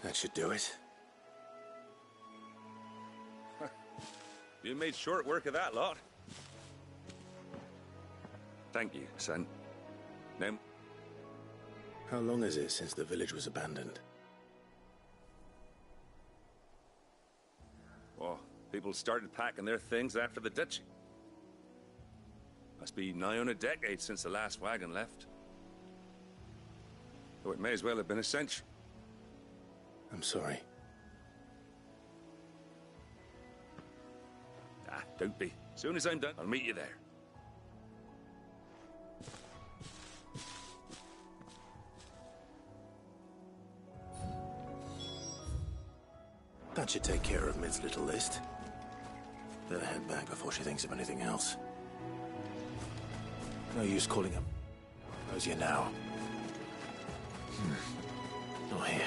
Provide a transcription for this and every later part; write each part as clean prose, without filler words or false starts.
That should do it. You made short work of that lot. Thank you, son. Now, How long is it since the village was abandoned? well, people started packing their things after the ditching. Must be nigh on a decade since the last wagon left. Though it may as well have been a century. I'm sorry. Ah, don't be. Soon as I'm done, I'll meet you there. That should take care of Mid's little list. Better head back before she thinks of anything else. No use calling him. Knows you now. Not here.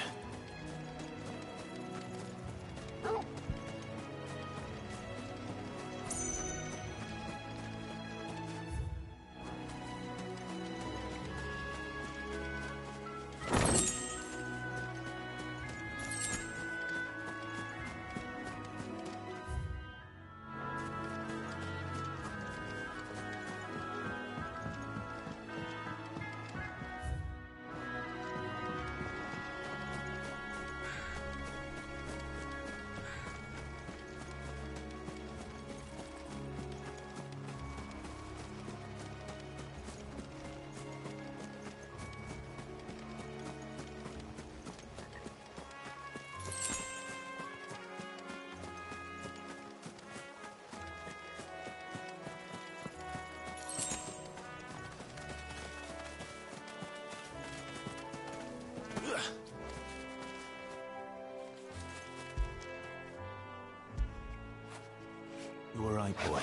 You all right, boy?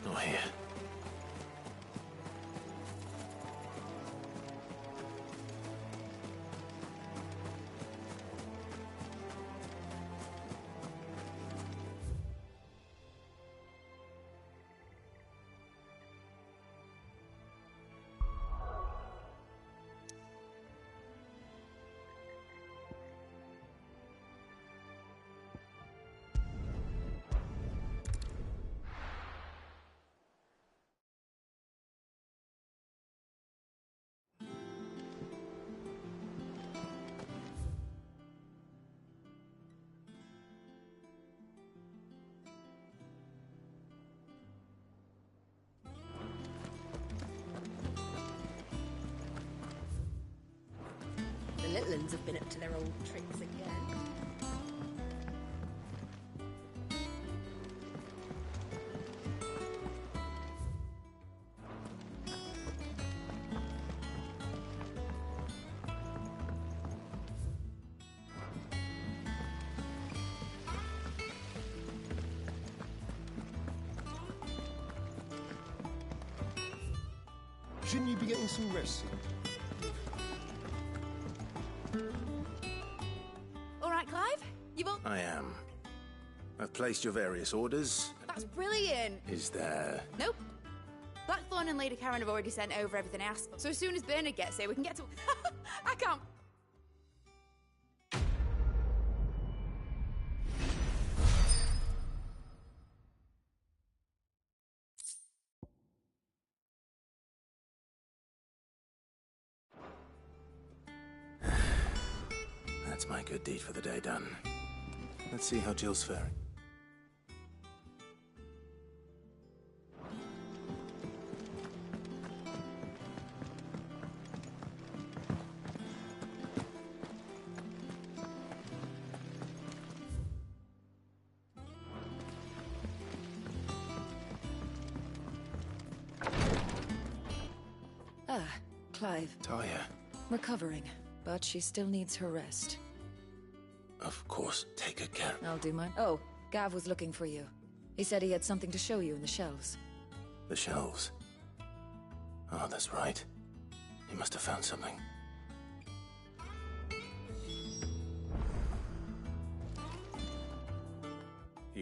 Not here. The little ones have been up to their old tricks again. Shouldn't you be getting some rest? All right, Clive? You've all... I am. I've placed your various orders. That's brilliant! Is there... Nope. Blackthorn and Lady Karen have already sent over everything I asked for. So as soon as Bernard gets here, we can get to... I can't... That's my good deed for the day done. Let's see how Jill's faring. Ah, Clive. Talia. Recovering, but she still needs her rest. Of course, take good care. I'll do mine. Oh, Gav was looking for you. He said he had something to show you in the shelves. The shelves. Oh, that's right. He must have found something.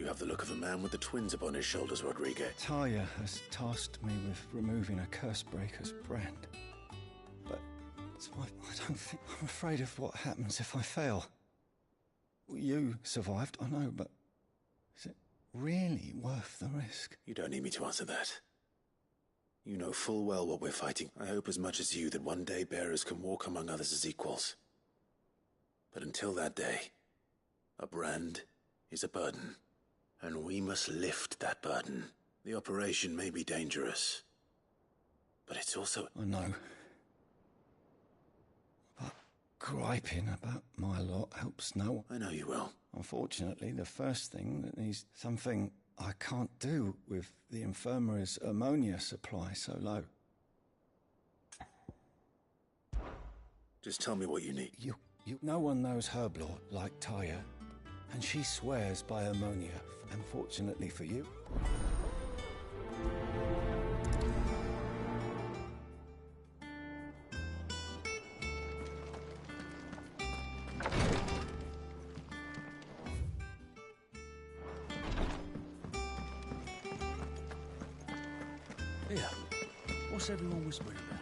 You have the look of a man with the twins upon his shoulders, Rodriguez. Talia has tasked me with removing a Cursebreaker's brand. But I'm afraid of what happens if I fail. You survived, I know, but is it really worth the risk? You don't need me to answer that. You know full well what we're fighting. I hope as much as you that one day bearers can walk among others as equals. But until that day, a brand is a burden. And we must lift that burden. The operation may be dangerous, but it's also... I know. But griping about my lot helps no one. I know you will. Unfortunately, the first thing that needs something I can't do with the infirmary's ammonia supply so low. Just tell me what you need. No one knows Herblore like Taya, and she swears by ammonia. Unfortunately for you. Here, what's everyone whispering about?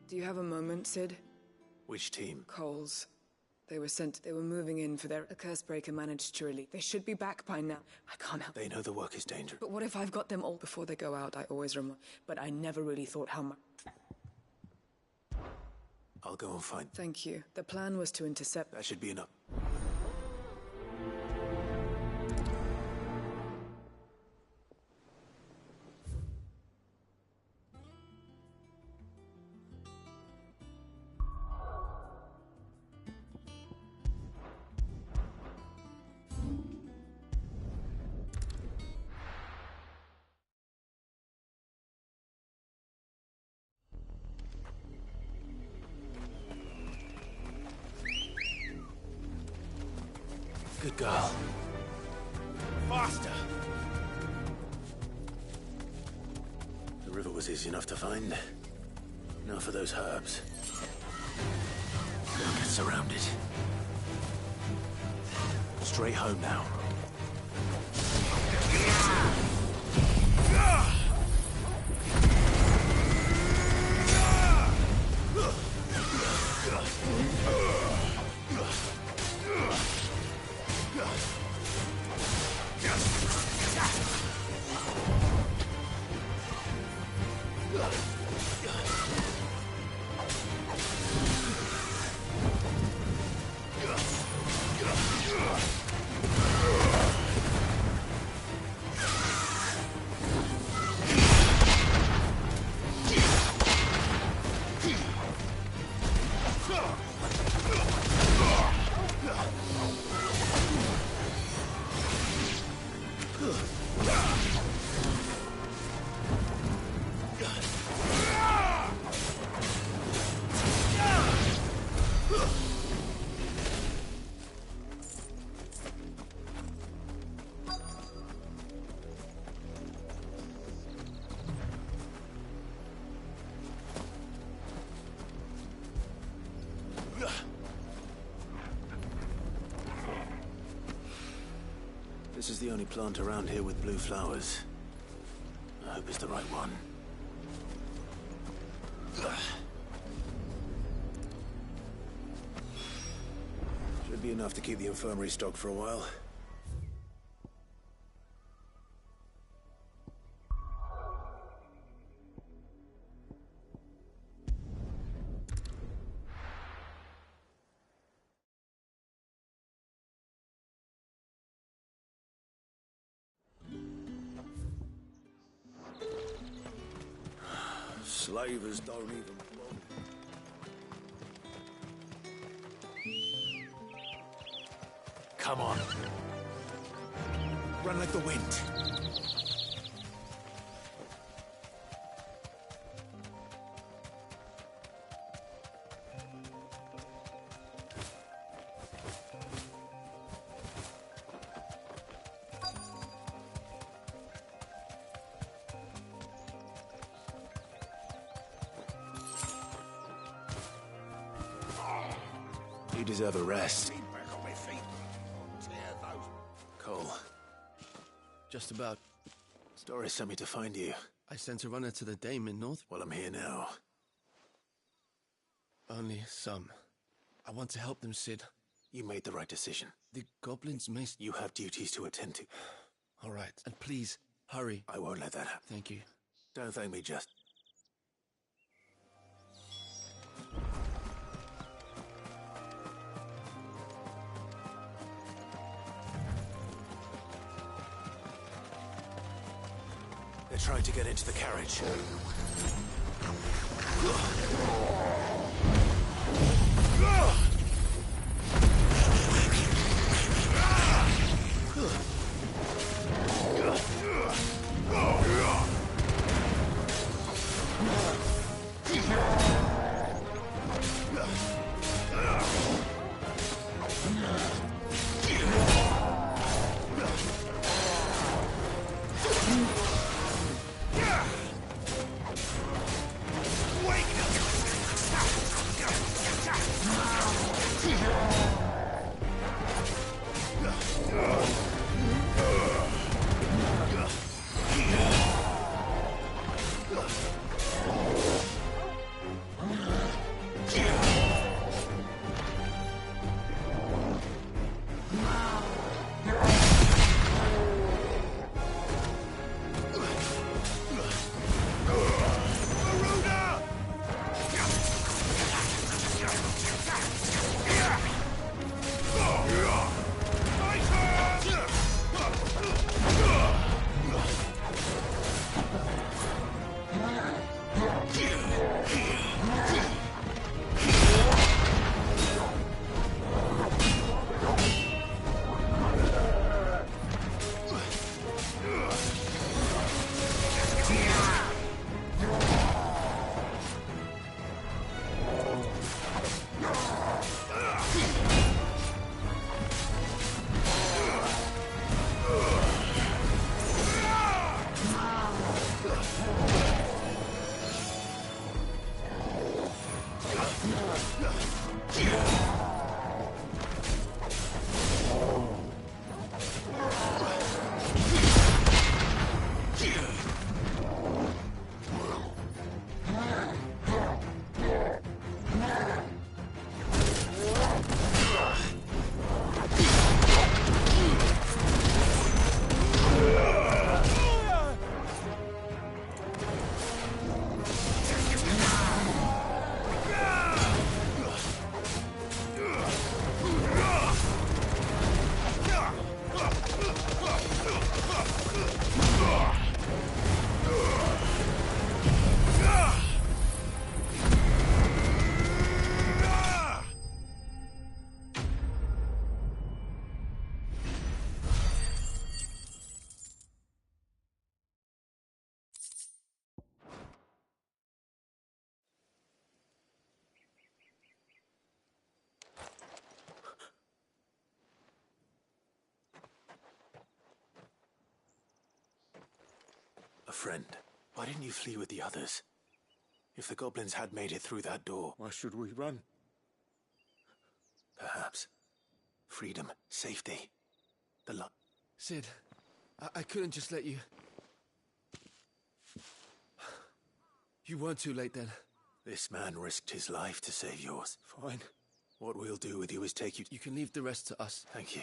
Do you have a moment, Sid? Which team? Coles. They were moving in for their Cursebreaker managed to release. They should be back by now. I can't help. They know the work is dangerous. But what if I've got them all before they go out? I always remember. But I never really thought how much. I'll go and find... Thank you. The plan was to intercept... That should be enough. Good girl. Faster! The river was easy enough to find. Now for those herbs. Don't get surrounded. Straight home now. This is the only plant around here with blue flowers. I hope it's the right one. Should be enough to keep the infirmary stocked for a while. Slavers don't even bother. Come on. Run like the wind. You deserve a rest. Back on my feet. Tear those. Cole, Just about. Doris sent me to find you. I sent a runner to the dame in North. Well, I'm here now. Only some. I want to help them, Sid. You made the right decision. The goblins may... You have duties to attend to. All right. And please, hurry. I won't let that happen. Thank you. Don't thank me, just... They're trying to get into the carriage. A friend. Why didn't you flee with the others? If the goblins had made it through that door... Why should we run? Perhaps. Freedom, safety. The luck. Sid, I couldn't just let you... You weren't too late then. This man risked his life to save yours. Fine. What we'll do with you is take you... You can leave the rest to us. Thank you.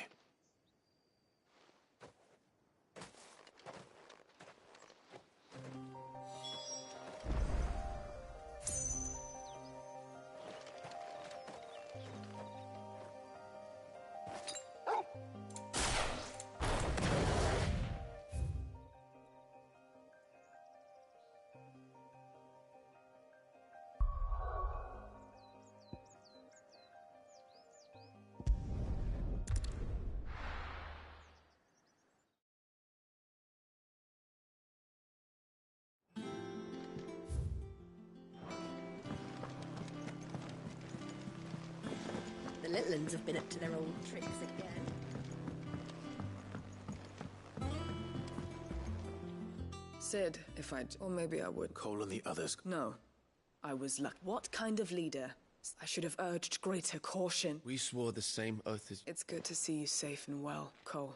The little uns have been up to their old tricks again. Sid, if I'd... Or maybe I would. Cole and the others... No. I was lucky. What kind of leader I should have urged greater caution. We swore the same oath as... It's good to see you safe and well, Cole.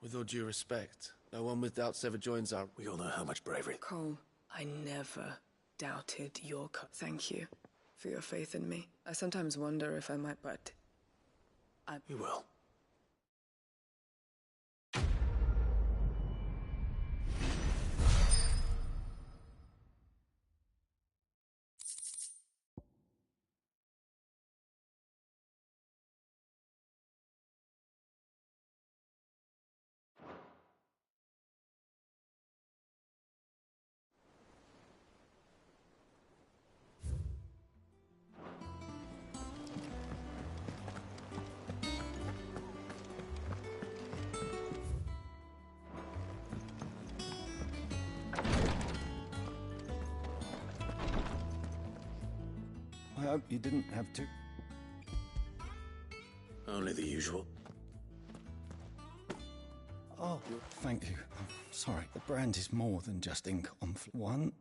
With all due respect, no one with doubts ever joins our... We all know how much bravery. Cole, I never doubted your Thank you for your faith in me. I sometimes wonder if I might, but... You will. I hope you didn't have to. Only the usual. Oh, thank you. I'm sorry. The brand is more than just ink on one.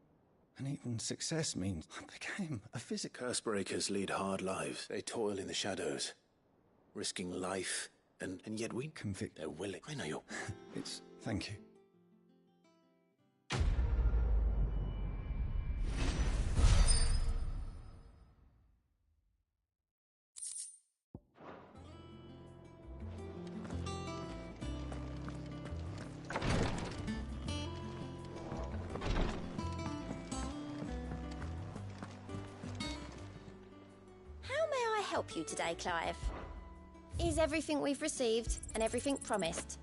And even success means I became a physical. Cursebreakers lead hard lives. They toil in the shadows, risking life, and yet we Convict. They're willing. I know you're... It's... Thank you. Help you today, Clive? Is everything we've received and everything promised?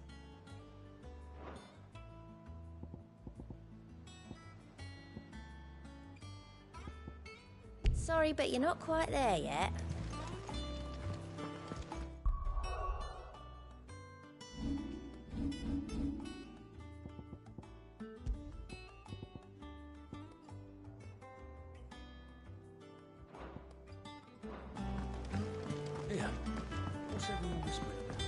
Sorry, but you're not quite there yet. Yeah. What's everyone whispering about?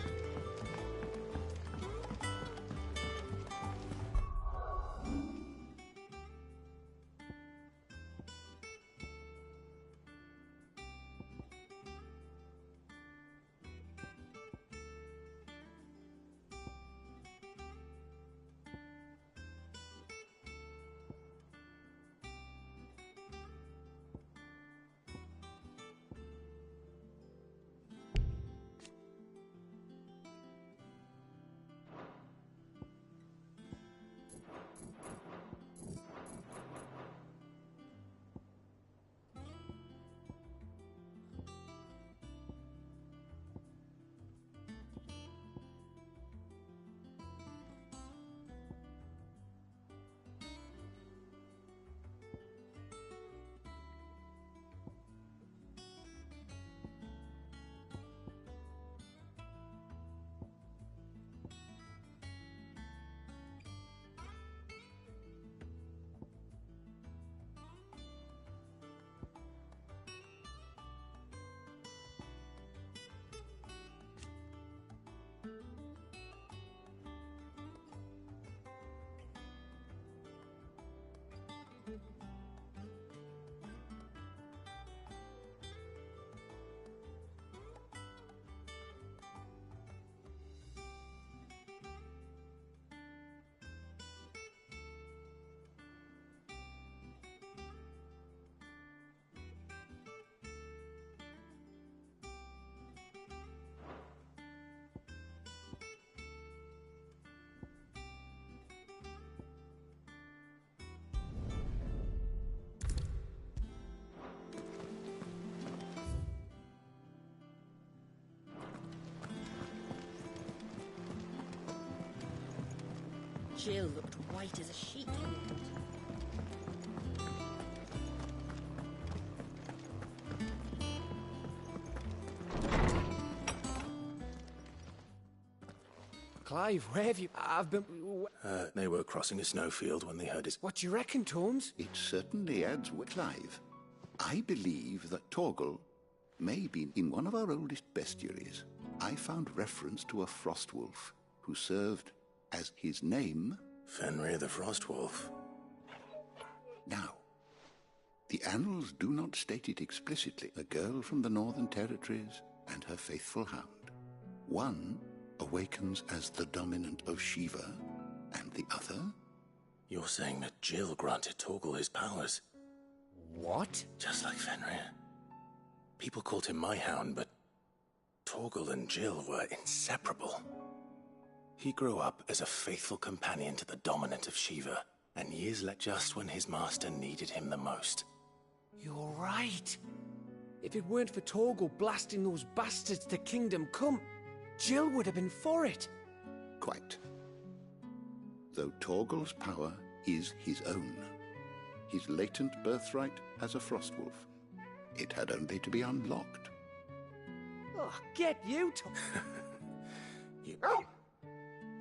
Jill looked white as a sheet. Clive, where have you... I've been... They were crossing a snowfield when they heard his... What do you reckon, Torms? It certainly adds with Clive. I believe that Torgal may be in one of our oldest bestiaries. I found reference to a Frostwolf who served as his name... Fenrir the Frostwolf. Now, The annals do not state it explicitly. A girl from the Northern Territories and her faithful hound. One awakens as the dominant of Shiva, and the other? You're saying that Jill granted Torgal his powers? What? Just like Fenrir. People called him my hound, but Torgal and Jill were inseparable. He grew up as a faithful companion to the dominant of Shiva, and years let just when his master needed him the most. You're right. If it weren't for Torgal blasting those bastards to Kingdom Come, Jill would have been for it. Quite. Though Torgal's power is his own. His latent birthright as a Frostwolf. It had only to be unlocked. Oh, get you to...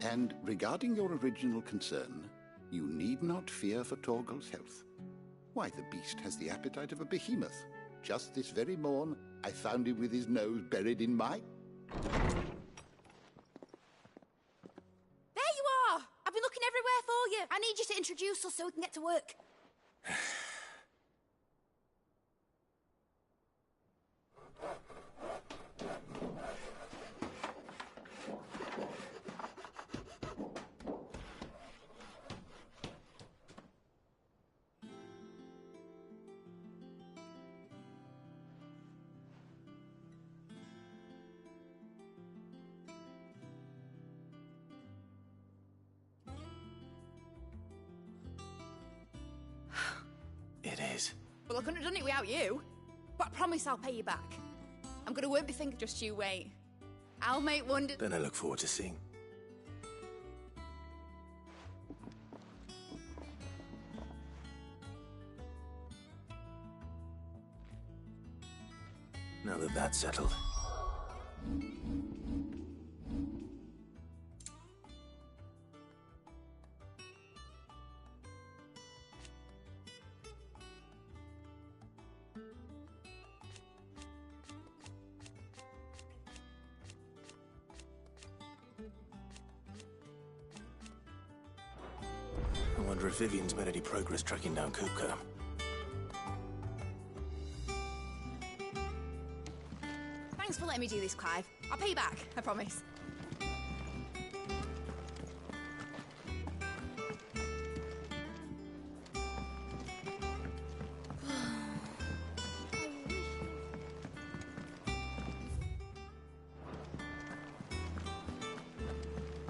And regarding your original concern, you need not fear for Torgal's health. Why, the beast has the appetite of a behemoth. Just this very morn, I found him with his nose buried in my... There you are! I've been looking everywhere for you. I need you to introduce us so we can get to work. It is. Well, I couldn't have done it without you. But I promise I'll pay you back. I'm gonna work my finger, just you wait. I'll make wonders. Then I look forward to seeing. Now that that's settled. I wonder if Vivian's made any progress tracking down Kupka. Thanks for letting me do this, Clive. I'll pay you back, I promise.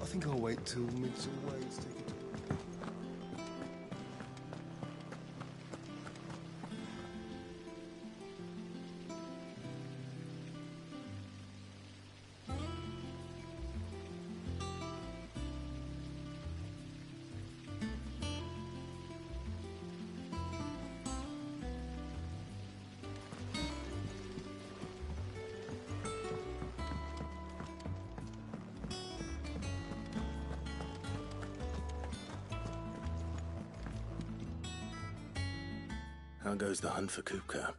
I think I'll wait till Mid's away to take it. How goes the hunt for Kupka?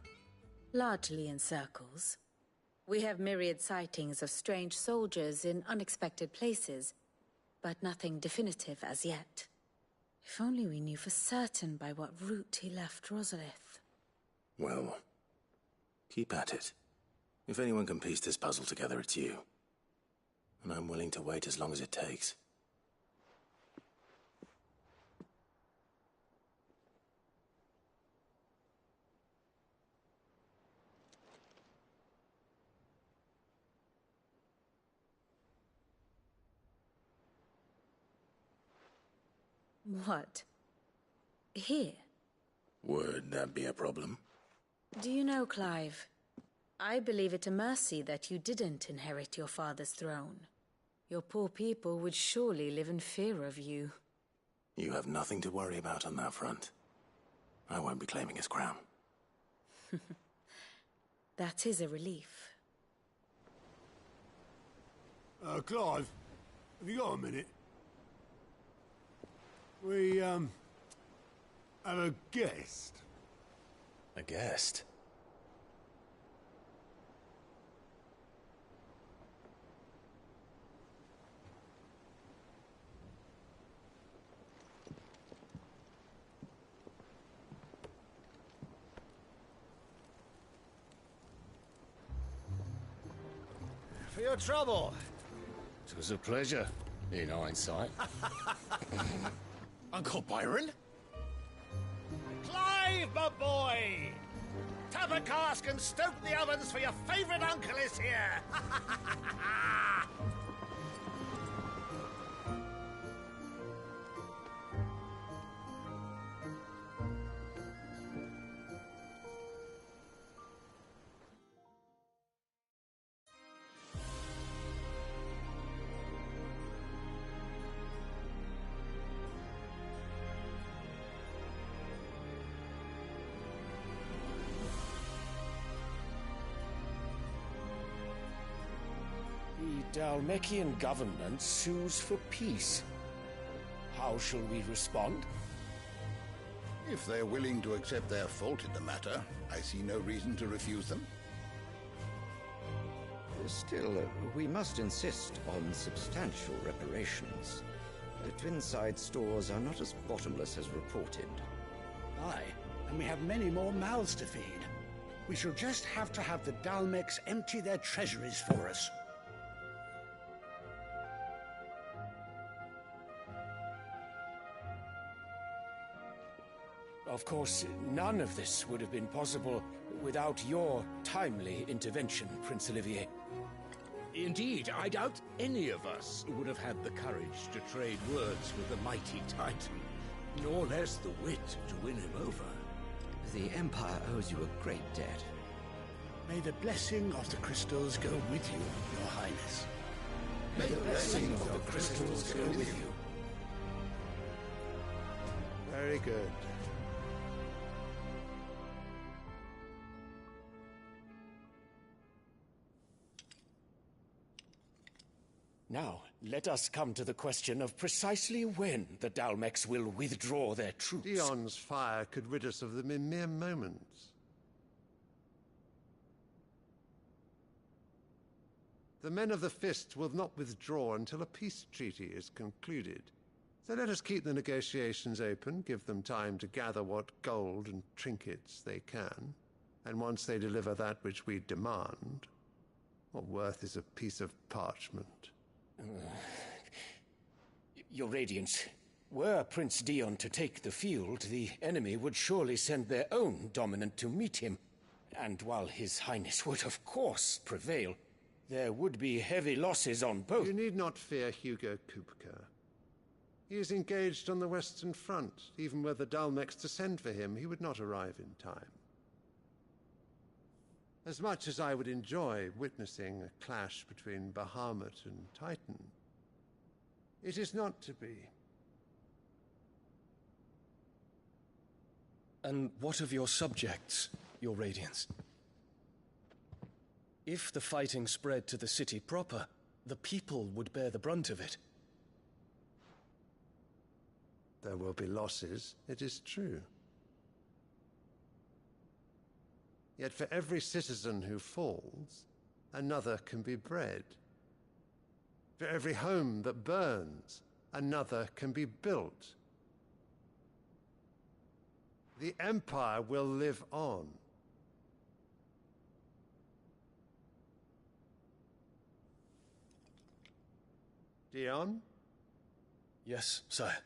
Largely in circles. We have myriad sightings of strange soldiers in unexpected places, but nothing definitive as yet. If only we knew for certain by what route he left Rosalith. Well, keep at it. If anyone can piece this puzzle together, it's you. And I'm willing to wait as long as it takes. What? Here? Would that be a problem? Do you know, Clive, I believe it a mercy that you didn't inherit your father's throne. Your poor people would surely live in fear of you. You have nothing to worry about on that front. I won't be claiming his crown. That is a relief. Clive, have you got a minute? We, have a guest. A guest? your trouble. It was a pleasure, in hindsight. Uncle Byron? Clive, my boy! Tap a cask and stoke the ovens, for your favourite uncle is here! The Dalmekian government sues for peace. How shall we respond? If they're willing to accept their fault in the matter, I see no reason to refuse them. Still, we must insist on substantial reparations. The Twinside stores are not as bottomless as reported. Aye, and we have many more mouths to feed. We shall just have to have the Dalmecs empty their treasuries for us. Of course, none of this would have been possible without your timely intervention, Prince Olivier. Indeed, I doubt any of us would have had the courage to trade words with the mighty Titan, nor less the wit to win him over. The Empire owes you a great debt. May the blessing of the crystals go with you, Your Highness. May the blessing of the crystals go with you. Very good. Now, let us come to the question of precisely when the Dalmecs will withdraw their troops. Dion's fire could rid us of them in mere moments. The men of the Fist will not withdraw until a peace treaty is concluded. So let us keep the negotiations open, give them time to gather what gold and trinkets they can, and once they deliver that which we demand, what worth is a piece of parchment? Your Radiance, were Prince Dion to take the field, the enemy would surely send their own dominant to meet him. And while His Highness would of course prevail, there would be heavy losses on both. You need not fear Hugo Kupka. He is engaged on the Western Front. Even were the Dalmecs to send for him, he would not arrive in time. As much as I would enjoy witnessing a clash between Bahamut and Titan, it is not to be. And what of your subjects, Your Radiance? If the fighting spread to the city proper, the people would bear the brunt of it. There will be losses, it is true. Yet for every citizen who falls, another can be bred. For every home that burns, another can be built. The Empire will live on. Dion? Yes, sire.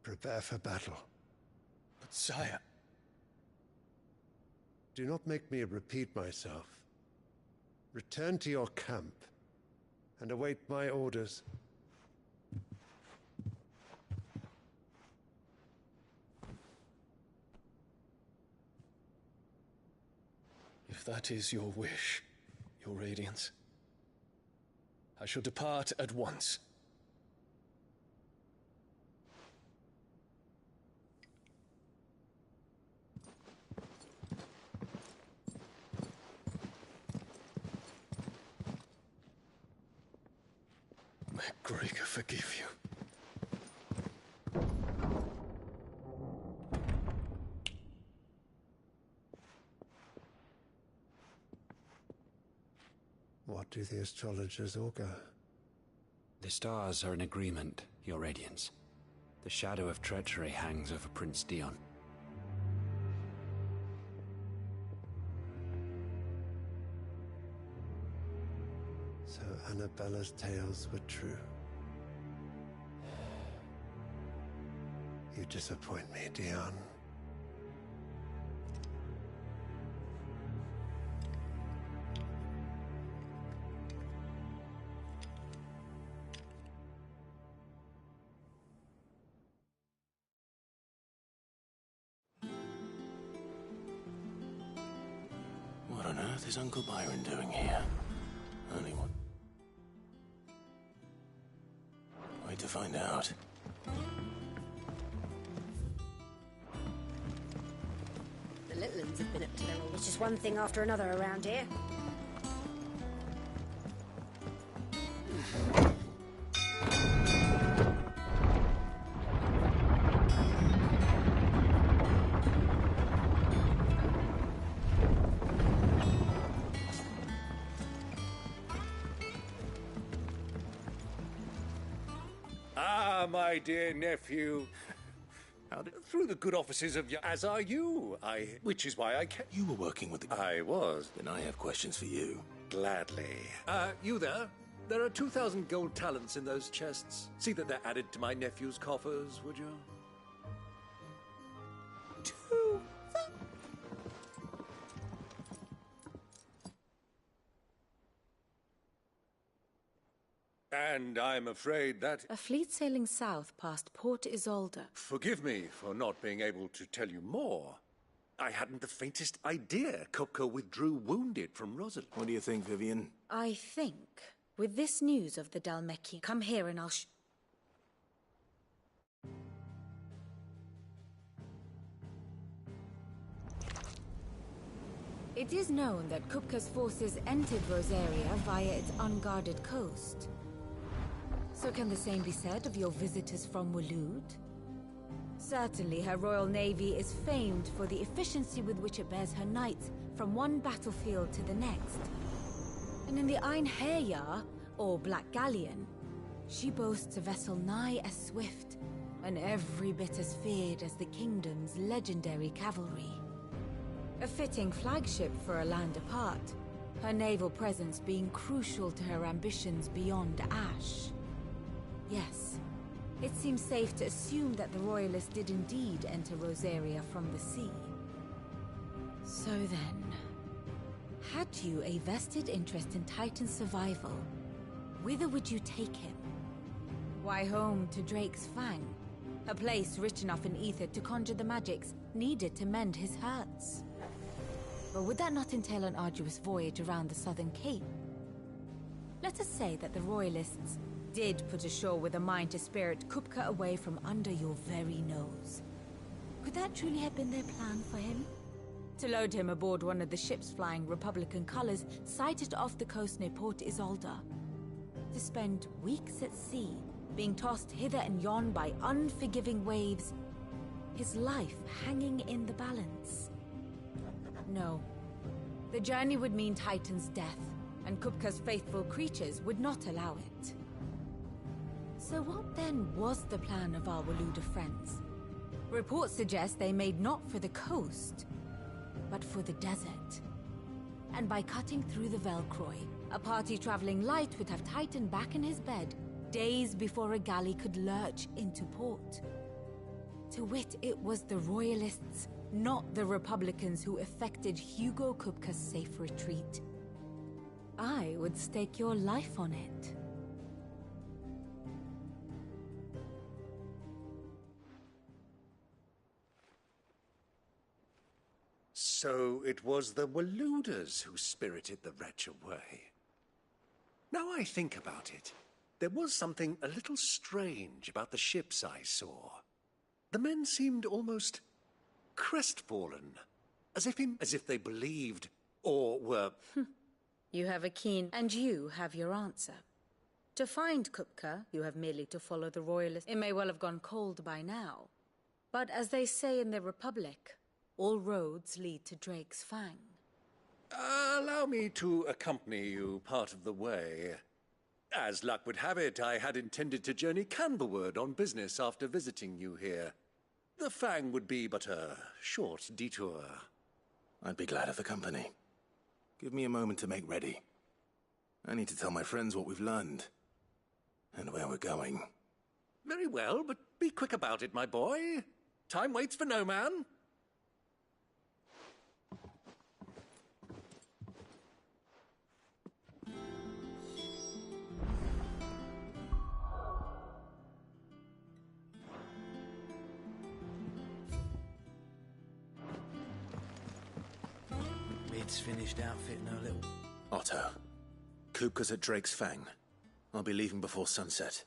Prepare for battle. But sire... Do not make me repeat myself. Return to your camp and await my orders. that is your wish, Your Radiance, I shall depart at once. May Gregor forgive you. What do the astrologers augur? The stars are in agreement, Your Radiance. The shadow of treachery hangs over Prince Dion. So Annabella's tales were true. You disappoint me, Dion. What on earth is Uncle Byron doing here? Only one. Wait to find out. The little ones have been up to their old. It's just one thing after another around here. Ah, my dear nephew. Through the good offices of your... As are you. Which is why I came... You were working with the... I was. Then I have questions for you. Gladly. You there? There are 2,000 gold talents in those chests. See that they're added to my nephew's coffers, would you? And I'm afraid that... A fleet sailing south past Port Isolde. Forgive me for not being able to tell you more. I hadn't the faintest idea Kupka withdrew wounded from Rosalind. What do you think, Vivian? I think, with this news of the Dhalmekian, come here and I'll It is known that Kupka's forces entered Rosaria via its unguarded coast. So can the same be said of your visitors from Waloed? Certainly her royal navy is famed for the efficiency with which it bears her knights from one battlefield to the next. And in the Einherjar, or Black Galleon, she boasts a vessel nigh as swift and every bit as feared as the kingdom's legendary cavalry. A fitting flagship for a land apart, her naval presence being crucial to her ambitions beyond Ash. Yes, it seems safe to assume that the Royalists did indeed enter Rosaria from the sea. So then, had you a vested interest in Titan's survival, whither would you take him? Why, home to Drake's Fang, a place rich enough in ether to conjure the magics needed to mend his hurts. But would that not entail an arduous voyage around the southern cape? Let us say that the Royalists did put ashore with a mind to spirit Kupka away from under your very nose. Could that truly have been their plan for him? To load him aboard one of the ships flying Republican colors sighted off the coast near Port Isolde. To spend weeks at sea, being tossed hither and yon by unforgiving waves, his life hanging in the balance. No. The journey would mean Titan's death, and Kupka's faithful creatures would not allow it. So what then was the plan of our Waluda friends? Reports suggest they made not for the coast, but for the desert. And by cutting through the Velcroy, a party traveling light would have Titan back in his bed days before a galley could lurch into port. To wit, it was the Royalists, not the Republicans, who effected Hugo Kupka's safe retreat. I would stake your life on it. So it was the Waluders who spirited the wretch away. Now I think about it, there was something a little strange about the ships I saw. The men seemed almost crestfallen, as if they believed or were... You have a keen... And you have your answer. To find Kupka, you have merely to follow the royalist. It may well have gone cold by now. But as they say in the Republic, all roads lead to Drake's Fang. Allow me to accompany you part of the way. As luck would have it, I had intended to journey Canberward on business after visiting you here. The Fang would be but a short detour. I'd be glad of the company. Give me a moment to make ready. I need to tell my friends what we've learned. And where we're going. Very well, but be quick about it, my boy. Time waits for no man. Mid's finished outfitting her little... Otto. Kupka's at Drake's Fang. I'll be leaving before sunset.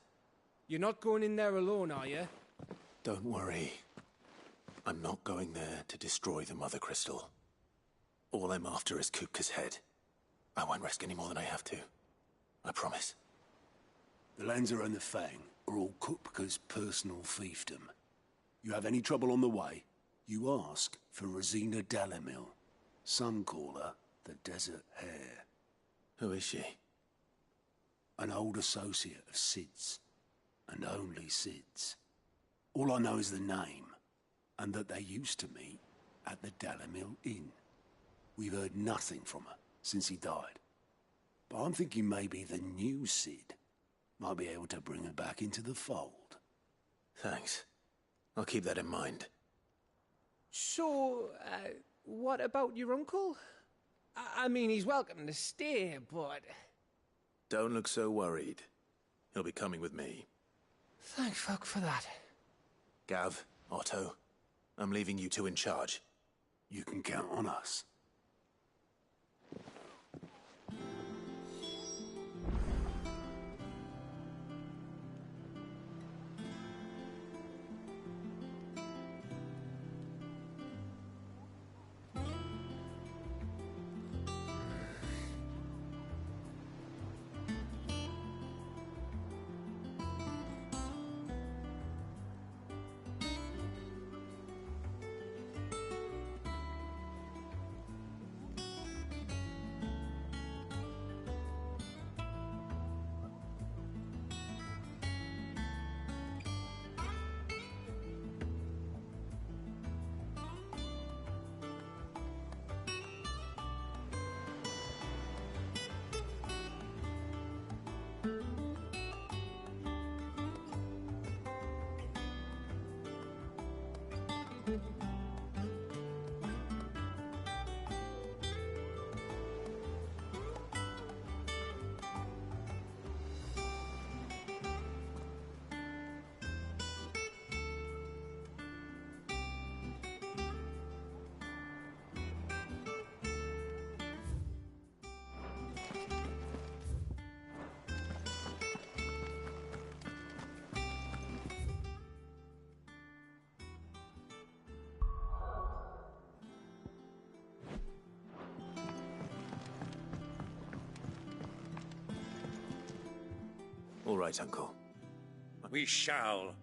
You're not going in there alone, are you? Don't worry. I'm not going there to destroy the Mother Crystal. All I'm after is Kupka's head. I won't risk any more than I have to. I promise. The Lancer and the Fang are all Kupka's personal fiefdom. You have any trouble on the way, you ask for Rosina Dalamil. Some call her the Desert Hare. Who is she? An old associate of Sid's, and only Sid's. All I know is the name, and that they used to meet at the Dalamil Inn. We've heard nothing from her since he died. But I'm thinking maybe the new Sid might be able to bring her back into the fold. Thanks. I'll keep that in mind. So, what about your uncle? I mean, he's welcome to stay, but... Don't look so worried. He'll be coming with me. Thank fuck for that. Gav, Otto, I'm leaving you two in charge. You can count on us. All right, Uncle. We shall.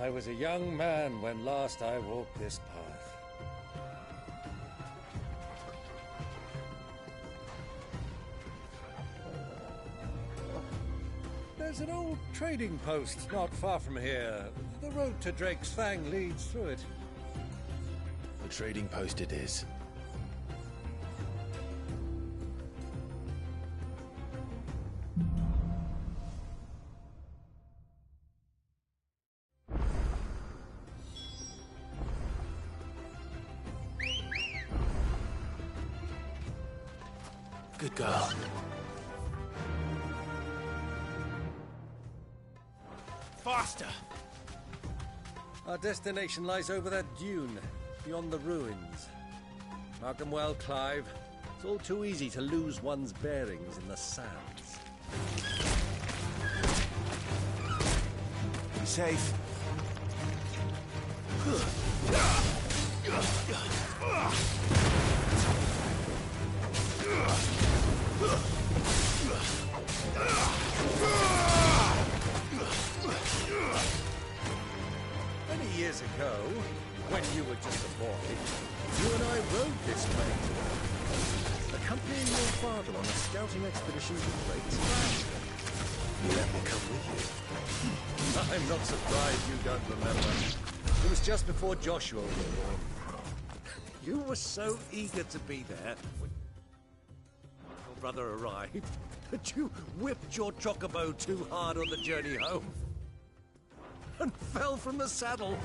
I was a young man when last I walked this path. There's an old trading post not far from here. The road to Drake's Fang leads through it. The trading post it is. Good girl. Faster! Our destination lies over that dune, beyond the ruins. Mark 'em well, Clive. It's all too easy to lose one's bearings in the sands. Be safe. Many years ago, when you were just a boy, you and I rode this way, accompanying your father on a scouting expedition to Drake's Fang. You let me come with you. I'm not surprised you don't remember. It was just before Joshua was born. You were so eager to be there when your brother arrived that you whipped your chocobo too hard on the journey home and fell from the saddle.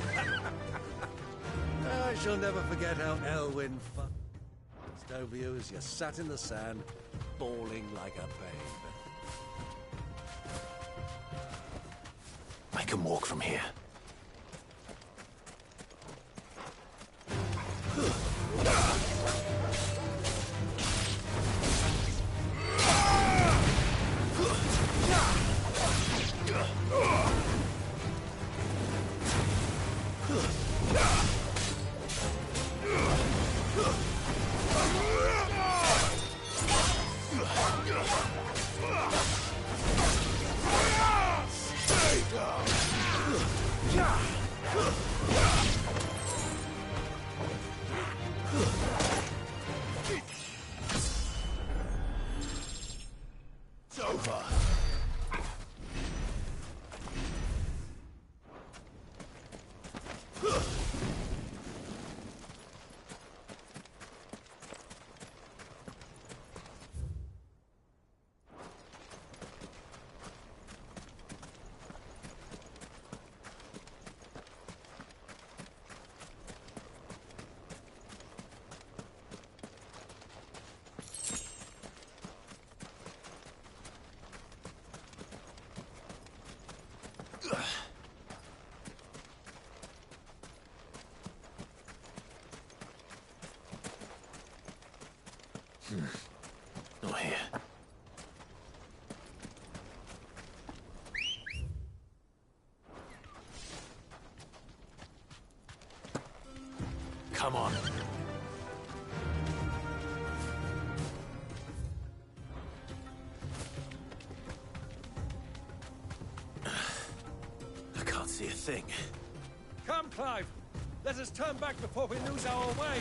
I shall never forget how Elwyn fussed over you as you sat in the sand, bawling like a babe. I can walk from here. It's over. Not here. Come on. I can't see a thing. Come, Clive! Let us turn back before we lose our way!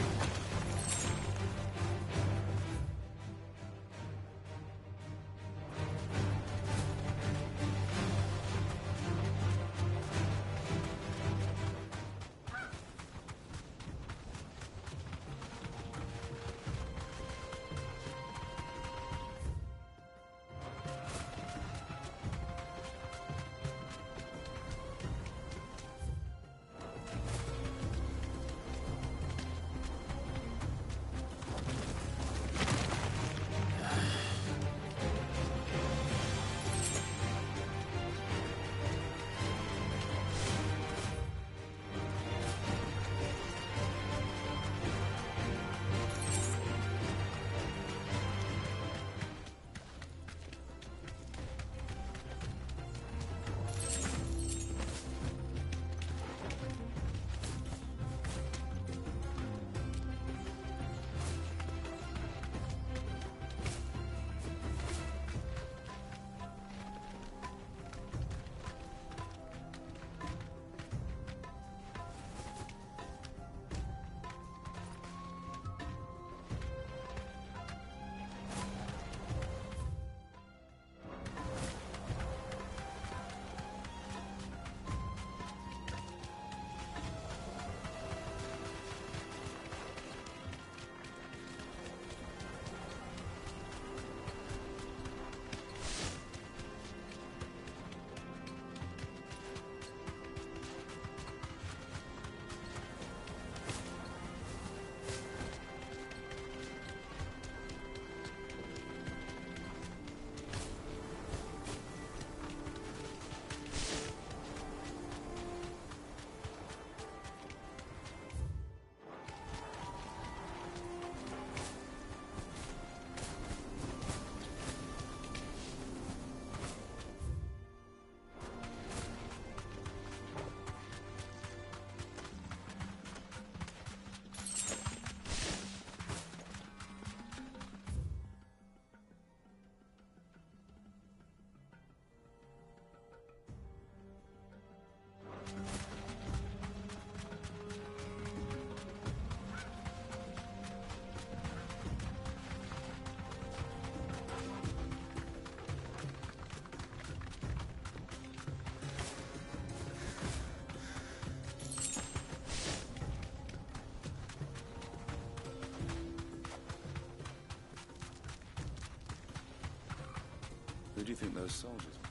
Who do you think those soldiers were?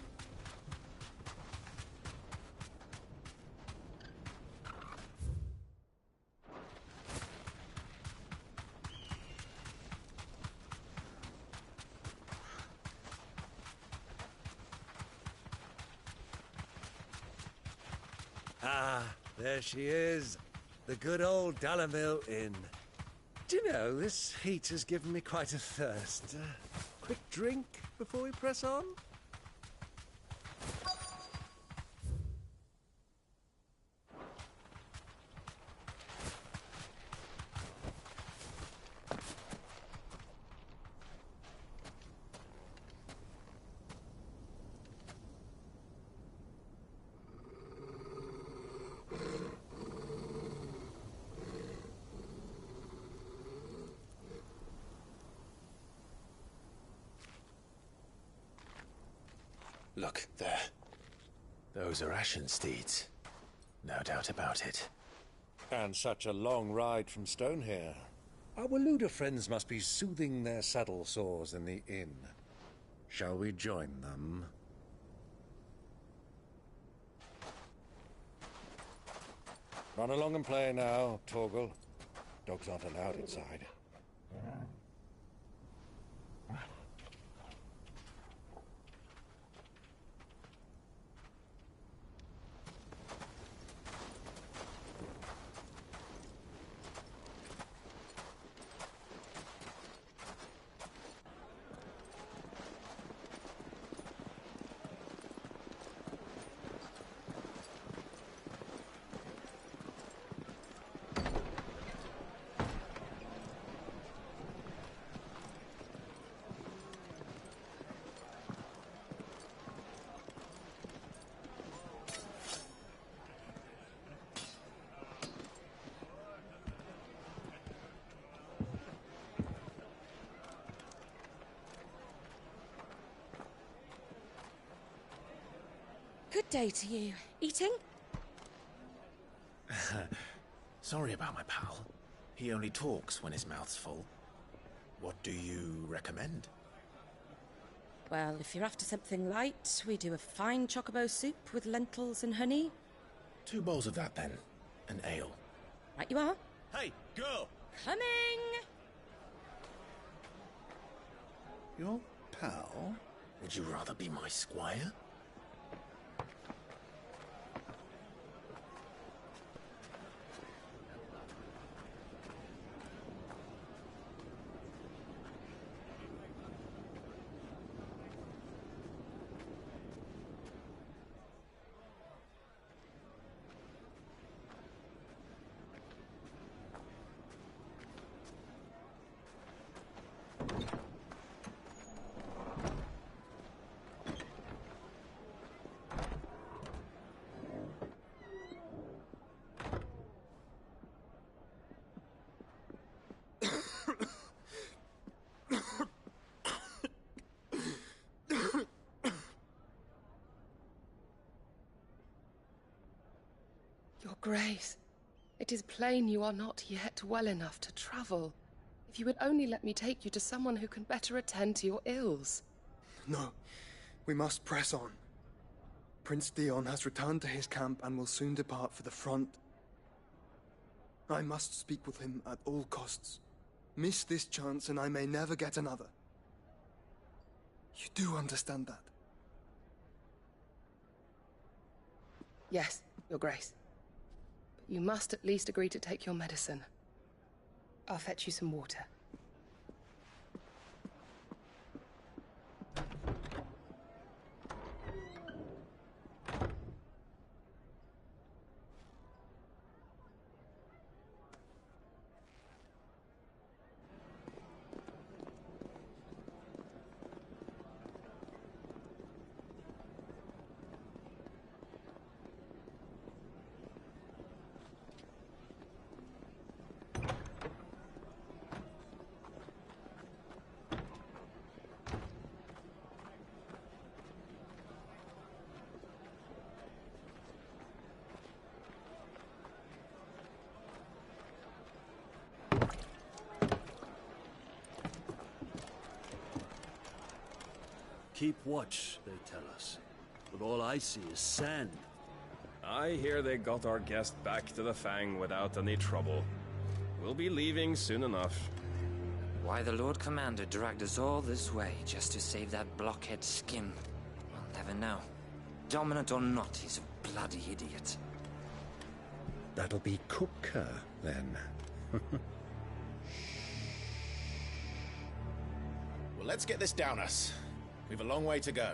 Ah, there she is. The good old Dalamil Inn. Do you know, this heat has given me quite a thirst. Quick drink before we press on? Look, there. Those are Ashen steeds. No doubt about it. And such a long ride from Stonehair. Our Waluda friends must be soothing their saddle sores in the inn. Shall we join them? Run along and play now, Torgal. Dogs aren't allowed inside. Good day to you. Eating? Sorry about my pal. He only talks when his mouth's full. What do you recommend? Well, if you're after something light, we do a fine chocobo soup with lentils and honey. 2 bowls of that, then. An ale. Right you are. Hey, girl! Coming! Your pal? Would you rather be my squire? Your Grace, it is plain you are not yet well enough to travel. If you would only let me take you to someone who can better attend to your ills. No, we must press on. Prince Dion has returned to his camp and will soon depart for the front. I must speak with him at all costs. Miss this chance and I may never get another. You do understand that? Yes, Your Grace. But you must at least agree to take your medicine. I'll fetch you some water. Keep watch, they tell us. But all I see is sand. I hear they got our guest back to the Fang without any trouble. We'll be leaving soon enough. Why the Lord Commander dragged us all this way just to save that blockhead skin, I'll never know. Dominant or not, he's a bloody idiot. That'll be Cooker, then. Well, let's get this down us. We've a long way to go.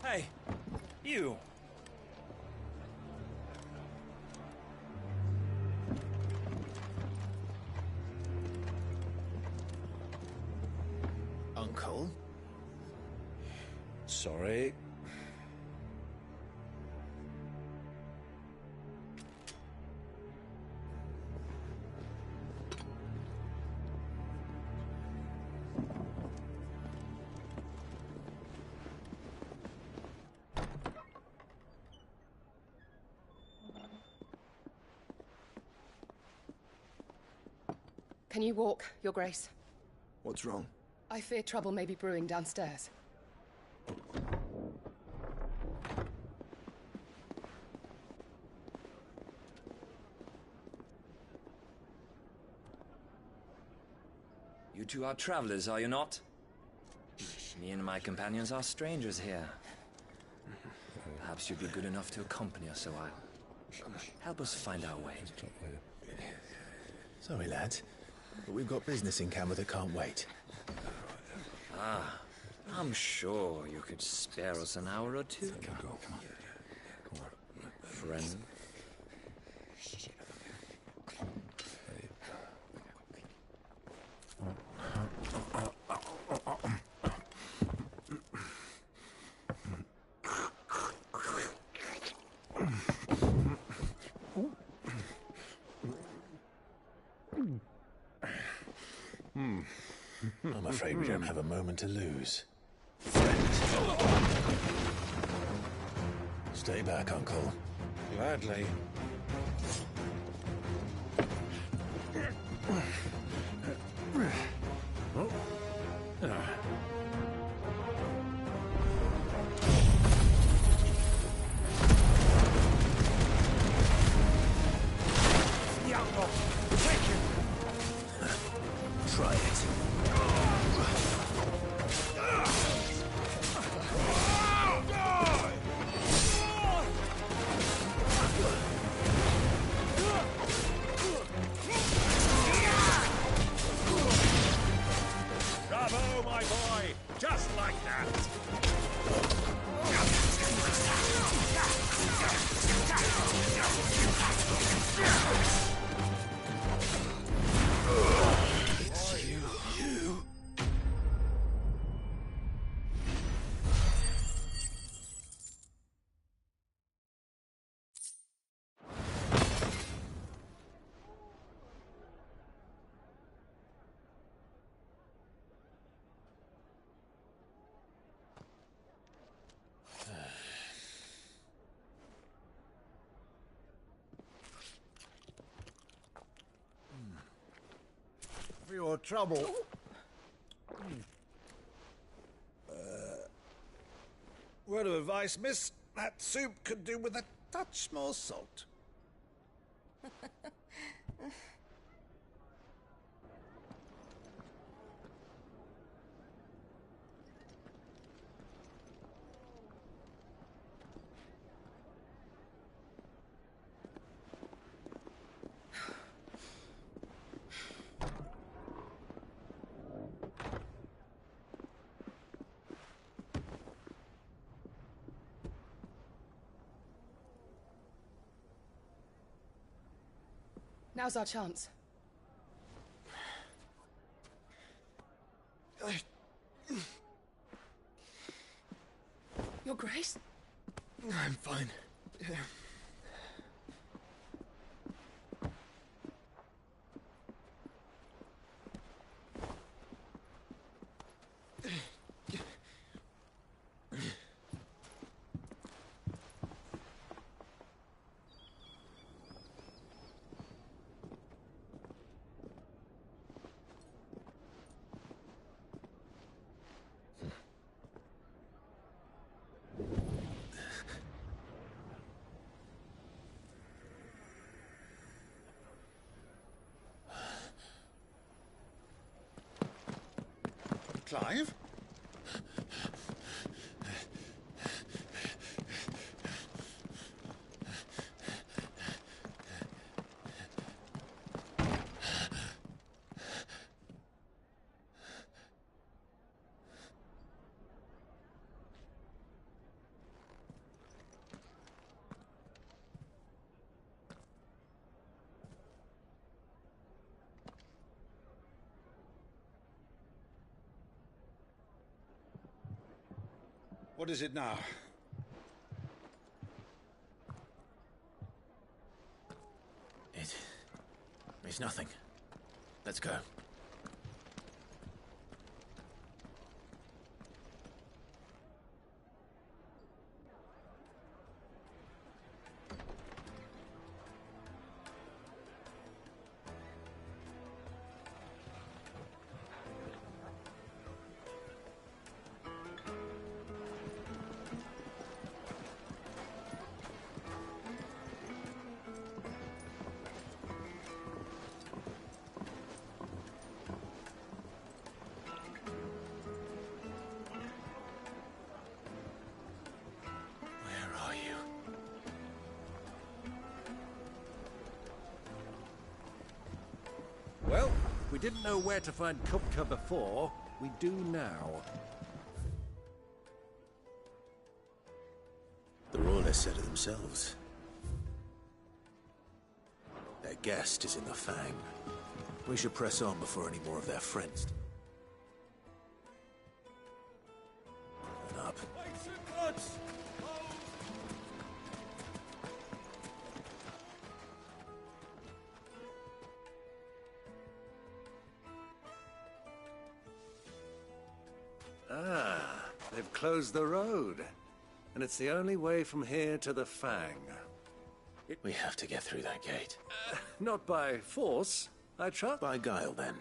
Hey, you! Uncle? Sorry. Can you walk, Your Grace? What's wrong? I fear trouble may be brewing downstairs. You two are travelers, are you not? Me and my companions are strangers here. Perhaps you'd be good enough to accompany us a while. Help us find our way. Sorry, lads, but we've got business in camera that can't wait. Ah, I'm sure you could spare us an hour or two. Come on. Friend. I'm afraid we don't have a moment to lose. Stay back, Uncle. Gladly. Try it. Bravo, my boy! Just like that! It's you. For your trouble. Word of advice, miss. That soup could do with a touch more salt. Now's our chance. Your Grace? I'm fine. Clive? What is it now? It's nothing. Let's go. Well, we didn't know where to find Kupka before. We do now. The Royalists said it themselves. Their guest is in the Fang. We should press on before any more of their friends. And up. Ah, they've closed the road. And it's the only way from here to the Fang. We have to get through that gate. Not by force, I trust. By guile, then.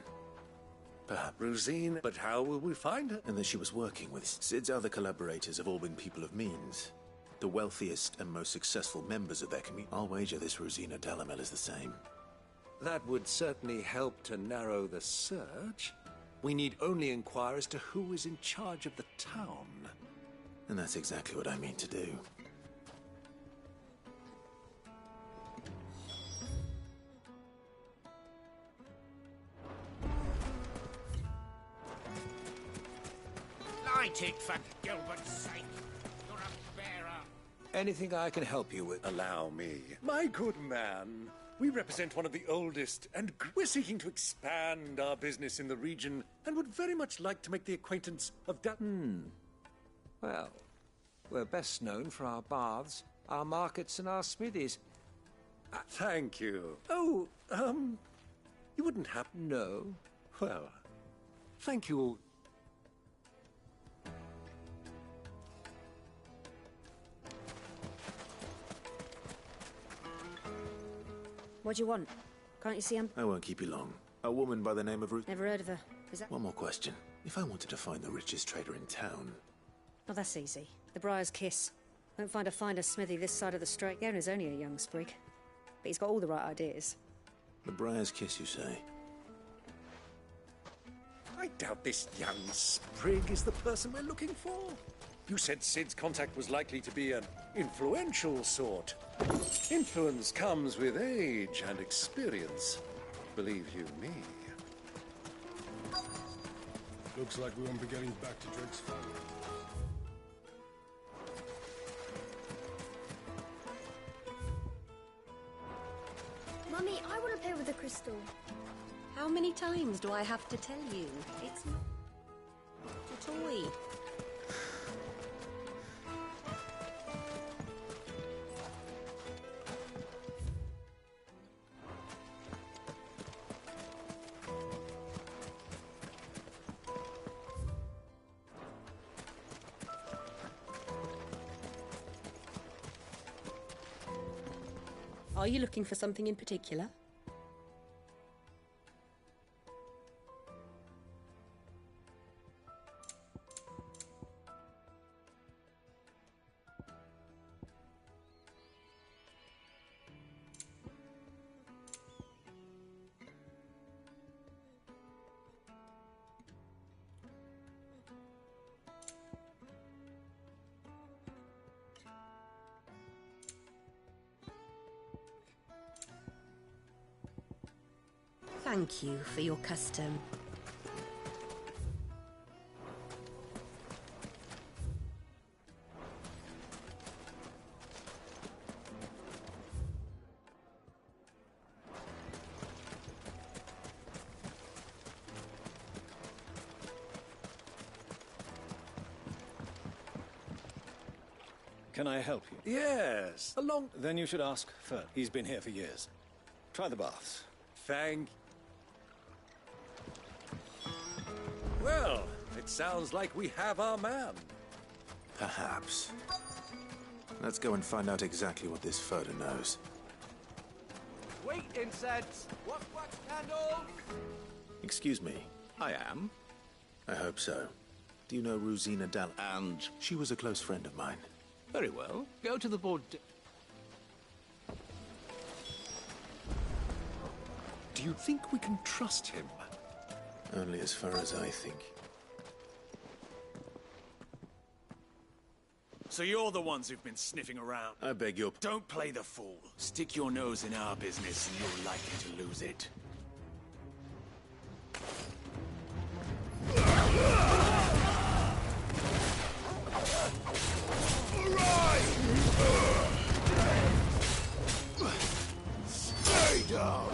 Perhaps. Rosine, but how will we find her? And that she was working with Sid's other collaborators have all been people of means. The wealthiest and most successful members of their community. I'll wager this Rosina Delamel is the same. That would certainly help to narrow the search. We need only inquire as to who is in charge of the town. And that's exactly what I mean to do. Light it, for Gilbert's sake. You're a bearer. Anything I can help you with, allow me. My good man, we represent one of the oldest, and we're seeking to expand our business in the region, and would very much like to make the acquaintance of Well, we're best known for our baths, our markets, and our smithies. Thank you. Oh, you wouldn't happen... No. Well, thank you. What do you want? Can't you see him? I won't keep you long. A woman by the name of Ruth... Never heard of her. Is that... One more question. If I wanted to find the richest trader in town... Oh, that's easy. The Briar's Kiss. Won't find a finer smithy this side of the strait. The owner's only a young sprig. But he's got all the right ideas. The Briar's Kiss, you say? I doubt this young sprig is the person we're looking for. You said Sid's contact was likely to be an influential sort. Influence comes with age and experience. Believe you me. Looks like we won't be getting back to Drake's Fall. Mummy, I want to play with the crystal. How many times do I have to tell you? It's not a toy. Are you looking for something in particular? thank you for your custom. Can I help you? Yes, Then you should ask Fern. He's been here for years. Try the baths. Thank... Well, it sounds like we have our man. Perhaps. Let's go and find out exactly what this Furter knows. Wait, incense! Wax candles! Excuse me. I am. I hope so. Do you know Rosina Dal? And? She was a close friend of mine. Very well. Go to the board. Do you think we can trust him? Only as far as I think. So you're the ones who've been sniffing around. I beg your... Don't play the fool. Stick your nose in our business and you're likely to lose it. Stay down!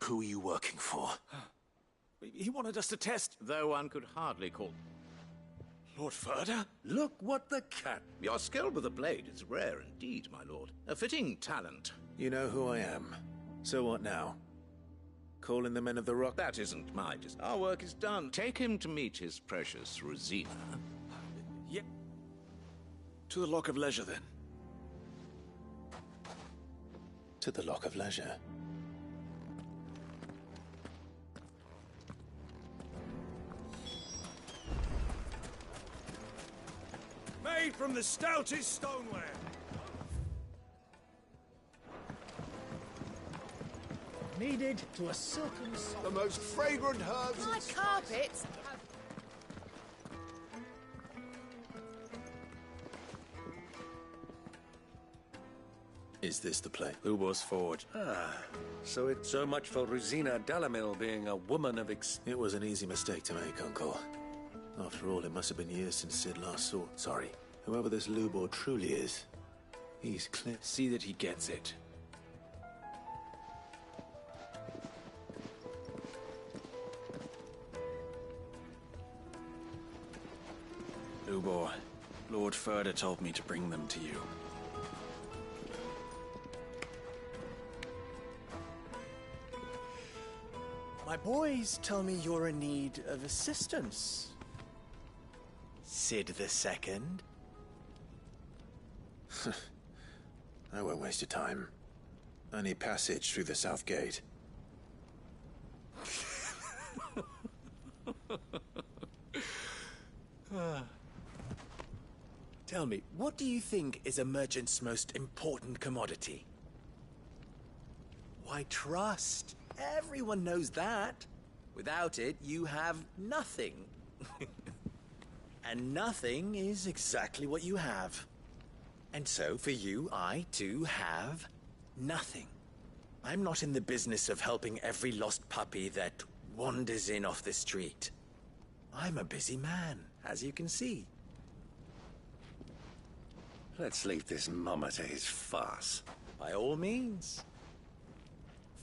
Who are you working for? He wanted us to test... Though one could hardly call... Lord Furter? Look what the cat... Your skill with the blade is rare indeed, my lord. A fitting talent. You know who I am. So what now? Calling the men of the Rock? That isn't my business. Our work is done. Take him to meet his precious Rosina. Yeah. To the Lock of Leisure, then. To the Lock of Leisure. Made from the stoutest stoneware. Kneaded to a silken soft. The most fragrant herbs. Like carpets. Is this the play? Lubor's Forge. So it's so much for Rosina Dalamil being a woman of It was an easy mistake to make, Uncle. After all, it must have been years since Sid last saw... Sorry. Whoever this Lubor truly is, he's clear. See that he gets it. Lubor, Lord Furter told me to bring them to you. My boys tell me you're in need of assistance. Sid the Second? I won't waste your time. I need passage through the south gate. Tell me, what do you think is a merchant's most important commodity? Why, trust. Everyone knows that. Without it, you have nothing. And nothing is exactly what you have. And so, for you, I, too, have nothing. I'm not in the business of helping every lost puppy that wanders in off the street. I'm a busy man, as you can see. Let's leave this mummer to his farce. By all means.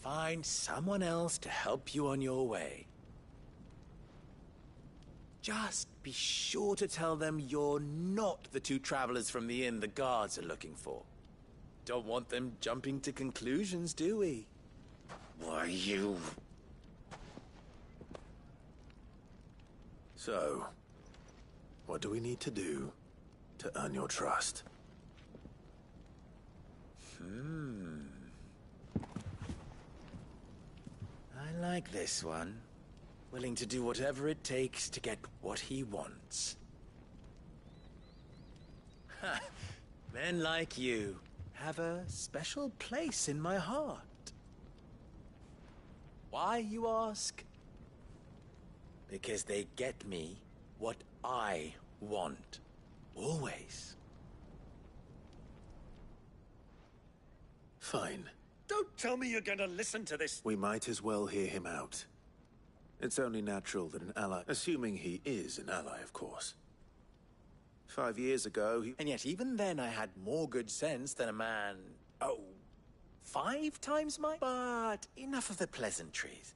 Find someone else to help you on your way. Just be sure to tell them you're not the two travelers from the inn the guards are looking for. Don't want them jumping to conclusions, do we? Why, you... So, what do we need to do to earn your trust? I like this one. Willing to do whatever it takes to get what he wants. Ha! Men like you have a special place in my heart. Why, you ask? Because they get me what I want. Always. Fine. Don't tell me you're going to listen to this. We might as well hear him out. It's only natural that an ally, assuming he is an ally, of course. 5 years ago, he... And yet even then I had more good sense than a man... 5 times my... But enough of the pleasantries.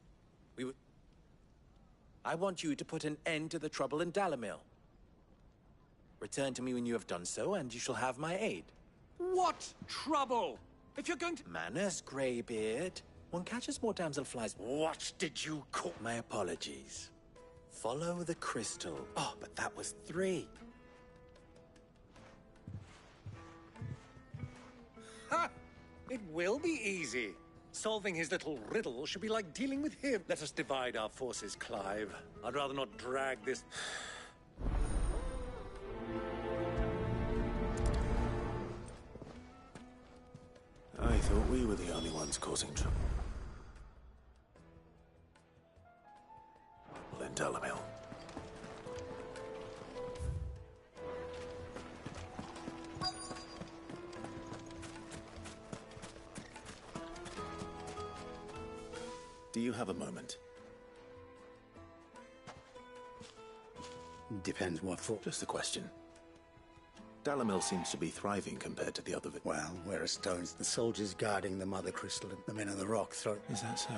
I want you to put an end to the trouble in Dalamil. Return to me when you have done so, and you shall have my aid. What trouble? If you're going to... Manners, Greybeard. One catches more damselflies. What did you call... My apologies. Follow the crystal. Oh, but that was 3. Ha! It will be easy. Solving his little riddle should be like dealing with him. Let us divide our forces, Clive. I'd rather not drag this... I thought we were the only ones causing trouble. In Dalamil. Do you have a moment? Depends what for. Just a question. Dalamil seems to be thriving compared to the other... Well, where are stones? The soldiers guarding the Mother Crystal and the men of the Rock throw... Is that so?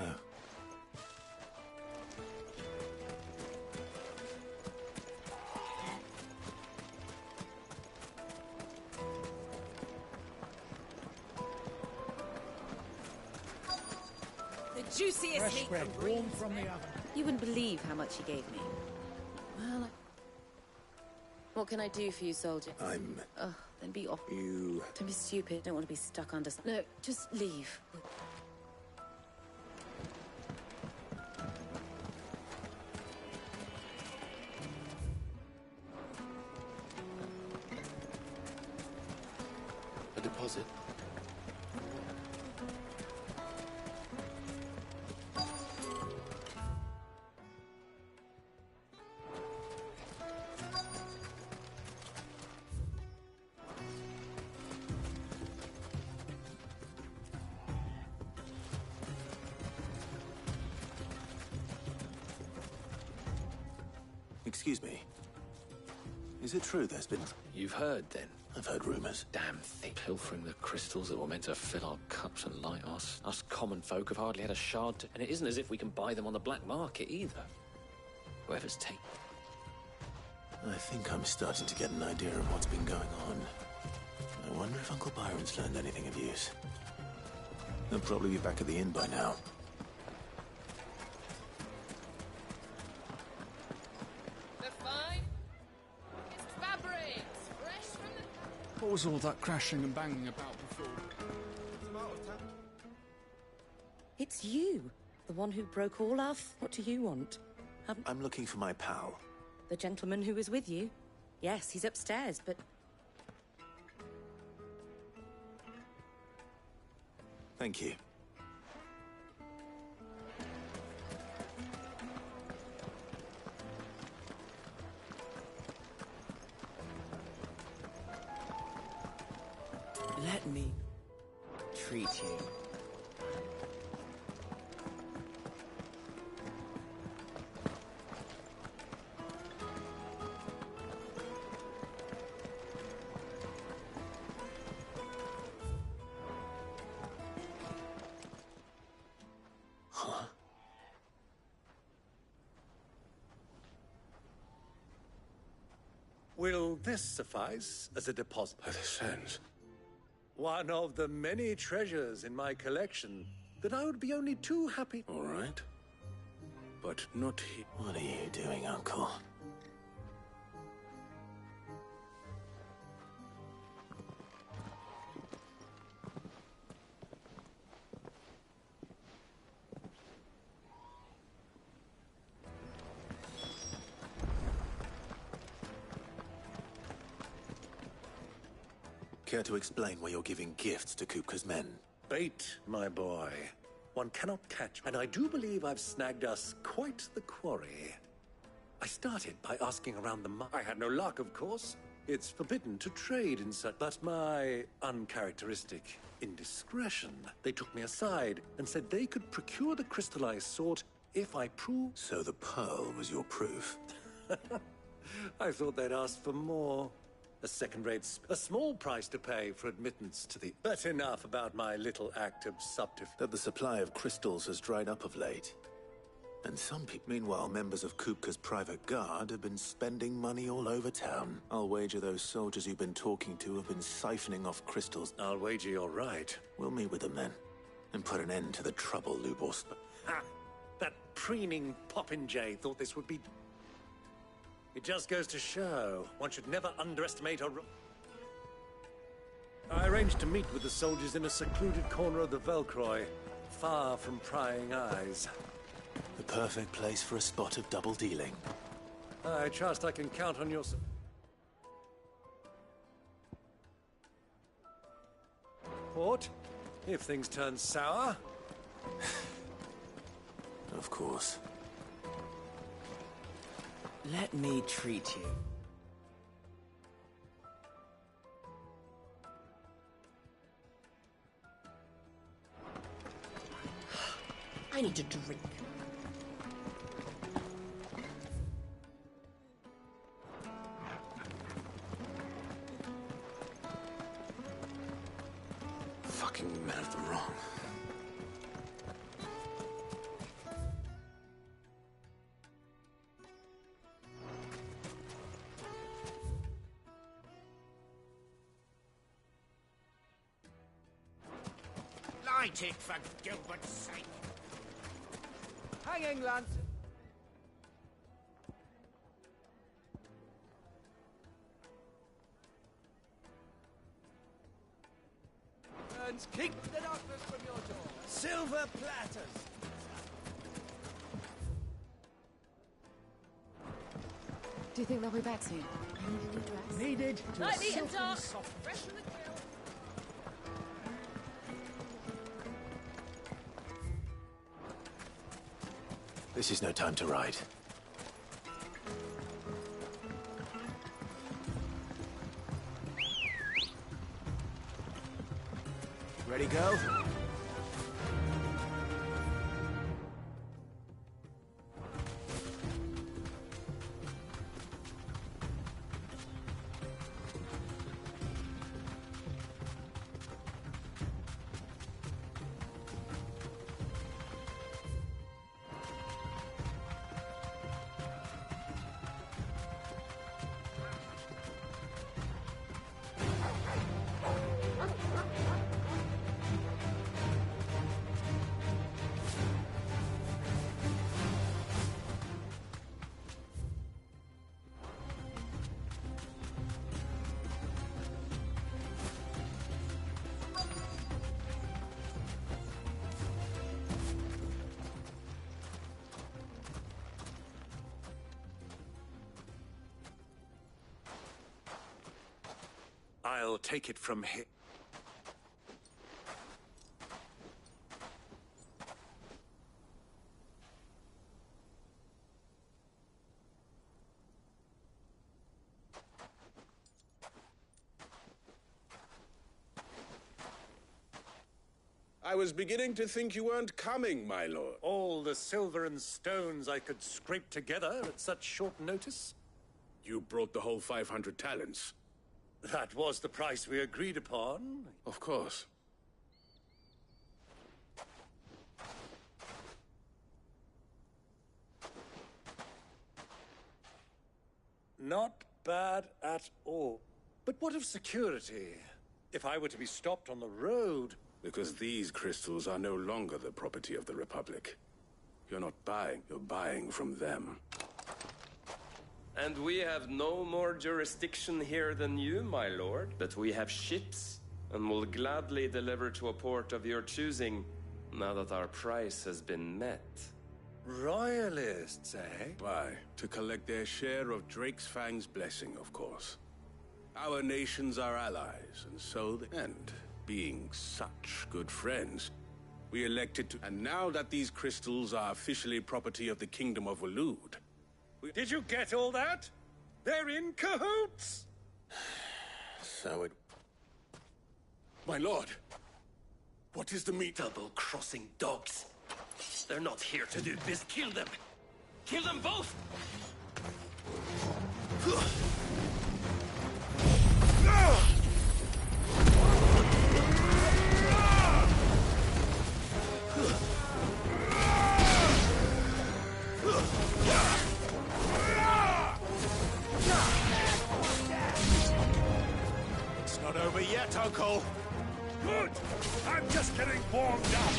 The juiciest Fresh meat bread, from warm from the oven. You wouldn't believe how much he gave me. Well, what can I do for you, soldier? I'm... Oh, then be off. You... Don't be stupid. Don't want to be stuck under something. No, just leave. A deposit. Excuse me. Is it true there's been... You've heard, then? I've heard rumors. Damn thing. Pilfering the crystals that were meant to fill our cups and light us. Us common folk have hardly had a shard to... And it isn't as if we can buy them on the black market, either. Whoever's taken... I think I'm starting to get an idea of what's been going on. I wonder if Uncle Byron's learned anything of use. He'll probably be back at the inn by now. What was all that crashing and banging about before? It's you, the one who broke all our... What do you want? I'm looking for my pal. The gentleman who was with you? Yes, he's upstairs, but... Thank you. Let me treat you. Will this suffice as a deposit? By the sands. One of the many treasures in my collection that I would be only too happy... All right. But not he... What are you doing, Uncle? Care to explain why you're giving gifts to Kupka's men? Bait, my boy. One cannot catch, and I do believe I've snagged us quite the quarry. I started by asking around the I had no luck, of course. It's forbidden to trade in such... But my uncharacteristic indiscretion. They took me aside and said they could procure the crystal I sought if I proved... So the pearl was your proof? I thought they'd ask for more. A second-rate, a small price to pay for admittance to the... But enough about my little act of subterfuge. That the supply of crystals has dried up of late. And some people... Meanwhile, members of Kupka's private guard have been spending money all over town. I'll wager those soldiers you've been talking to have been siphoning off crystals. I'll wager you're right. We'll meet with them then, and put an end to the trouble, Lubos. Ha! That preening popinjay thought this would be... It just goes to show, one should never underestimate a... I arranged to meet with the soldiers in a secluded corner of the Velcroy, far from prying eyes. The perfect place for a spot of double dealing. I trust I can count on your... support, if things turn sour. Of course. Let me treat you. I need to drink. Fucking men of the wrong. Light it, for Gilbert's sake! Hanging lantern! Burns, kick the darkness from your door! Silver platters! Do you think they'll be back soon? Needed to Lightly silken and dark! soft- Fresh from the grill! This is no time to ride. Ready, go? I'll take it from here. I was beginning to think you weren't coming, my lord. All the silver and stones I could scrape together at such short notice? You brought the whole 500 talents. That was the price we agreed upon. Of course. Not bad at all. But what of security? If I were to be stopped on the road... Because these crystals are no longer the property of the Republic. You're not buying, you're buying from them. And we have no more jurisdiction here than you, my lord. But we have ships, and will gladly deliver to a port of your choosing, now that our price has been met. Royalists, eh? Why? To collect their share of Drake's Fang's blessing, of course. Our nations are allies, and so and being such good friends, we elected to... And now that these crystals are officially property of the Kingdom of Waloed... Did you get all that? They're in cahoots! So it... My lord! What is the meat? Double-crossing dogs. They're not here to do this. Kill them! Kill them both! It's not over yet, Uncle. Good! I'm just getting warmed up.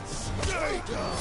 Stay down!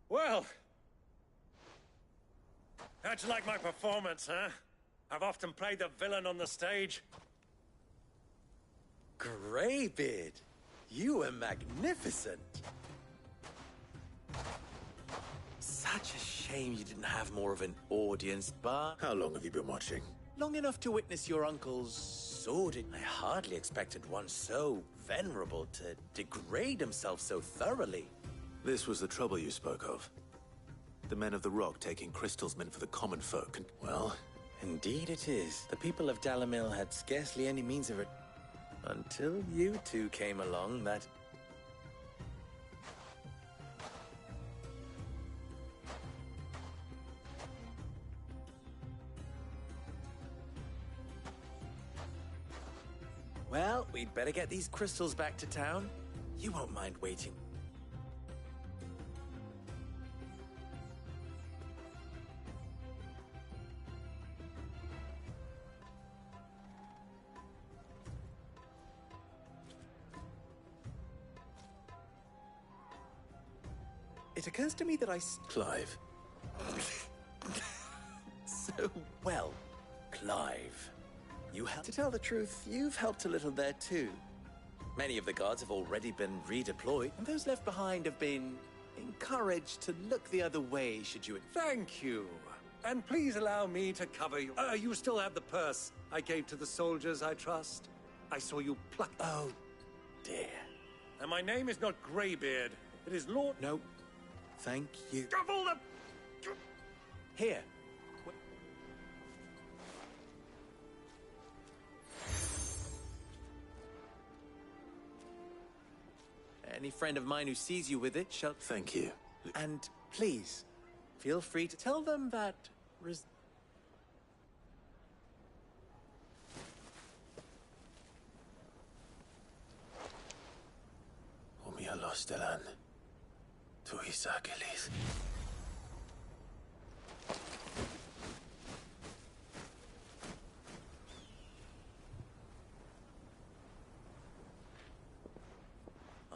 Well, how'd you like my performance, huh? I've often played the villain on the stage. Greybeard, you were magnificent. Such a shame you didn't have more of an audience, but... How long have you been watching? Long enough to witness your uncle's sordid... I hardly expected one so venerable to degrade himself so thoroughly. This was the trouble you spoke of. The men of the Rock taking crystals meant for the common folk, and, well... Indeed it is. The people of Dalamil had scarcely any means of it. Until you two came along, that... Well, we'd better get these crystals back to town. You won't mind waiting. It occurs to me that Clive, So, well, Clive, you have to tell the truth, you've helped a little there too. Many of the guards have already been redeployed, and those left behind have been encouraged to look the other way should you... Thank you. And please allow me to cover you. You still have the purse I gave to the soldiers, I trust. I saw you pluck... Oh, dear. And my name is not Greybeard. It is Lord... No, thank you. Of all the... Here. Any friend of mine who sees you with it shall... Thank you. And please, feel free to tell them that... Omia Lostelan. Tu Isakelis.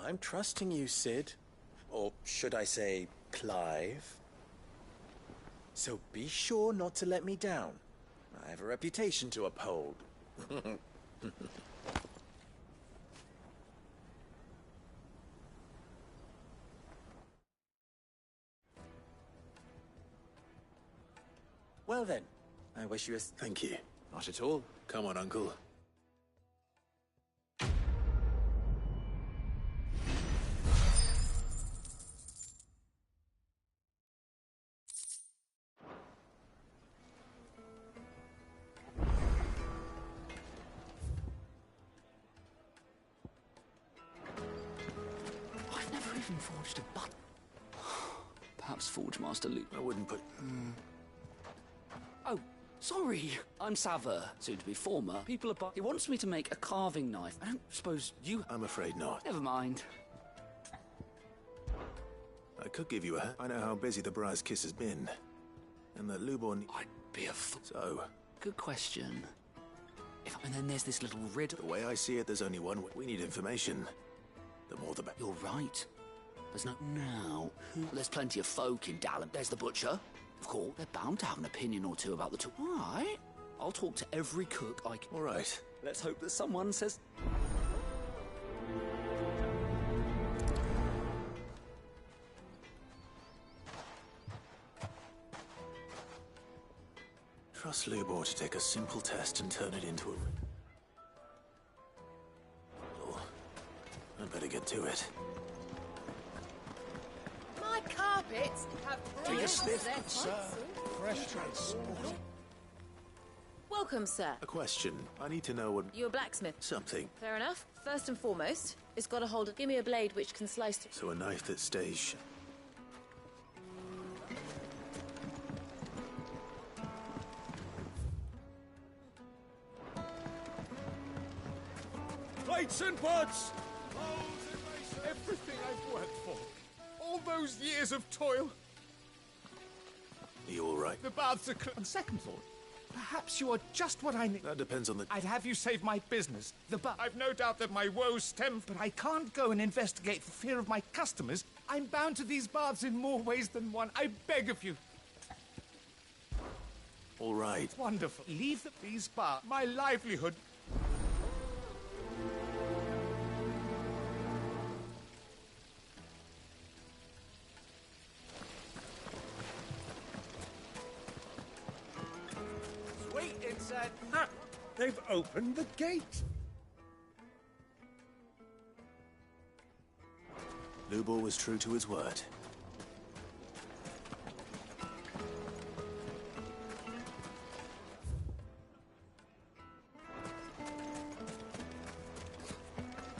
I'm trusting you, Sid. Or should I say, Clive. So be sure not to let me down. I have a reputation to uphold. Well then, I wish you a... Thank you. Not at all. Come on, Uncle. I've never even forged a button. Perhaps Forge Master Luke. I wouldn't put... Oh, sorry. I'm Sava, soon to be former. People are... He wants me to make a carving knife. I don't suppose you... I'm afraid not. Never mind. I could give you a... I know how busy the Briar's Kiss has been. And that Lubor... I'd be a fool. So... Good question. And then there's this little riddle. The way I see it, there's only one way. We need information. The more the better. You're right. There's no... Now, there's plenty of folk in Dallin. There's the butcher. Of course, they're bound to have an opinion or two about the two. All right. I'll talk to every cook I can. All right. Let's hope that someone says... Trust Lubor to take a simple test and turn it into a... Oh, I better get to it. My carpets have Take a sniff, they're good sir. quite Fresh transport. Welcome, sir. A question. I need to know what... You a blacksmith? Something. Fair enough. First and foremost, it's got to hold... Give me a blade which can slice through... So a knife that stays... Plates and pots! Everything I've worked for. All those years of toil. Are you all right? The baths are on second thought. Perhaps you are just what I need. That depends on the... I'd have you save my business. I've no doubt that my woes stem... But I can't go and investigate for fear of my customers. I'm bound to these baths in more ways than one. I beg of you. All right. Wonderful. Leave these baths. My livelihood... Wait inside. Ha! They've opened the gate. Lubor was true to his word.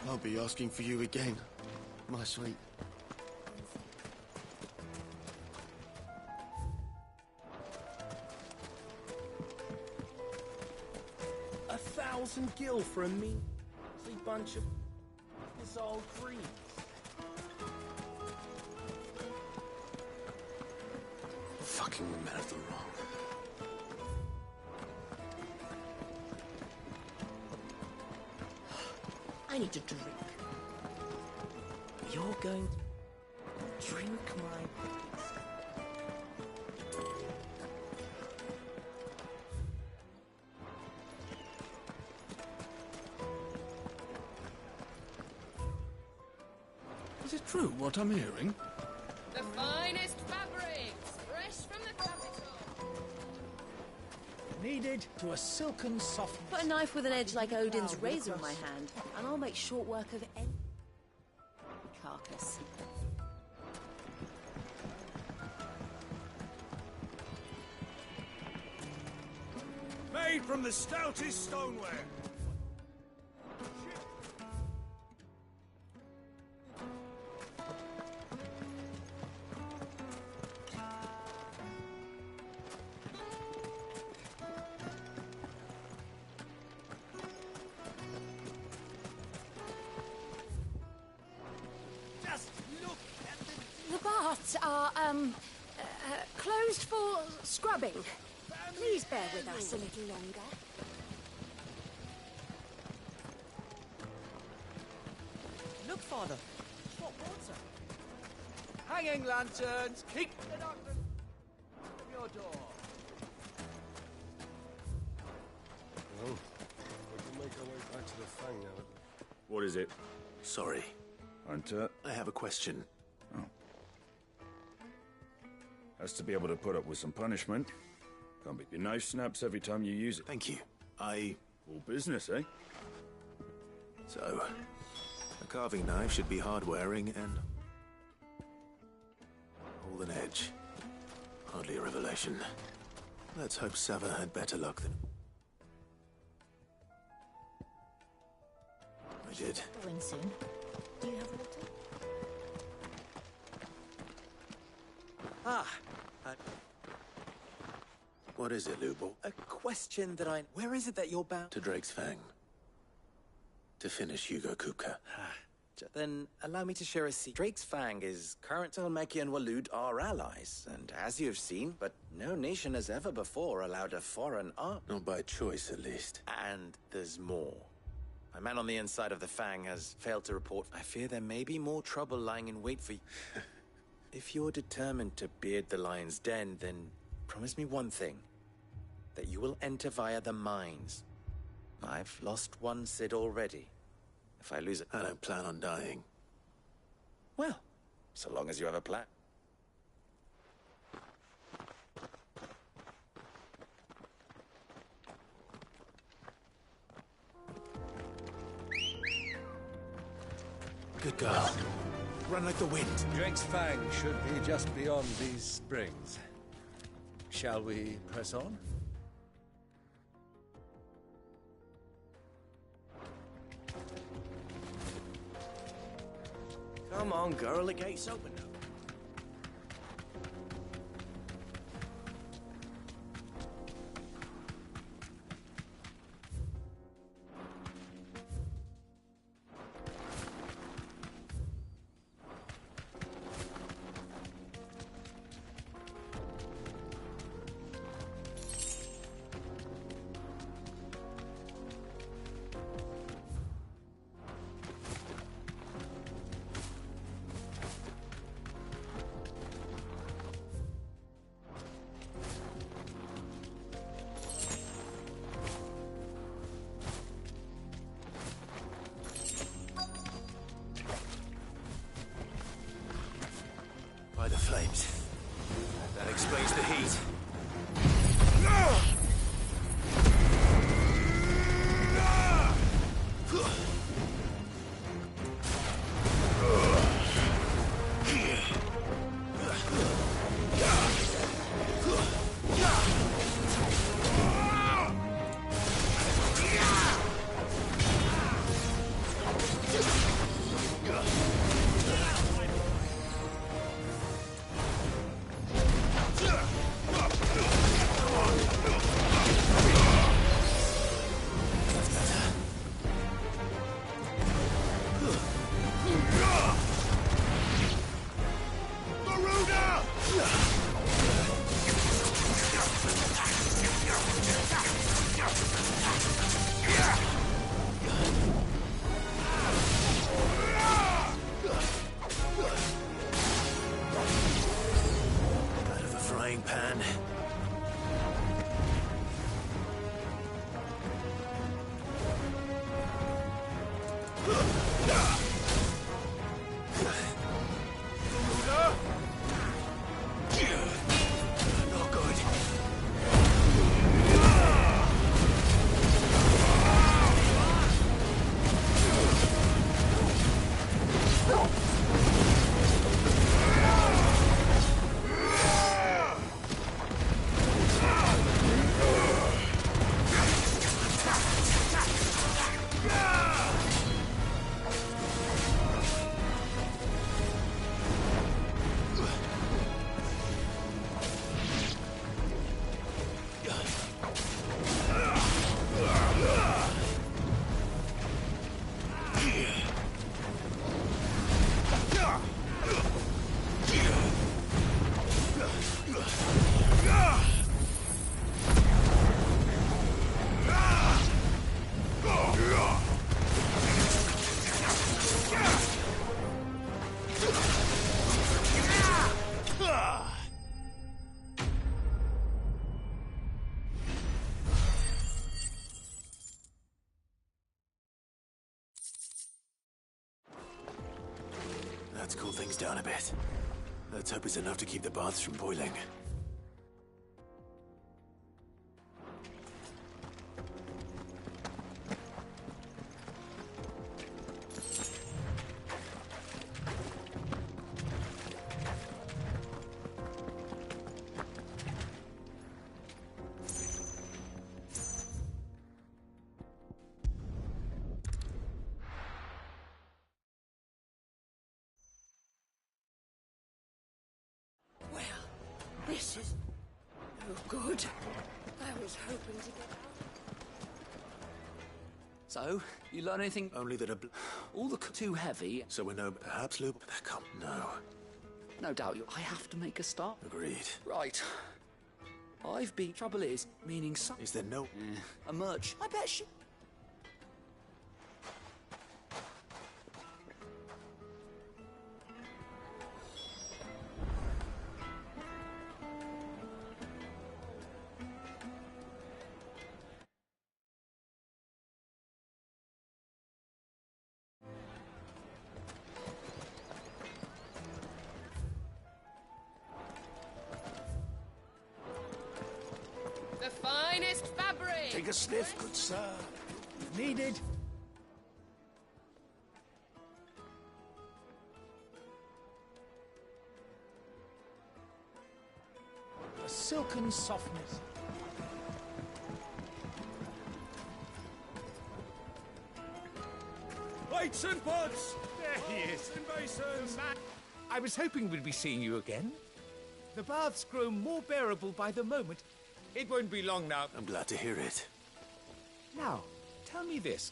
I'll be asking for you again, my sweet. $1,000 for a measly bunch of dissolved greens. Fucking men of the wrong. I need a drink. You're going to drink my... Is it true what I'm hearing? The finest fabrics, fresh from the capital. Needed to a silken softness. Put a knife with an edge like Odin's razor in my hand, and I'll make short work of any carcass. Made from the stoutest stoneware. Just look at The baths are, closed for scrubbing. Please bear with us a little longer. Look, Father. Hot water. hanging lanterns. Keep the darkness from your door. Well, we can make our way back to the Fang now. What is it? Sorry. Hunter? I have a question. Oh. Has to be able to put up with some punishment. Can't be your knife snaps every time you use it. Thank you. All business, eh? So, a carving knife should be hard-wearing and hold an edge. Hardly a revelation. Let's hope Sava had better luck than... I did. Going soon. Do you have water? What is it, Lubo? A question that Where is it that you're bound? To Drake's Fang. To finish Hugo Kupka. Then allow me to share a secret. Drake's Fang is current Telmeki and Walud are allies, and as you've seen, but no nation has ever before allowed a foreign arm. Not by choice, at least. And there's more. A man on the inside of the Fang has failed to report. I fear there may be more trouble lying in wait for you. If you're determined to beard the lion's den, then promise me one thing. That you will enter via the mines. I've lost one Cid already. If I lose it... I don't plan on dying. Well, so long as you have a plan. Good girl. Run like the wind. Drake's Fang should be just beyond these springs. Shall we press on? Come on, girl, the gate's open now. By the flames. That explains the heat. Out of the frying pan. Let's cool things down a bit. Let's hope it's enough to keep the baths from boiling. This is no good. I was hoping to get out. So, you learn anything? Only that all the too heavy. So we know perhaps Lube. That can't. No. No doubt I have to make a start. Agreed. Right. I've been. Trouble is, meaning some. Is there no a merch? I bet she. The finest fabric! Take a sniff, good sir. Needed. A silken softness. Lights and pods! There he is. Masons! I was hoping we'd be seeing you again. The baths grow more bearable by the moment. It won't be long now. I'm glad to hear it. Now, tell me this.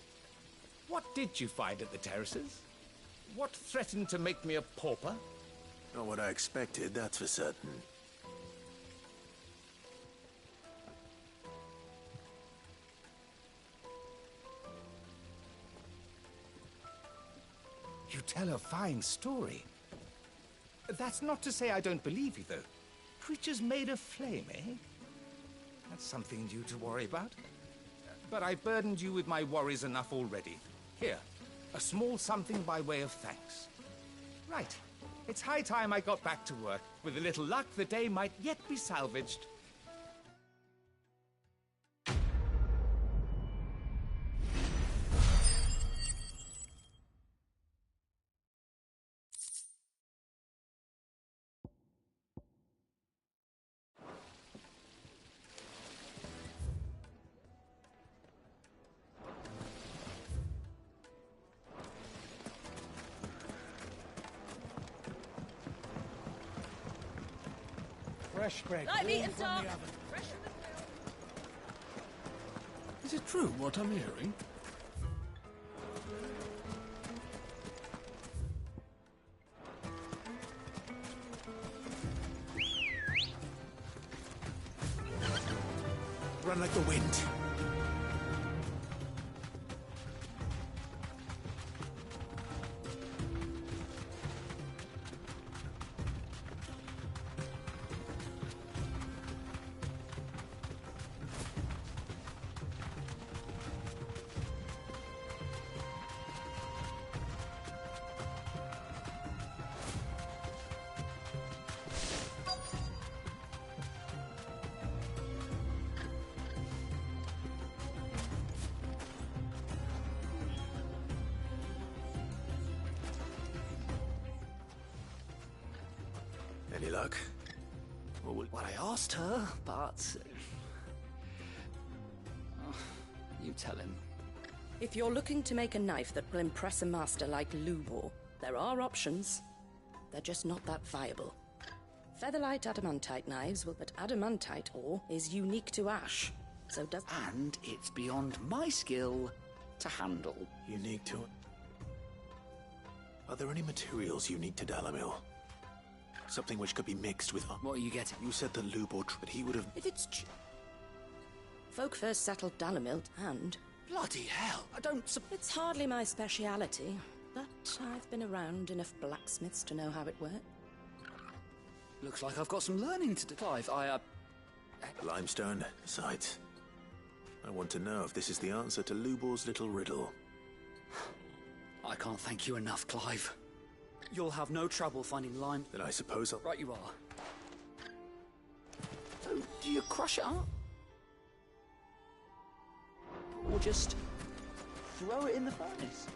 What did you find at the terraces? What threatened to make me a pauper? Not what I expected, that's for certain. You tell a fine story. That's not to say I don't believe you, though. Creatures made of flame, eh? That's something new to worry about. But I burdened you with my worries enough already. Here, a small something by way of thanks. Right. It's high time I got back to work. With a little luck, the day might yet be salvaged. Fresh bread. Light meat warm and from dark. the oven. Fresh from the grill. Is it true what I'm hearing? Run like the wind. Any luck? Well, I asked her, but... you tell him. If you're looking to make a knife that will impress a master like Lubor, there are options. They're just not that viable. Featherlight adamantite knives will, but adamantite ore is unique to ash, so does... And it's beyond my skill to handle. Unique to... Are there any materials unique to Dalamil? Something which could be mixed with... What are you getting? You said that Lubor... But he would have... If it's... Folk first settled Dalamil, and... Bloody hell, I don't... It's hardly my speciality, but I've been around enough blacksmiths to know how it works. Looks like I've got some learning to do, Clive. Limestone, besides. I want to know if this is the answer to Lubor's little riddle. I can't thank you enough, Clive. You'll have no trouble finding lime. Then I suppose I'll... Right you are. So, do you crush it up? Or just throw it in the furnace?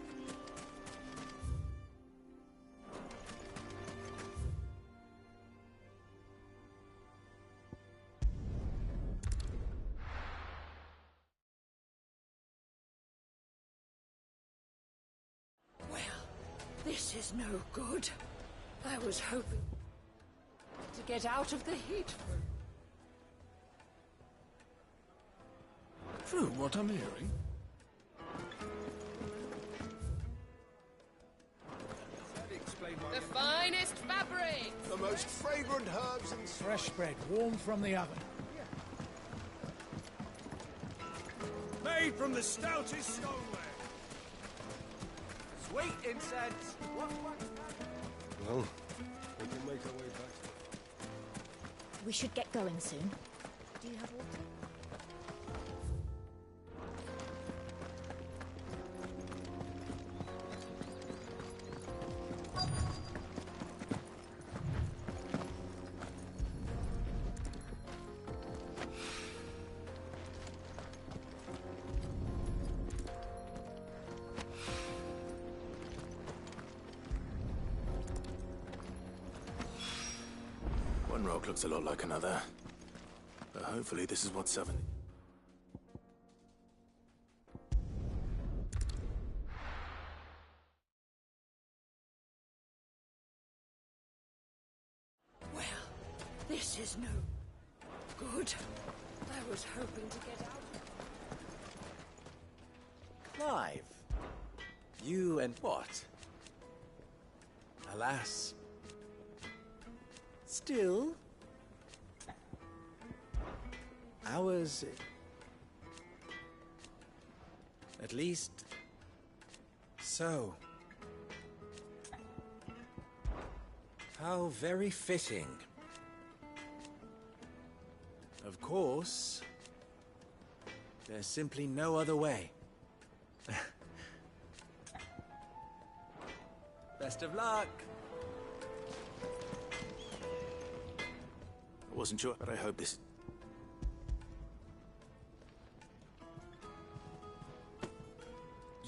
This is no good. I was hoping to get out of the heat. True, what I'm hearing. The finest fabrics! The most fragrant herbs and... Fresh bread, warm from the oven. Made from the stoutest stoneware. Sweet incense. Well, we can make our way back to We should get going soon. Do you have water? One rock looks a lot like another. But hopefully this is what 7... Well, this is no good. I was hoping to get out. Clive. You and what? Alas. Still, ours, at least, so. How very fitting. Of course, there's simply no other way. Best of luck. I wasn't sure, but I hope this...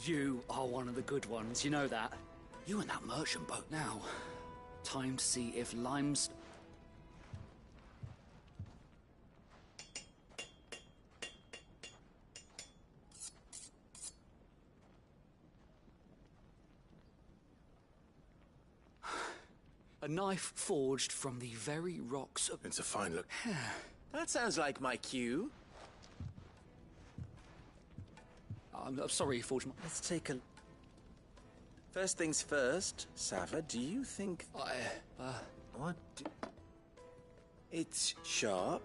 You are one of the good ones, you know that. You and that merchant boat now. Time to see if lime's... A knife forged from the very rocks of... It's a fine look. That sounds like my cue. I'm sorry, Forgeman. Let's take a... First things first, Sava, do you think... What? It's sharp,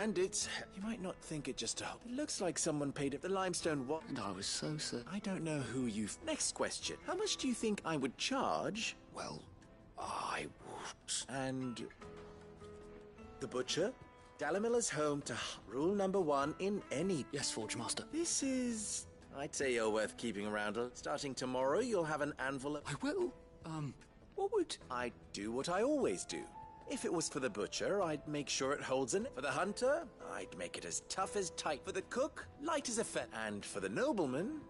and it's... You might not think it just... It looks like someone paid it. The limestone what? And I was so certain. I don't know who you've... Next question. How much do you think I would charge? Well, I would... And... The butcher? Dalamilla's home to rule number 1 in any... Yes, Forge Master. This is... I'd say you're worth keeping around. Starting tomorrow, you'll have an anvil of... I will. What would... I'd do what I always do. If it was for the butcher, I'd make sure it holds in it. For the hunter, I'd make it as tough as tight. For the cook, light as a feather. And for the nobleman...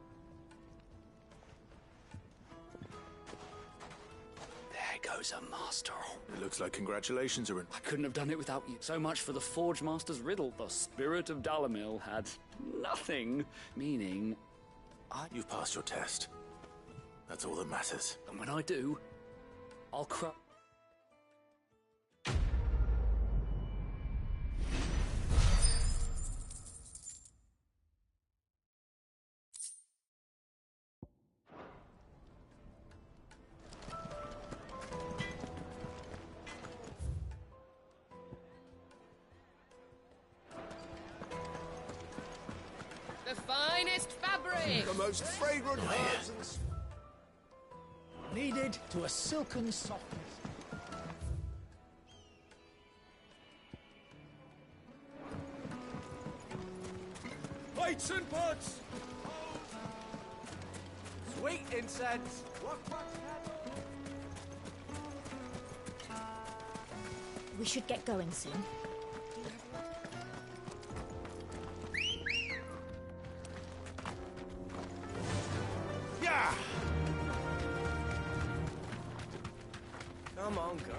There goes a master. It looks like congratulations are in... I couldn't have done it without you. So much for the Forge Master's riddle. The spirit of Dalamil had nothing, meaning... You've passed your test. That's all that matters. And when I do, I'll cry. The finest fabrics! the most fragrant herbs and... Kneaded to a silken softness. Plates and pots! Sweet incense! We should get going soon. Yeah! Come on, girl.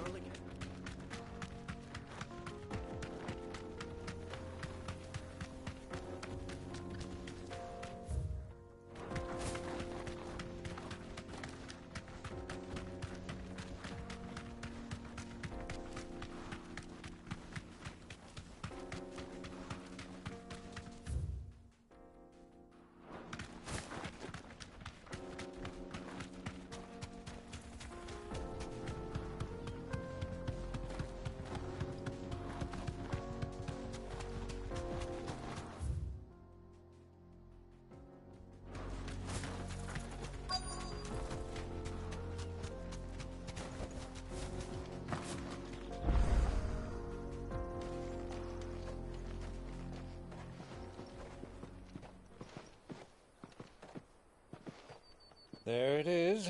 There it is.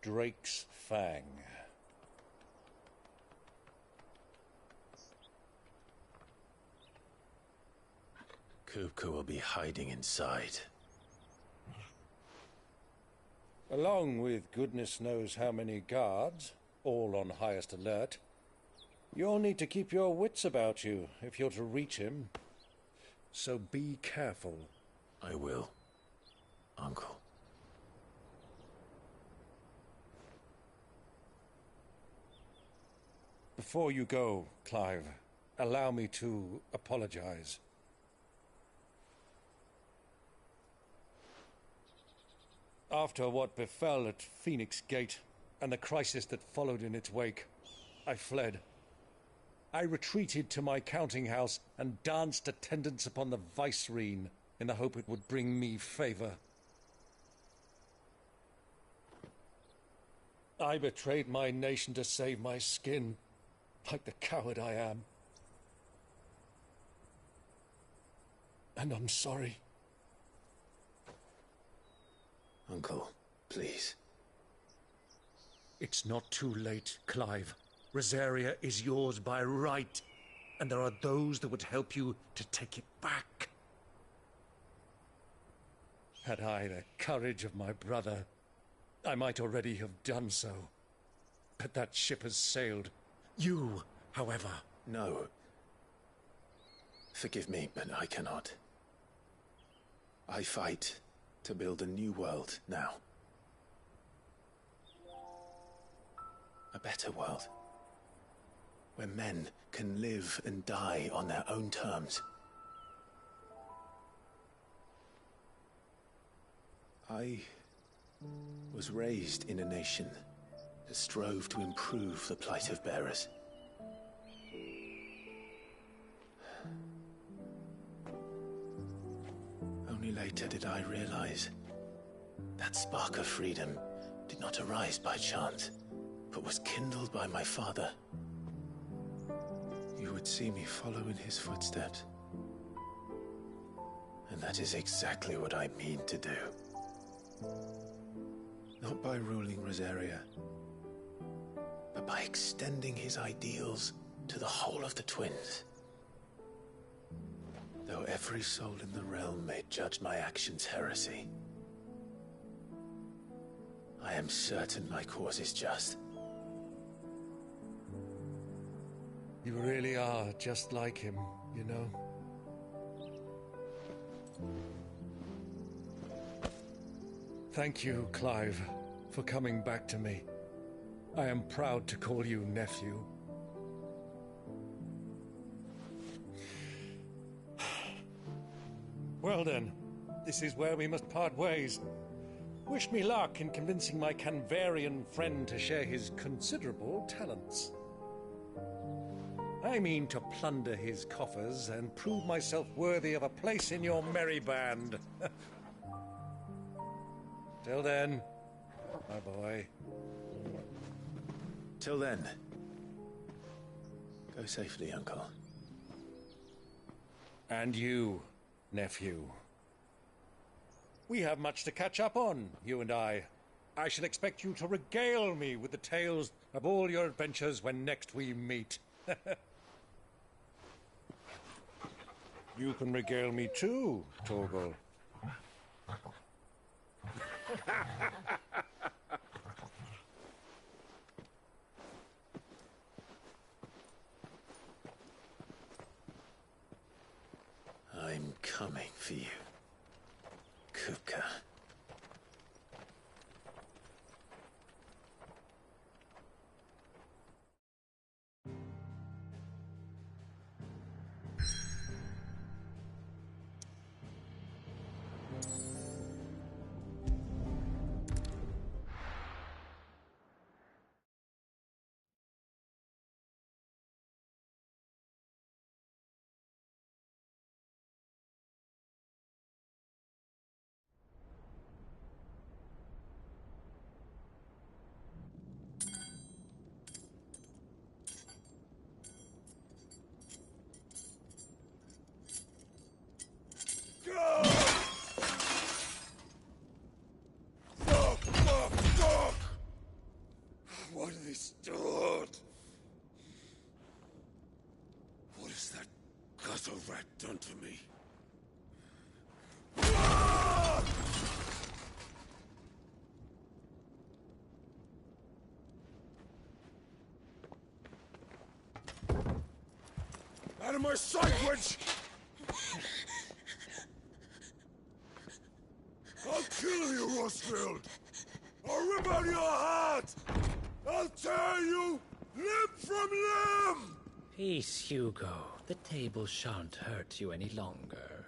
Drake's Fang. Kupka will be hiding inside. Along with goodness knows how many guards, all on highest alert. You'll need to keep your wits about you if you're to reach him. So be careful. I will, Uncle. Before you go, Clive, allow me to apologize. After what befell at Phoenix Gate and the crisis that followed in its wake, I fled. I retreated to my counting house and danced attendance upon the vicereine in the hope it would bring me favor. I betrayed my nation to save my skin, like the coward I am. And I'm sorry. Uncle, please. It's not too late, Clive. Rosaria is yours by right, and there are those that would help you to take it back. Had I the courage of my brother, I might already have done so. But that ship has sailed. You, however... No. Forgive me, but I cannot. I fight to build a new world now. A better world. Where men can live and die on their own terms. I was raised in a nation that strove to improve the plight of bearers. Only later did I realize that spark of freedom did not arise by chance, but was kindled by my father. You would see me follow in his footsteps. And that is exactly what I mean to do. Not by ruling Rosaria, but by extending his ideals to the whole of the twins. Though every soul in the realm may judge my actions heresy, I am certain my cause is just. You really are just like him, you know? Thank you, Clive, for coming back to me. I am proud to call you nephew. Well then, this is where we must part ways. Wish me luck in convincing my Canvarian friend to share his considerable talents. I mean to plunder his coffers and prove myself worthy of a place in your merry band. Till then, my boy. Till then, go safely, Uncle. And you, nephew. We have much to catch up on, you and I. I shall expect you to regale me with the tales of all your adventures when next we meet. You can regale me too, Torgal. I'm coming for you, Kuka. What have they stored? What has that gutter rat done to me? Out of my sight, wench! I'll kill you, Rosfield! I'll rip out your heart! I'll tear you limb from limb! Peace, Hugo. The table shan't hurt you any longer.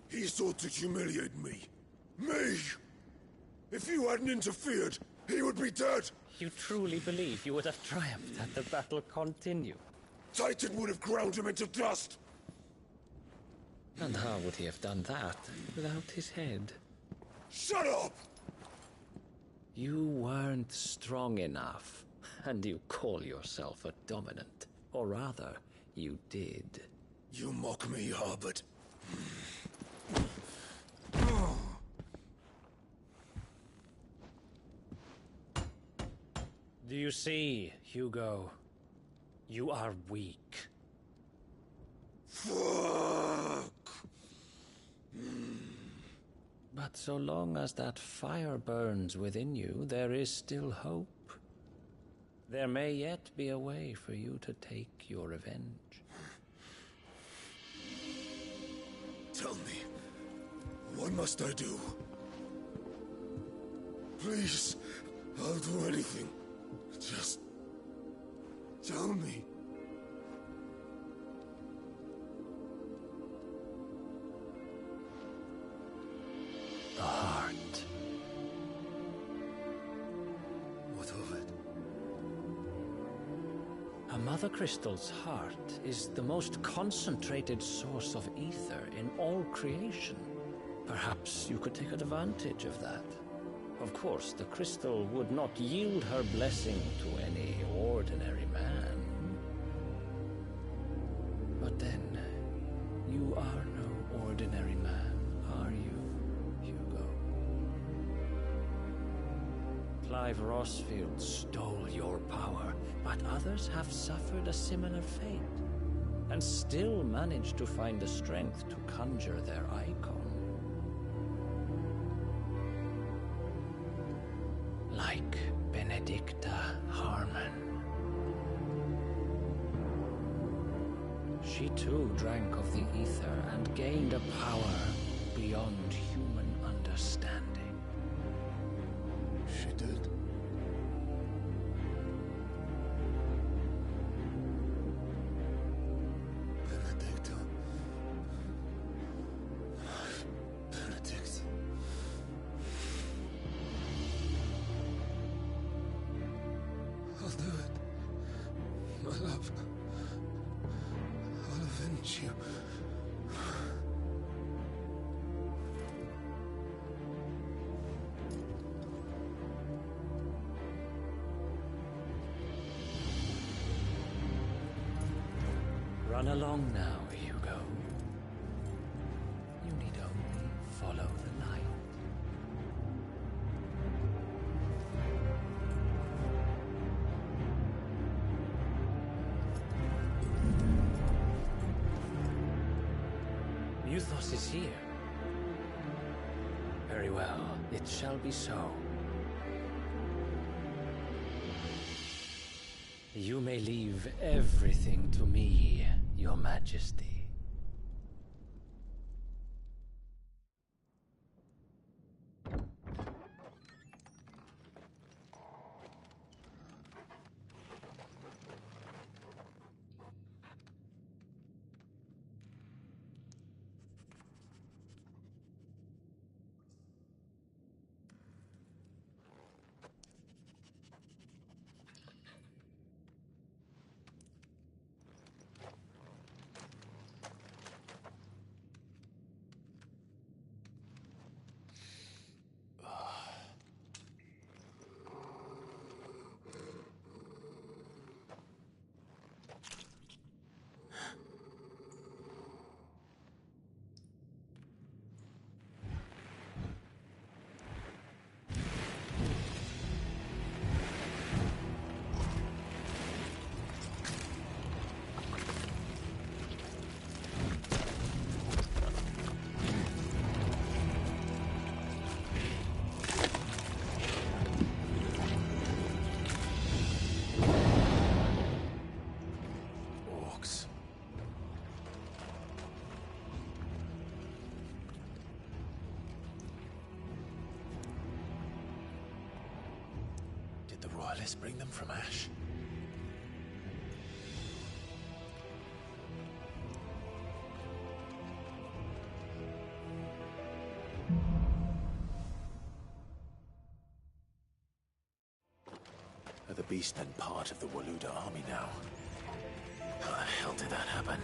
He sought to humiliate me. Me! If you hadn't interfered, he would be dead! You truly believe you would have triumphed had the battle continued? Titan would have ground him into dust! And how would he have done that without his head? Shut up! You weren't strong enough, and you call yourself a dominant. Or rather, you did. You mock me, Harbert. Do you see, Hugo? You are weak. Fuck! But so long as that fire burns within you, there is still hope. There may yet be a way for you to take your revenge. Tell me, what must I do? Please, I'll do anything. Just tell me. The heart. What of it? A Mother Crystal's heart is the most concentrated source of ether in all creation. Perhaps you could take advantage of that. Of course, the crystal would not yield her blessing to any ordinary man. But then, you are no ordinary man, are you, Hugo? Clive Rosfield stole your power, but others have suffered a similar fate, and still managed to find the strength to conjure their icon. Like Benedicta Harmon. She too drank of the ether and gained a power beyond human understanding. She did. Benedicta. Benedict. I'll do it. My love. I'll avenge you. Run along now, Hugo. You need only follow the light. This is here. Very well, it shall be so. You may leave everything to me, Your Majesty. Did the royalists bring them from Ash? Are the beast then part of the Waluda army now? How the hell did that happen?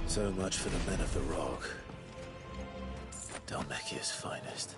So much for the men of the Rock. Dalmekia's finest.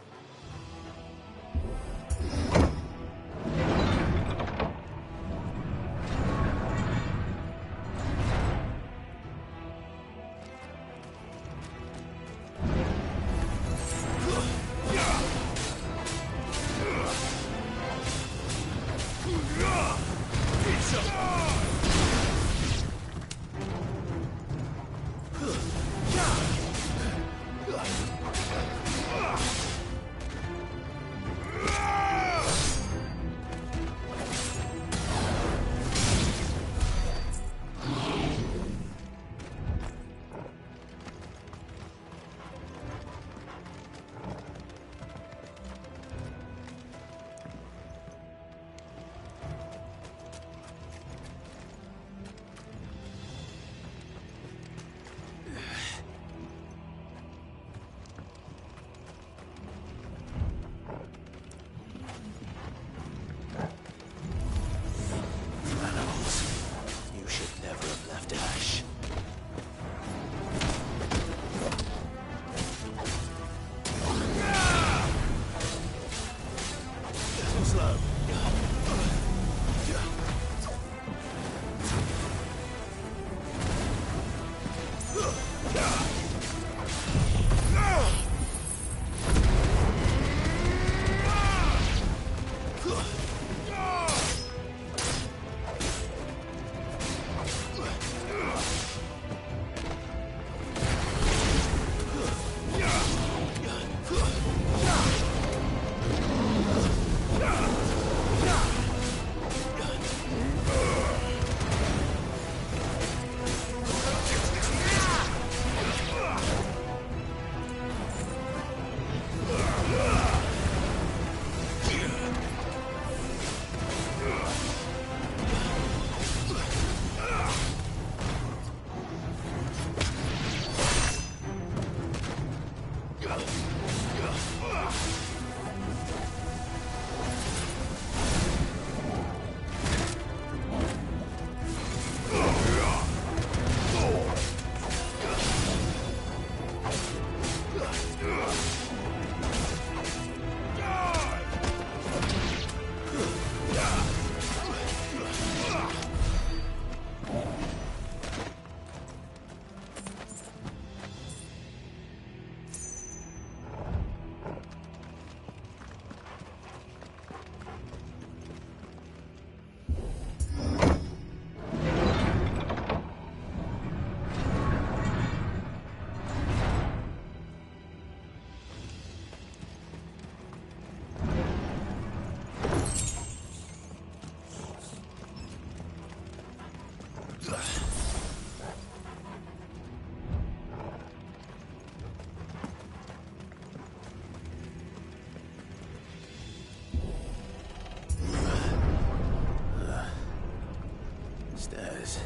Stairs.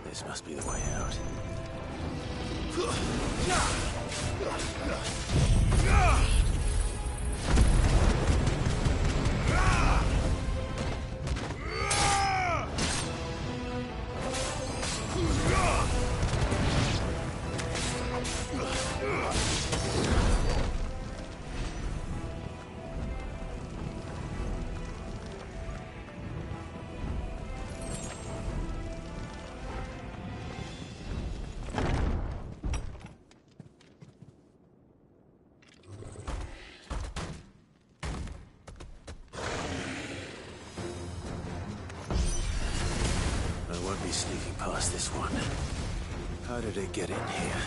This must be the way out. I won't be sneaking past this one. How did it get in here?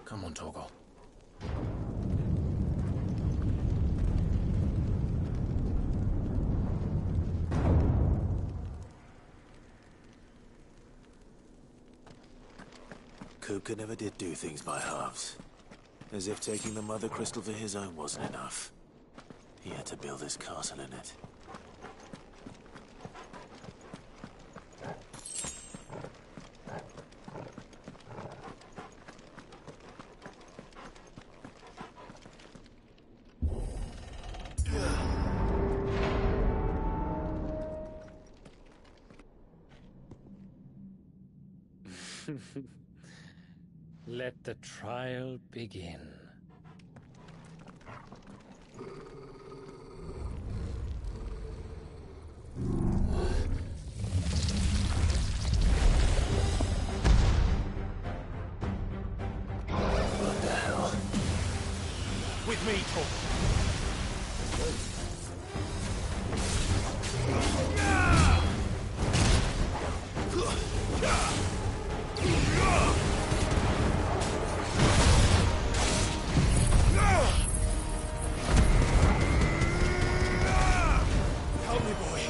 Come on, Togo. Kupka never did do things by halves. As if taking the Mother Crystal for his own wasn't enough. He had to build his castle in it. Let the trial begin. What the hell? With me, Togo. Help me, boy.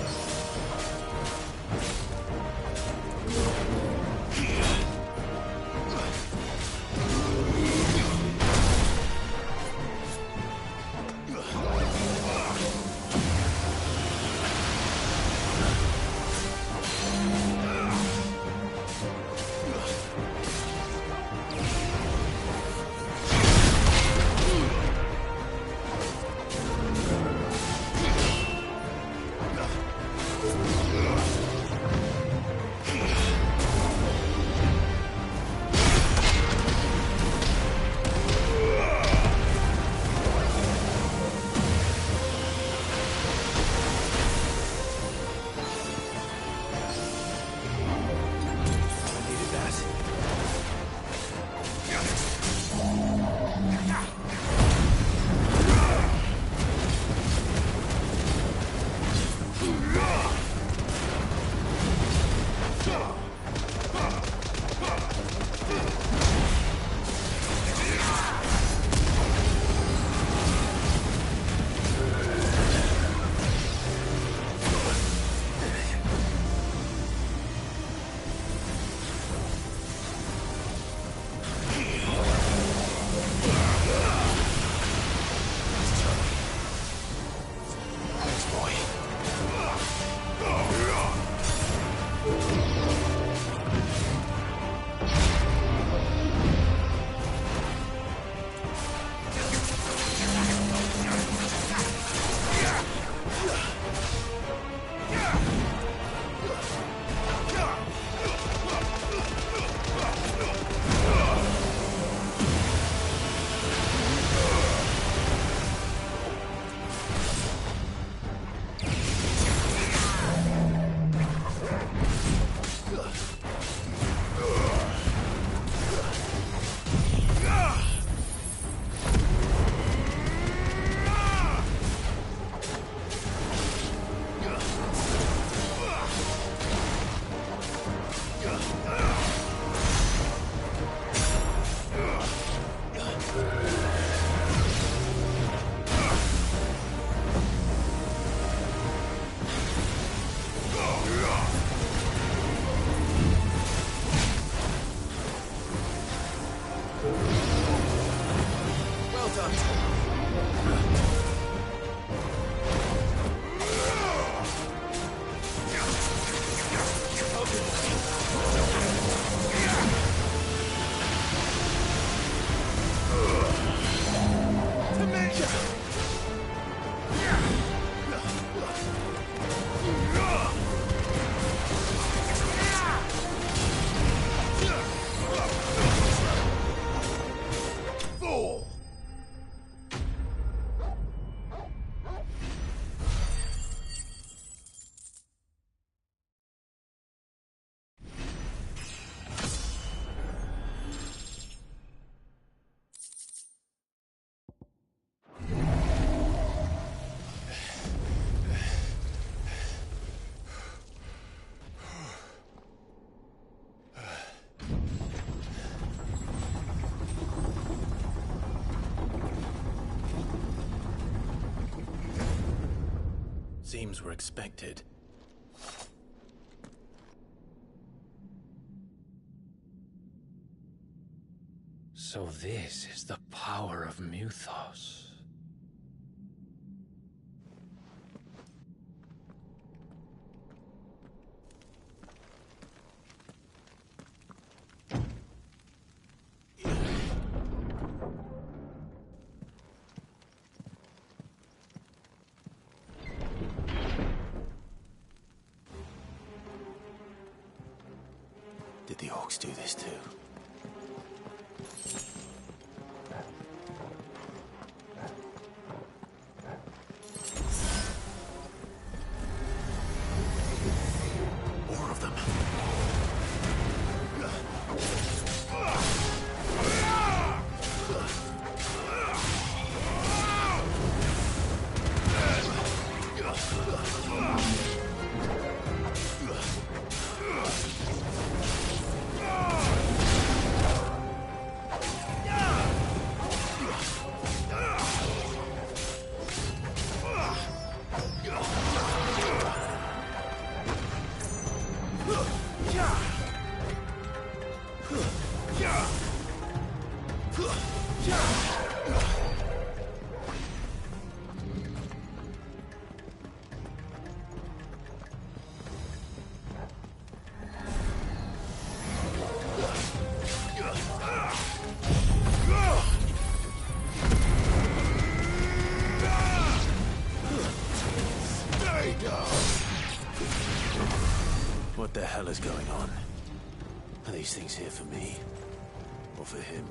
seems were expected. So this is the power of Muthos. Did the orcs do this too? More of them. What the hell is going on? Are these things here for me? Or for him?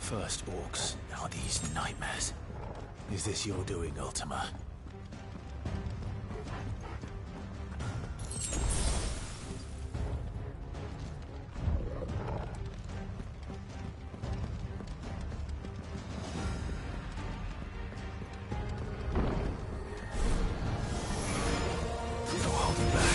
First orcs, now these nightmares. Is this your doing, Ultima? No holding back.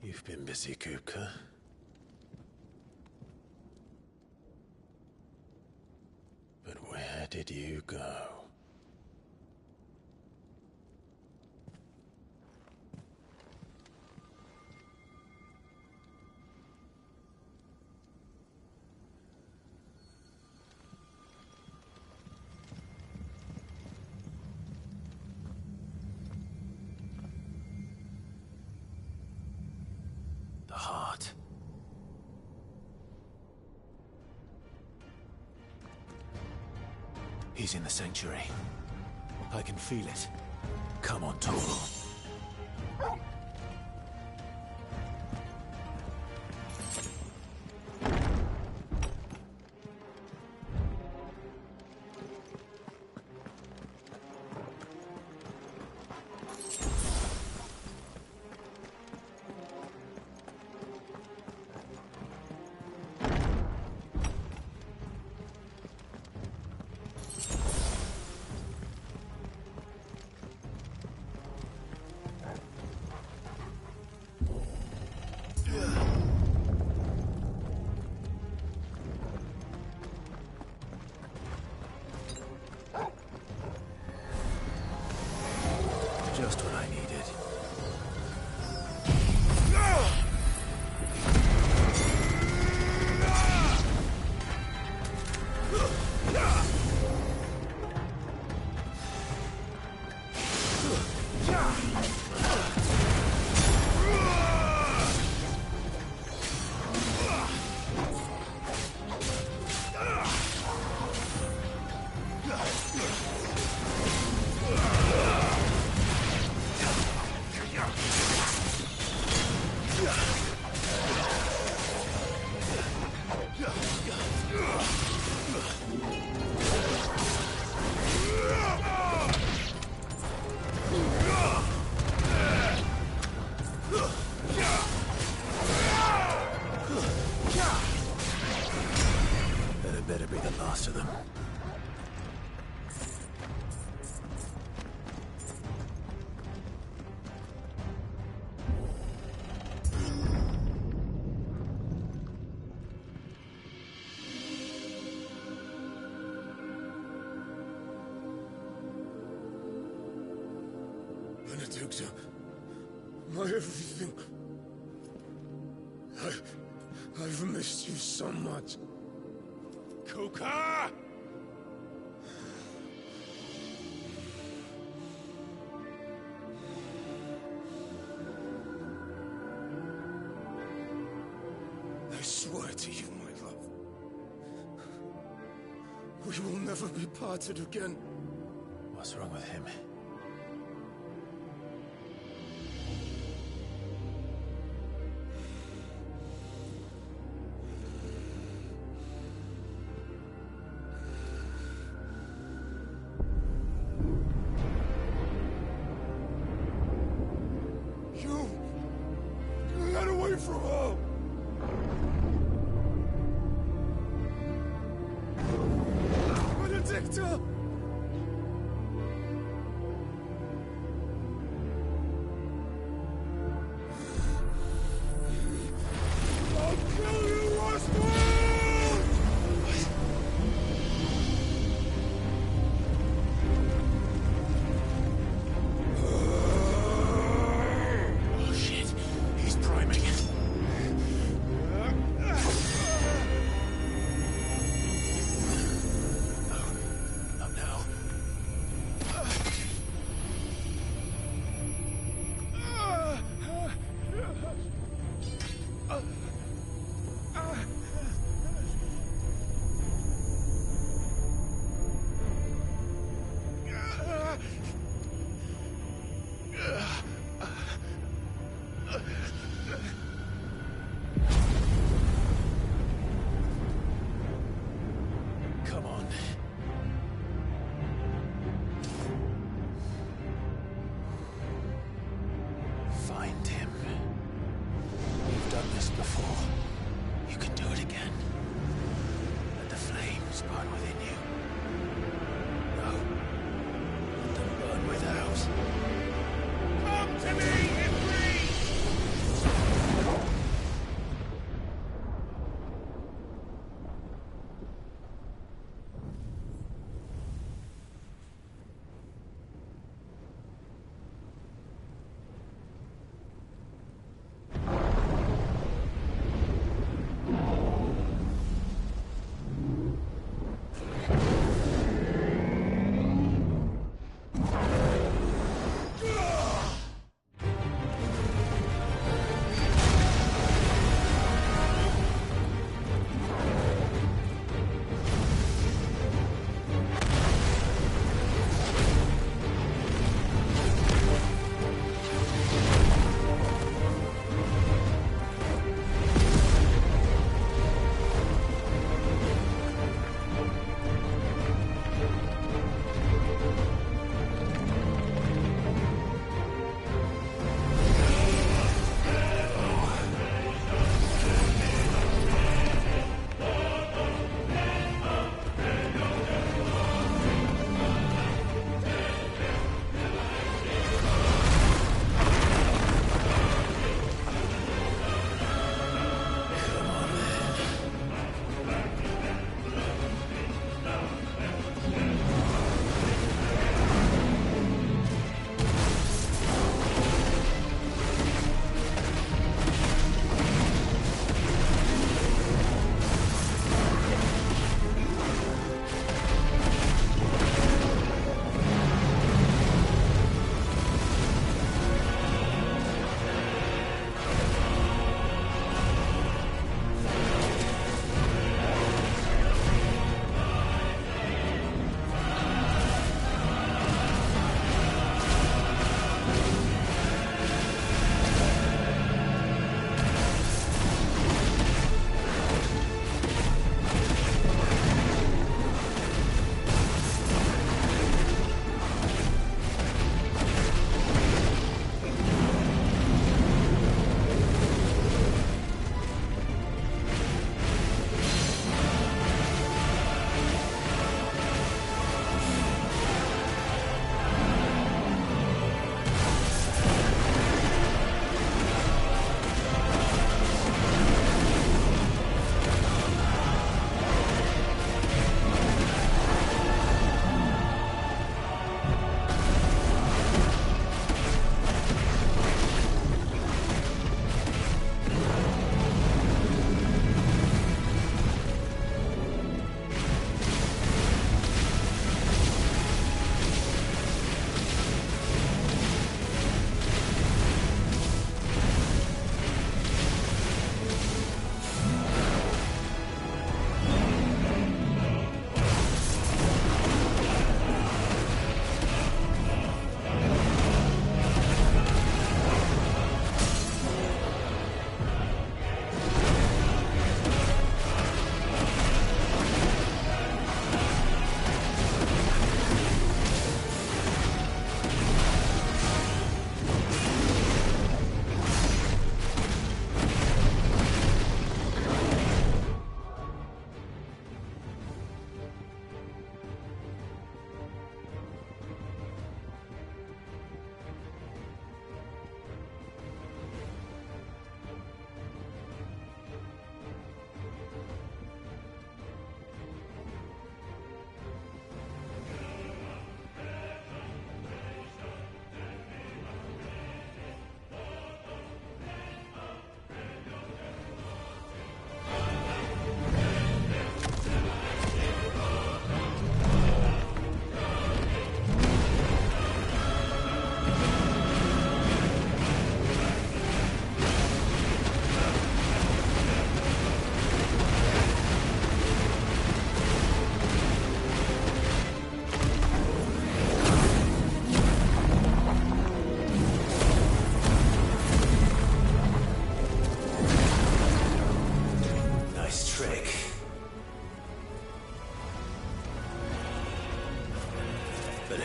You've been busy, Kupka. But where did you go? The heart. He's in the sanctuary. I can feel it. Come on, Torgal. Just what I needed. That better be the last of them. Benedicta, my everything. I've missed you so much. Kuka! I swear to you, my love. We will never be parted again. What's wrong with him? You got away from her. Benedicta! I'll kill you, Roswell!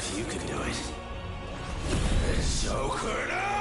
If you can do it, then so could I!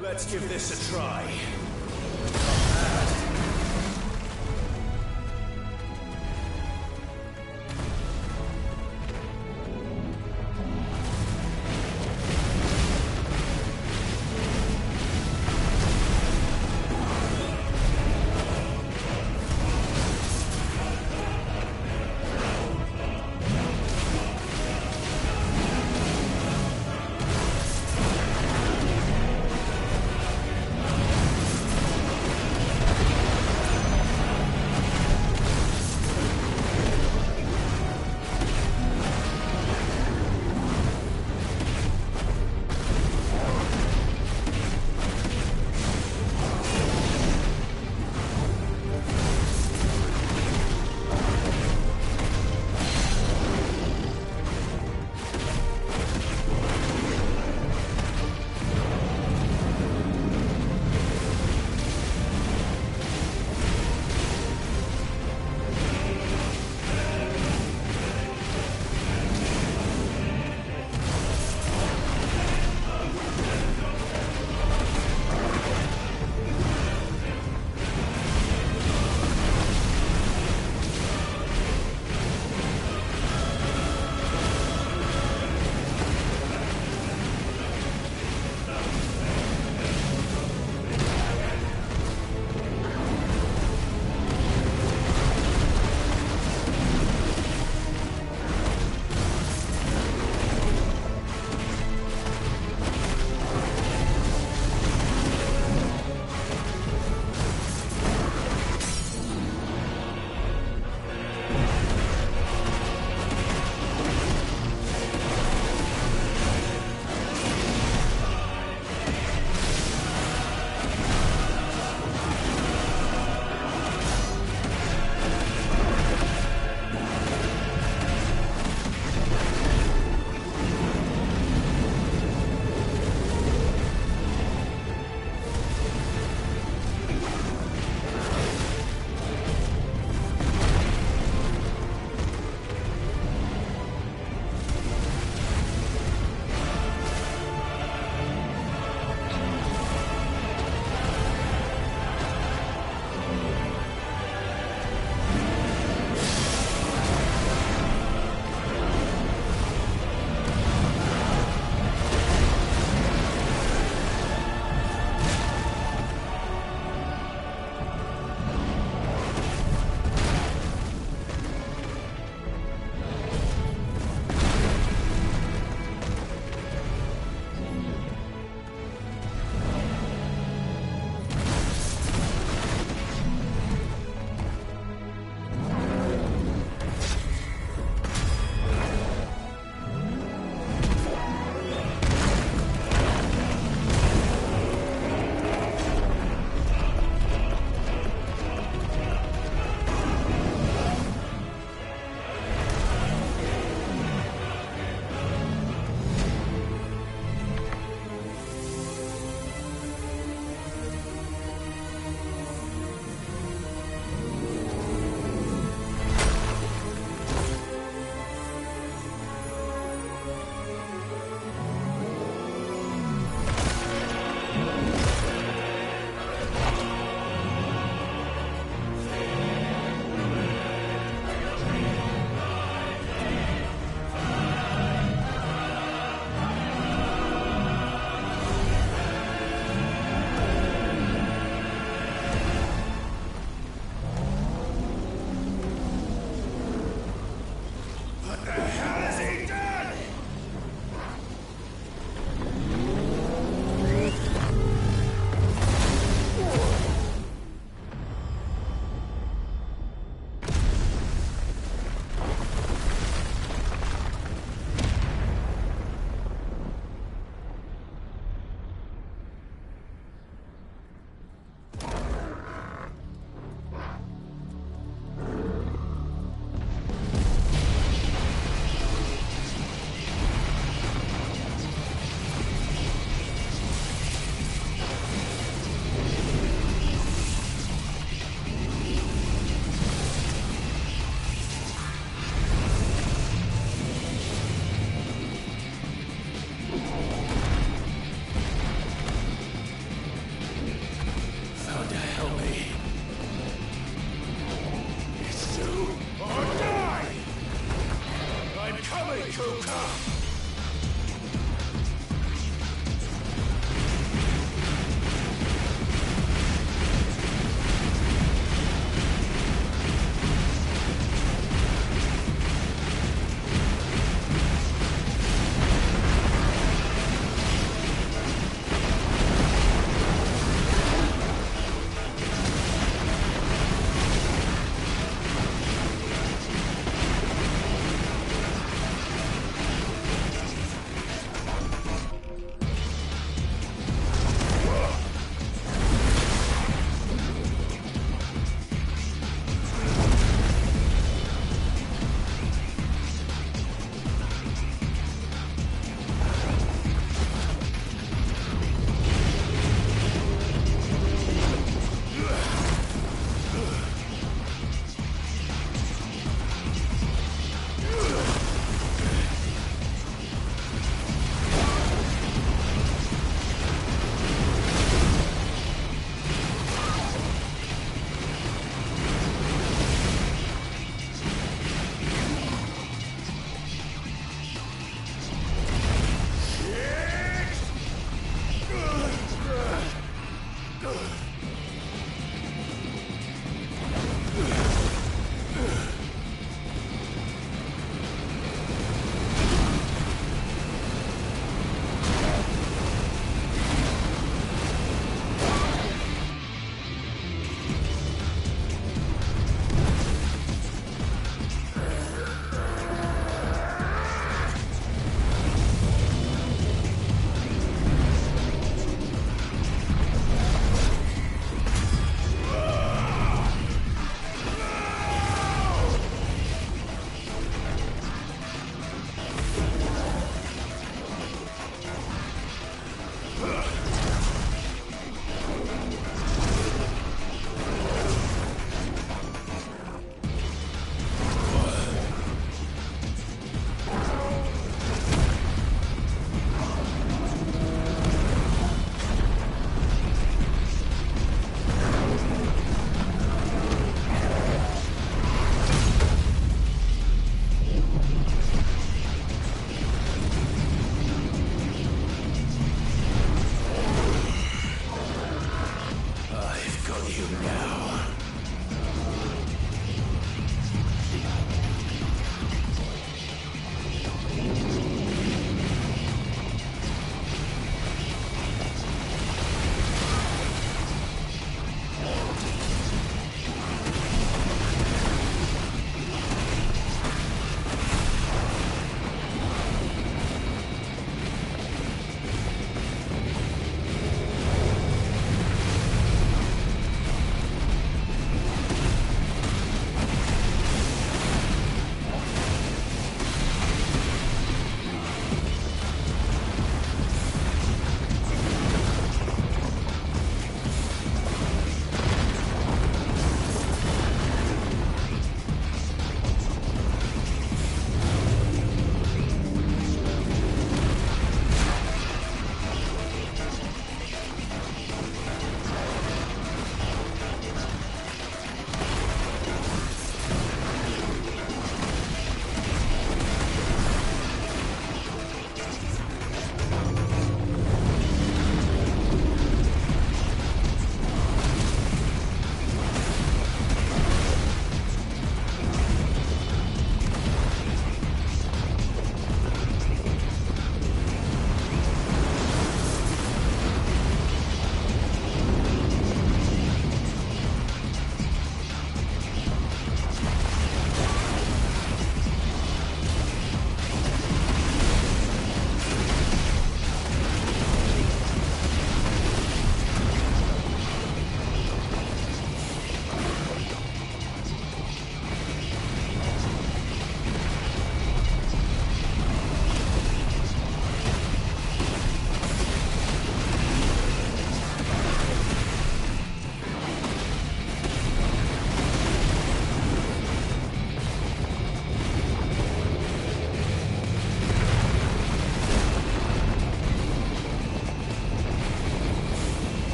Let's give this a try.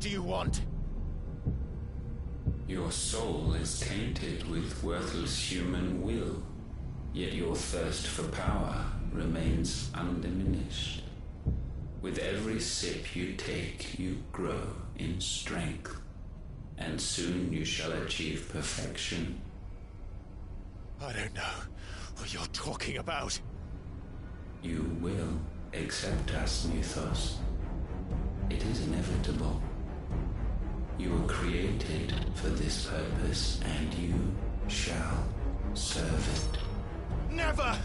do you want? Your soul is tainted with worthless human will, yet your thirst for power remains undiminished. With every sip you take, you grow in strength, and soon you shall achieve perfection. I don't know what you're talking about. You will accept us, Mythos. It is inevitable. You were created for this purpose, and you shall serve it. Never!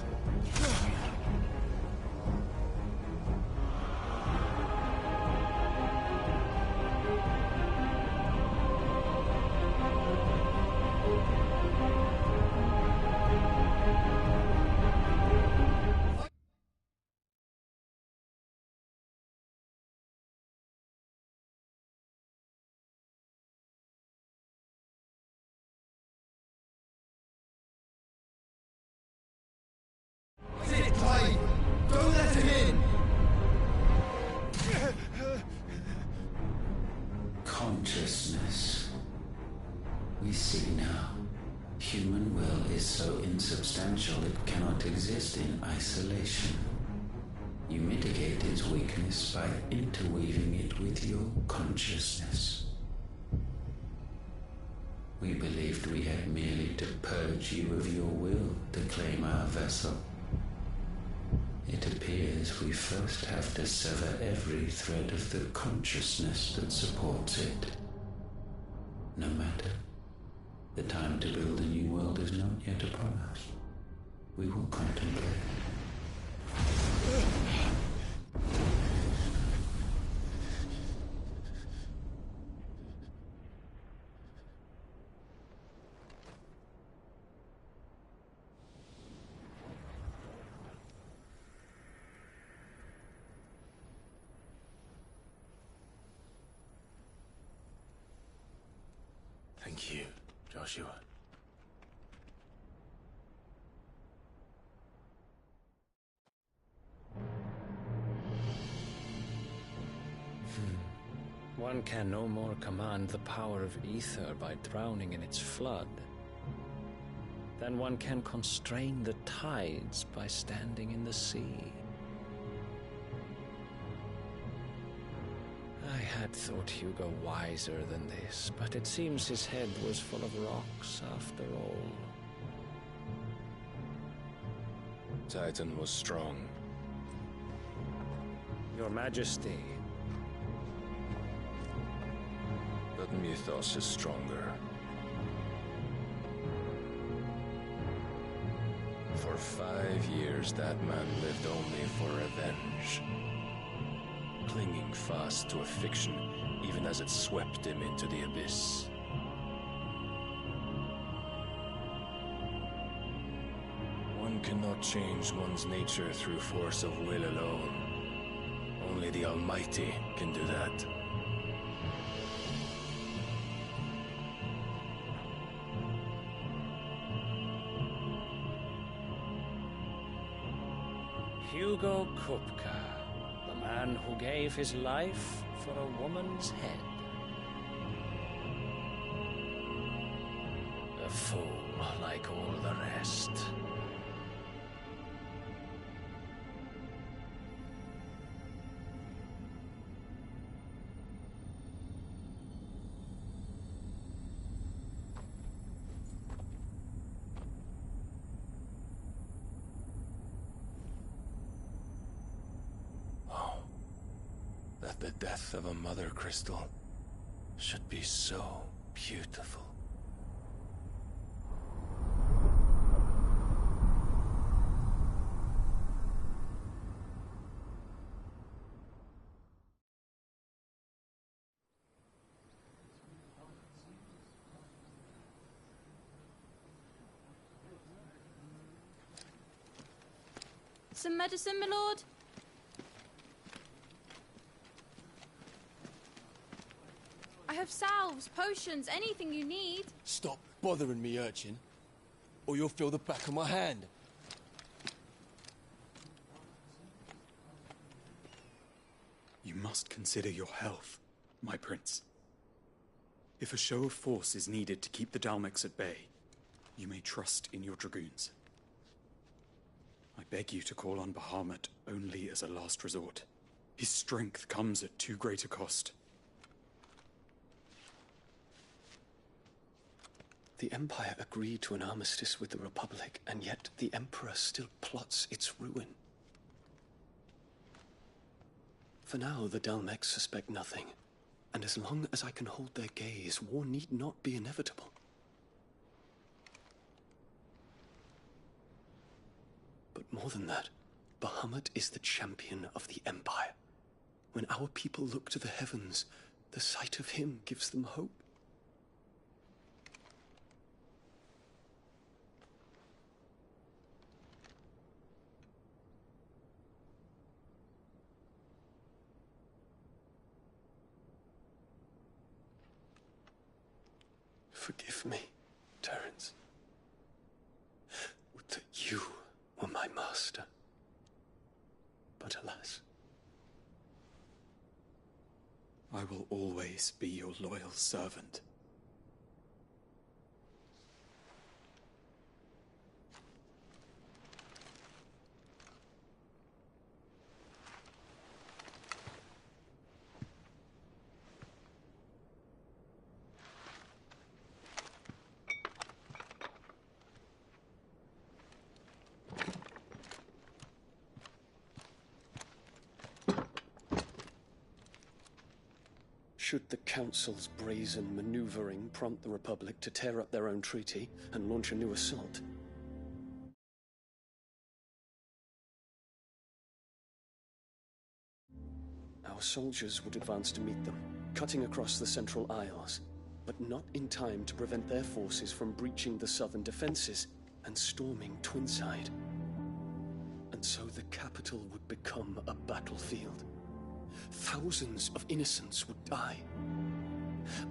Sit tight! Don't let him in! Consciousness. We see now. Human will is so insubstantial it cannot exist in isolation. You mitigate its weakness by interweaving it with your consciousness. We believed we had merely to purge you of your will to claim our vessel. It appears we first have to sever every thread of the consciousness that supports it. No matter. The time to build a new world is not yet upon us. We will contemplate. Thank you, Joshua. One can no more command the power of ether by drowning in its flood than one can constrain the tides by standing in the sea. I had thought Hugo wiser than this, but it seems his head was full of rocks after all. Titan was strong. Your Majesty. But Mythos is stronger. For 5 years, that man lived only for revenge. Clinging fast to a fiction, even as it swept him into the abyss. One cannot change one's nature through force of will alone. Only the Almighty can do that. Hugo Kupka, the man who gave his life for a woman's head. A fool like all the rest. The death of a mother crystal should be so beautiful. Some medicine, my lord? I have salves, potions, anything you need. Stop bothering me, urchin, or you'll feel the back of my hand. You must consider your health, my prince. If a show of force is needed to keep the Dalmex at bay, you may trust in your dragoons. I beg you to call on Bahamut only as a last resort. His strength comes at too great a cost. The Empire agreed to an armistice with the Republic, and yet the Emperor still plots its ruin. For now, the Dalmex suspect nothing, and as long as I can hold their gaze, war need not be inevitable. But more than that, Bahamut is the champion of the Empire. When our people look to the heavens, the sight of him gives them hope. Forgive me, Terence. Would that you were my master. But alas. I will always be your loyal servant. Should the Council's brazen maneuvering prompt the Republic to tear up their own treaty and launch a new assault? Our soldiers would advance to meet them, cutting across the Central Isles, but not in time to prevent their forces from breaching the southern defenses and storming Twinside. And so the capital would become a battlefield. Thousands of innocents would die.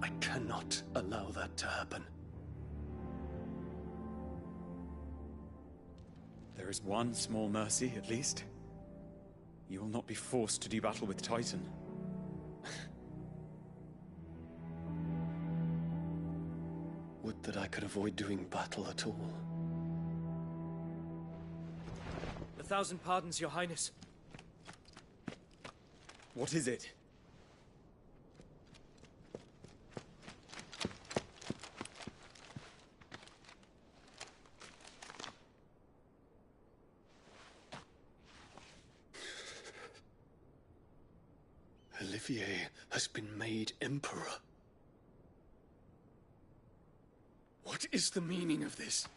I cannot allow that to happen. There is one small mercy, at least. You will not be forced to do battle with Titan. Would that I could avoid doing battle at all. 1,000 pardons, Your Highness. What is it? Olivier has been made Emperor. What is the meaning of this?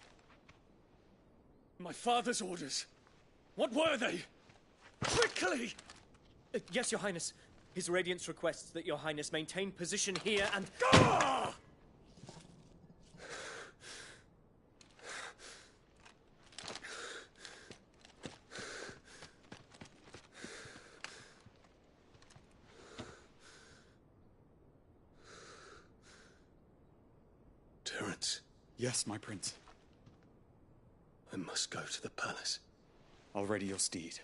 My father's orders. What were they? Quickly! Yes, Your Highness. His Radiance requests that Your Highness maintain position here and... Ah! Terence. Yes, my prince. I must go to the palace. I'll ready your steed.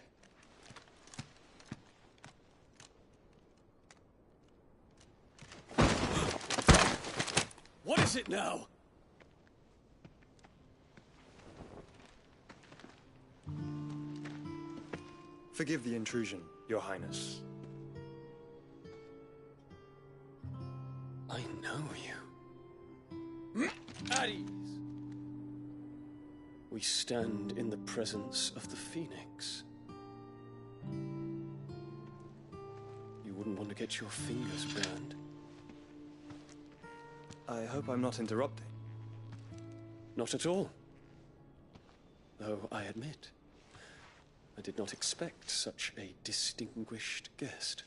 What is it now? Forgive the intrusion, Your Highness. I know you. At ease. We stand in the presence of the Phoenix. You wouldn't want to get your fingers burned. I hope I'm not interrupting. Not at all. Though I admit, I did not expect such a distinguished guest.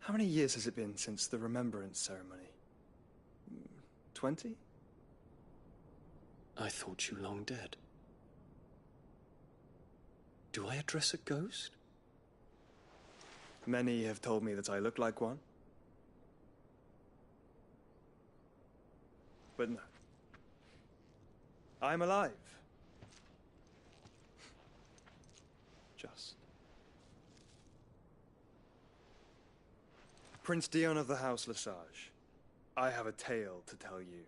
How many years has it been since the Remembrance Ceremony? 20? I thought you long dead. Do I address a ghost? Many have told me that I look like one. But no. I'm alive. Just. Prince Dion of the House Lesage, I have a tale to tell you.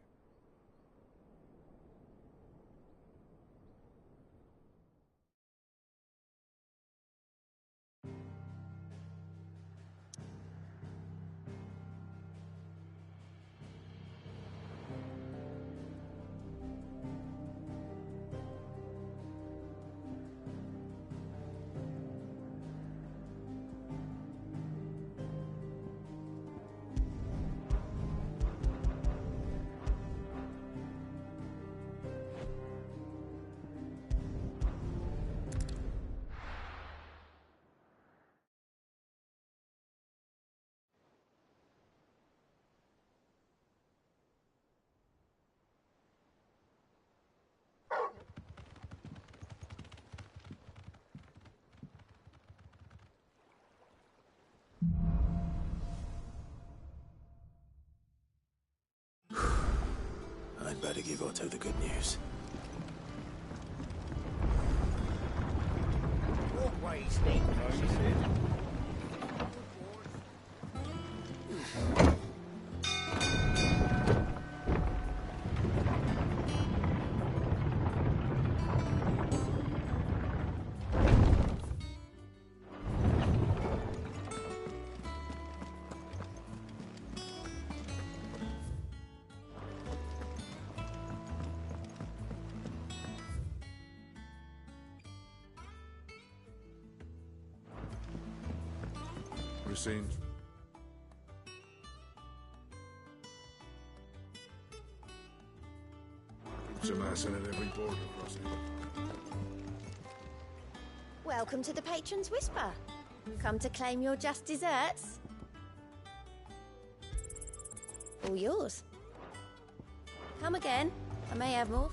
I'd better give Otto the good news. Walkway, Steve. Scenes. Keeps a mass in at every border crossing. Welcome to the Patron's Whisper. Come to claim your just desserts? All yours. Come again. I may have more.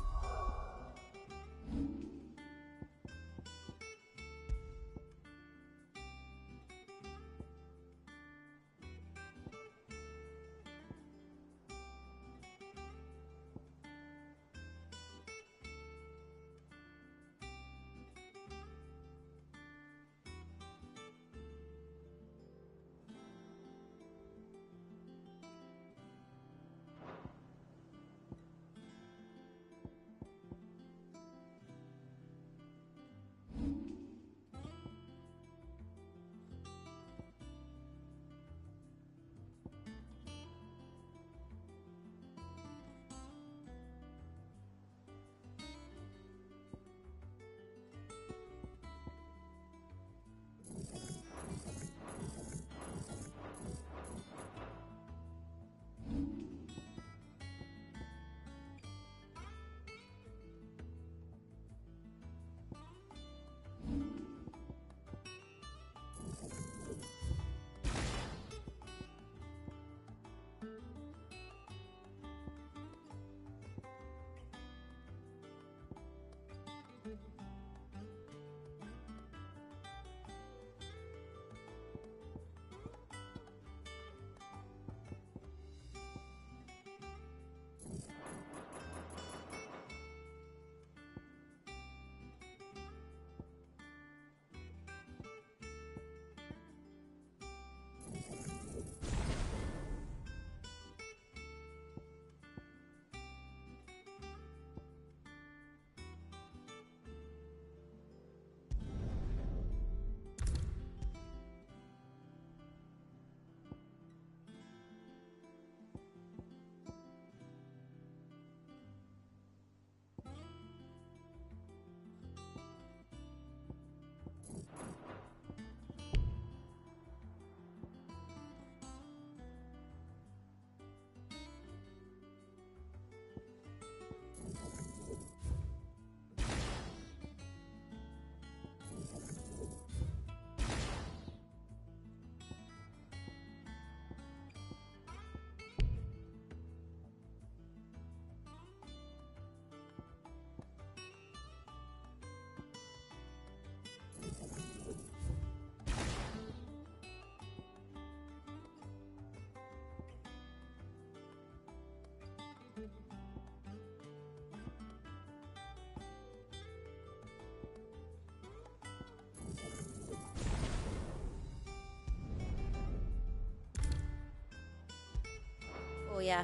ya.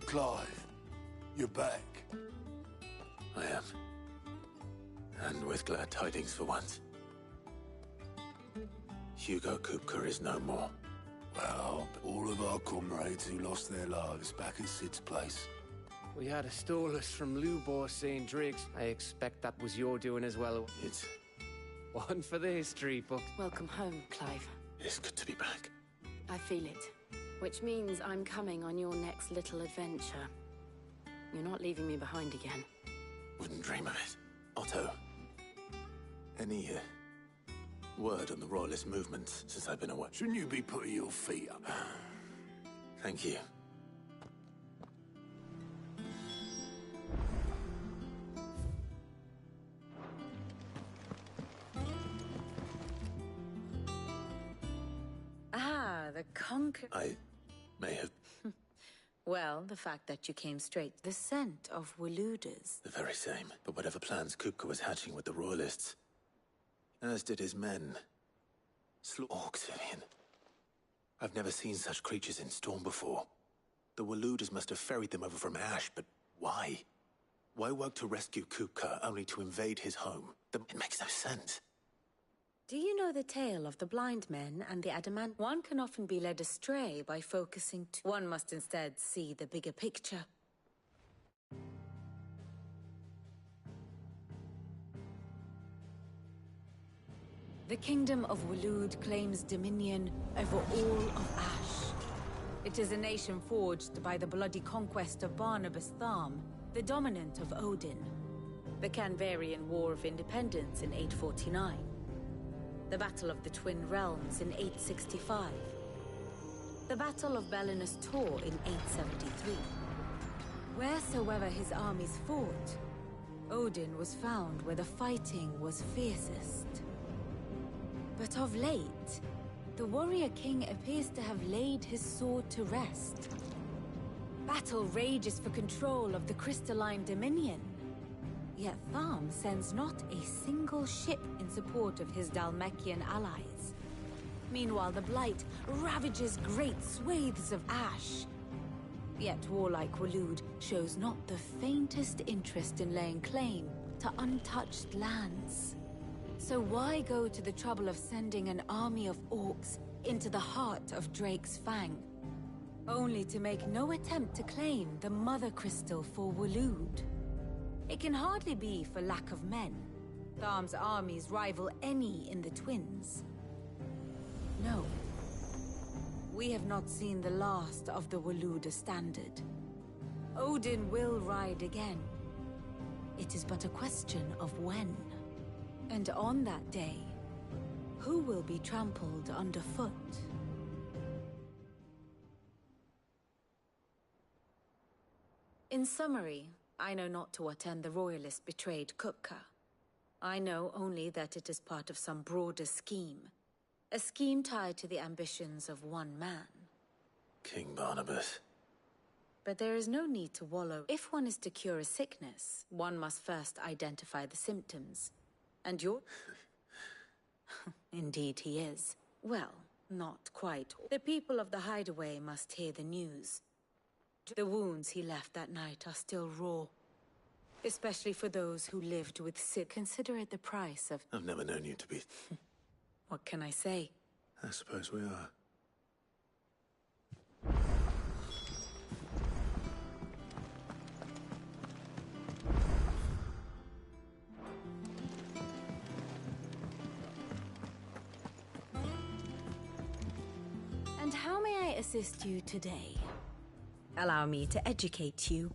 Clive, you're back. I am. And with glad tidings for once. Hugo Kupka is no more. Well, all of our comrades who lost their lives back at Sid's place. We had a stolus from Lubor St. Drake's. I expect that was your doing as well. It's... one for the history book. Welcome home, Clive. It's good to be back. I feel it. Which means I'm coming on your next little adventure. You're not leaving me behind again. Wouldn't dream of it. Otto, any word on the Royalist movement since I've been away? Shouldn't you be putting your feet up? Thank you. The conquer... I may have... Well, the fact that you came straight. The scent of Waludas. The very same. But whatever plans Kupka was hatching with the Royalists, as did his men, slew orcs, Vivian. I've never seen such creatures in storm before. The Waludas must have ferried them over from Ash, but why? Why work to rescue Kupka only to invade his home? It makes no sense. Do you know the tale of the blind men and the adamant? One can often be led astray by focusing one must instead see the bigger picture. The Kingdom of Waloed claims dominion over all of Ash. It is a nation forged by the bloody conquest of Barnabas Tharm, the dominant of Odin. The Canvarian War of Independence in 849. The Battle of the Twin Realms in 865. The Battle of Belinus Tor in 873. Wheresoever his armies fought, Odin was found where the fighting was fiercest. But of late, the warrior king appears to have laid his sword to rest. Battle rages for control of the crystalline dominion. Yet Tharm sends not a single ship in support of his Dhalmekian allies. Meanwhile, the Blight ravages great swathes of Ash. Yet warlike Waloed shows not the faintest interest in laying claim to untouched lands. So why go to the trouble of sending an army of orcs into the heart of Drake's Fang, only to make no attempt to claim the Mother Crystal for Waloed? It can hardly be for lack of men. Tharm's armies rival any in the Twins. No. We have not seen the last of the Waluda standard. Odin will ride again. It is but a question of when. And on that day, who will be trampled underfoot? In summary, I know not to what end the Royalists betrayed Kupka. I know only that it is part of some broader scheme. A scheme tied to the ambitions of one man. King Barnabas. But there is no need to wallow. If one is to cure a sickness, one must first identify the symptoms. And you're... Indeed he is. Well, not quite. The people of the Hideaway must hear the news. The wounds he left that night are still raw. Especially for those who lived with Sid. Consider it the price of... I've never known you to be... What can I say? I suppose we are. assist you today? Allow me to educate you.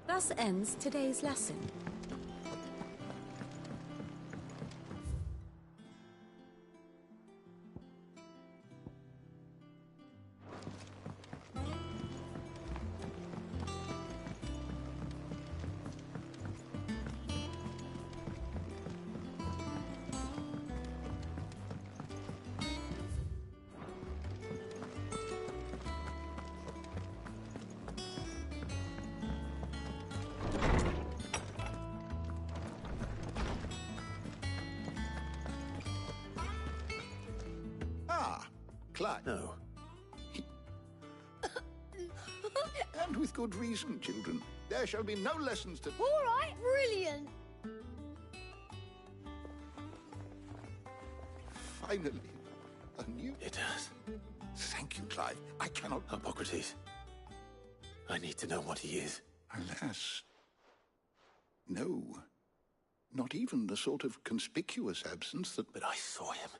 Thus ends today's lesson. Clive. No. And with good reason, children. There shall be no lessons to... All right, brilliant. Finally, a new... It does. Thank you, Clive. I cannot... Hippocrates. I need to know what he is. Alas. No. Not even the sort of conspicuous absence that... But I saw him.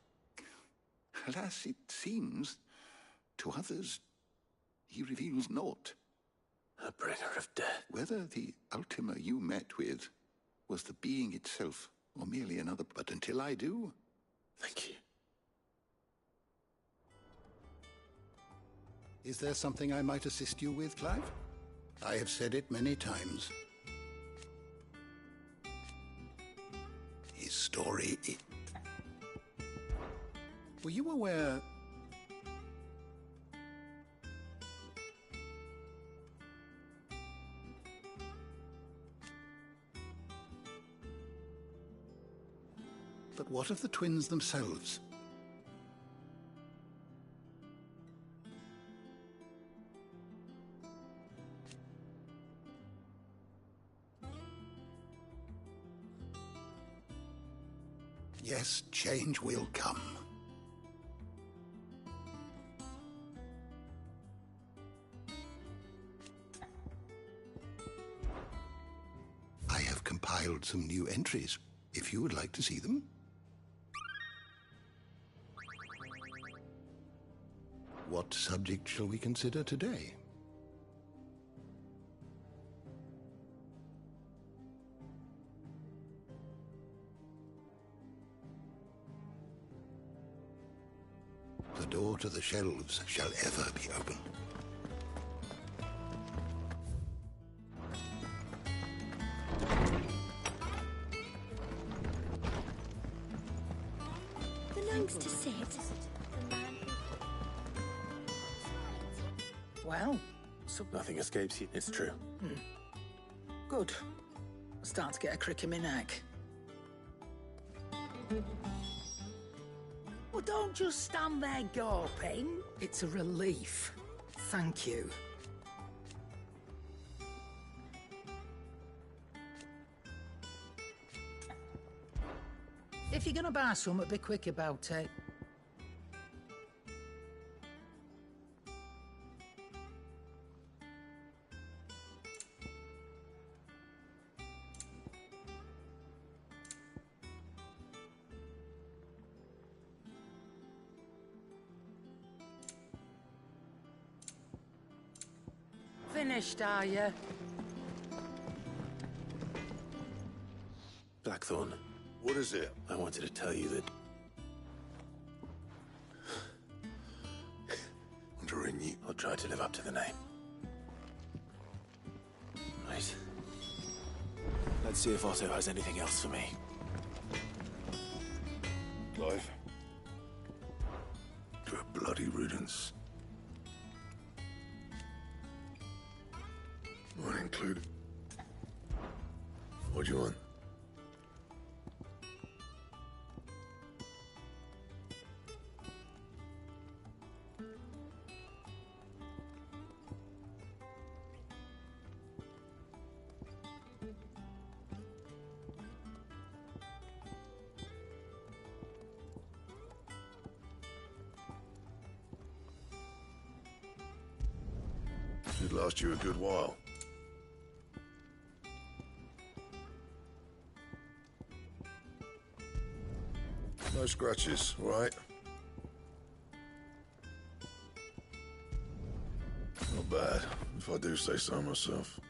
Alas, it seems, to others, he reveals naught. A bringer of death. Whether the Ultima you met with was the being itself, or merely another... But until I do... Thank you. Is there something I might assist you with, Clive? I have said it many times. His story... Were you aware... But what of the twins themselves? Yes, change will come. I have compiled some new entries, if you would like to see them. What subject shall we consider today? The door to the shelves shall ever be open. Thanks to Sid. Well, so... Nothing escapes you, it's true. Good. Start to get a crick in my neck. Well, don't just stand there gawping. It's a relief. Thank you. If you're gonna buy something, be quick about it. Finished, are you? Blackthorn. What is it? I wanted to tell you that... I'll try to live up to the name. Right. Let's see if Otto has anything else for me. Clive. To a bloody riddance. Mine included. What do you want? Should last you a good while. No scratches, all right? Not bad, if I do say so myself.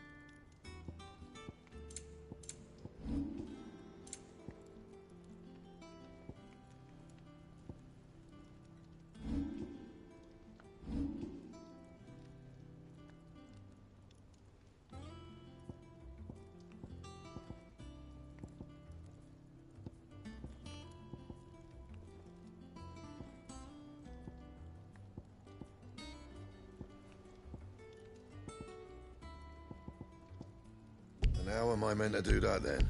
And how am I meant to do that then?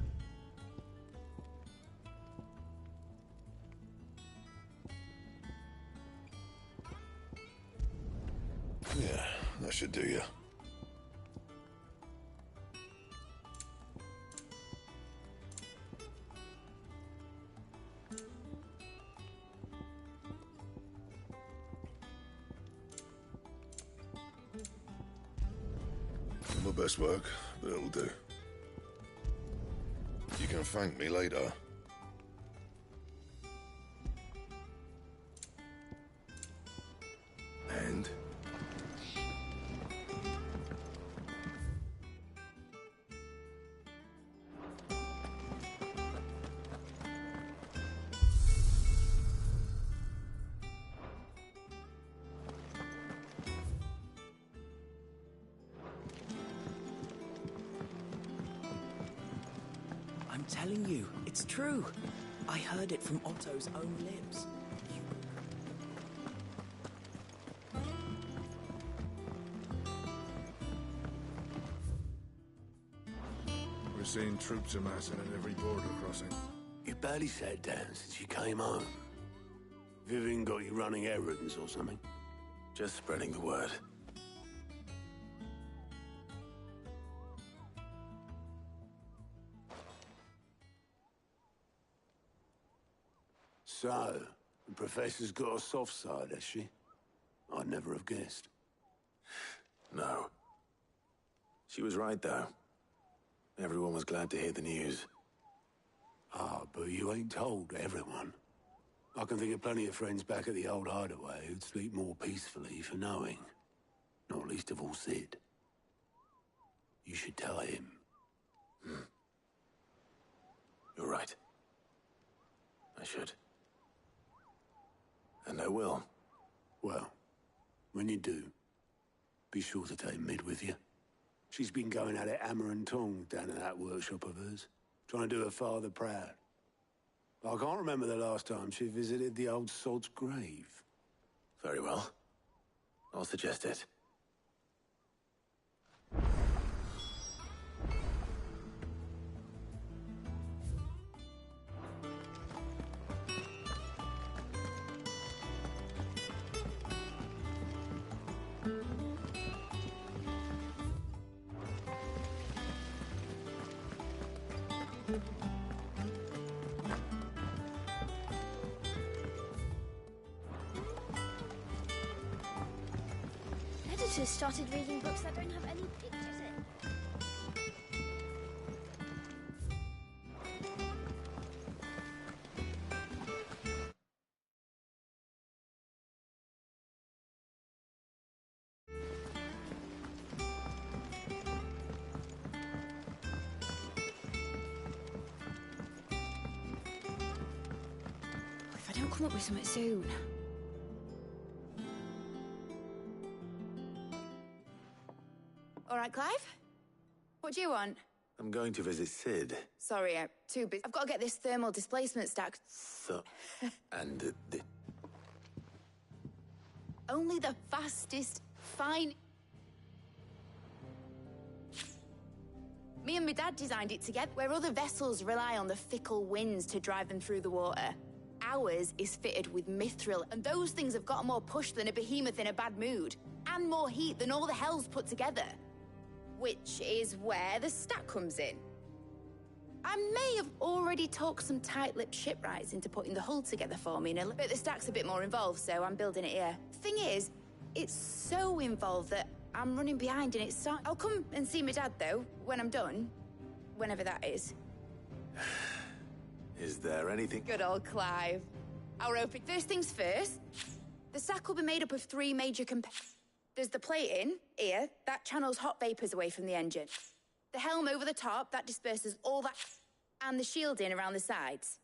Yeah, that should do you. Not my best work, but it'll do. You can thank me later. And? I'm telling you, it's true. I heard it from Otto's own lips. We're seeing troops amassing at every border crossing. You barely sat down since you came home. Vivian got you running errands or something? Just spreading the word. So, the Professor's got a soft side, has she? I'd never have guessed. No. She was right, though. Everyone was glad to hear the news. Ah, but you ain't told everyone. I can think of plenty of friends back at the old hideaway who'd sleep more peacefully for knowing. Not least of all Sid. You should tell him. You're right. I should. And I will. Well, when you do, be sure to take Mid with you. She's been going at it hammer and tong down in that workshop of hers, trying to do her father proud. I can't remember the last time she visited the old sod's grave. Very well. I'll suggest it. Editors started reading books that don't have any pictures in. If I don't come up with something soon. All right, Clive? What do you want? I'm going to visit Sid. Sorry, I'm too busy. I've got to get this thermal displacement stack. So... and the... Only the fastest, fine... Me and my dad designed it together, where other vessels rely on the fickle winds to drive them through the water. Ours is fitted with mithril, and those things have got more push than a behemoth in a bad mood, and more heat than all the hells put together. Which is where the stack comes in. I may have already talked some tight-lipped shipwrights into putting the hull together for me, but the stack's a bit more involved, so I'm building it here. Thing is, it's so involved that I'm running behind and it's starting... I'll come and see my dad, though, when I'm done. Whenever that is. Is there anything... Good old Clive. Our open... First things first, the stack will be made up of 3 major There's the plating, here, that channels hot vapors away from the engine. The helm over the top, that disperses all that... And the shielding around the sides.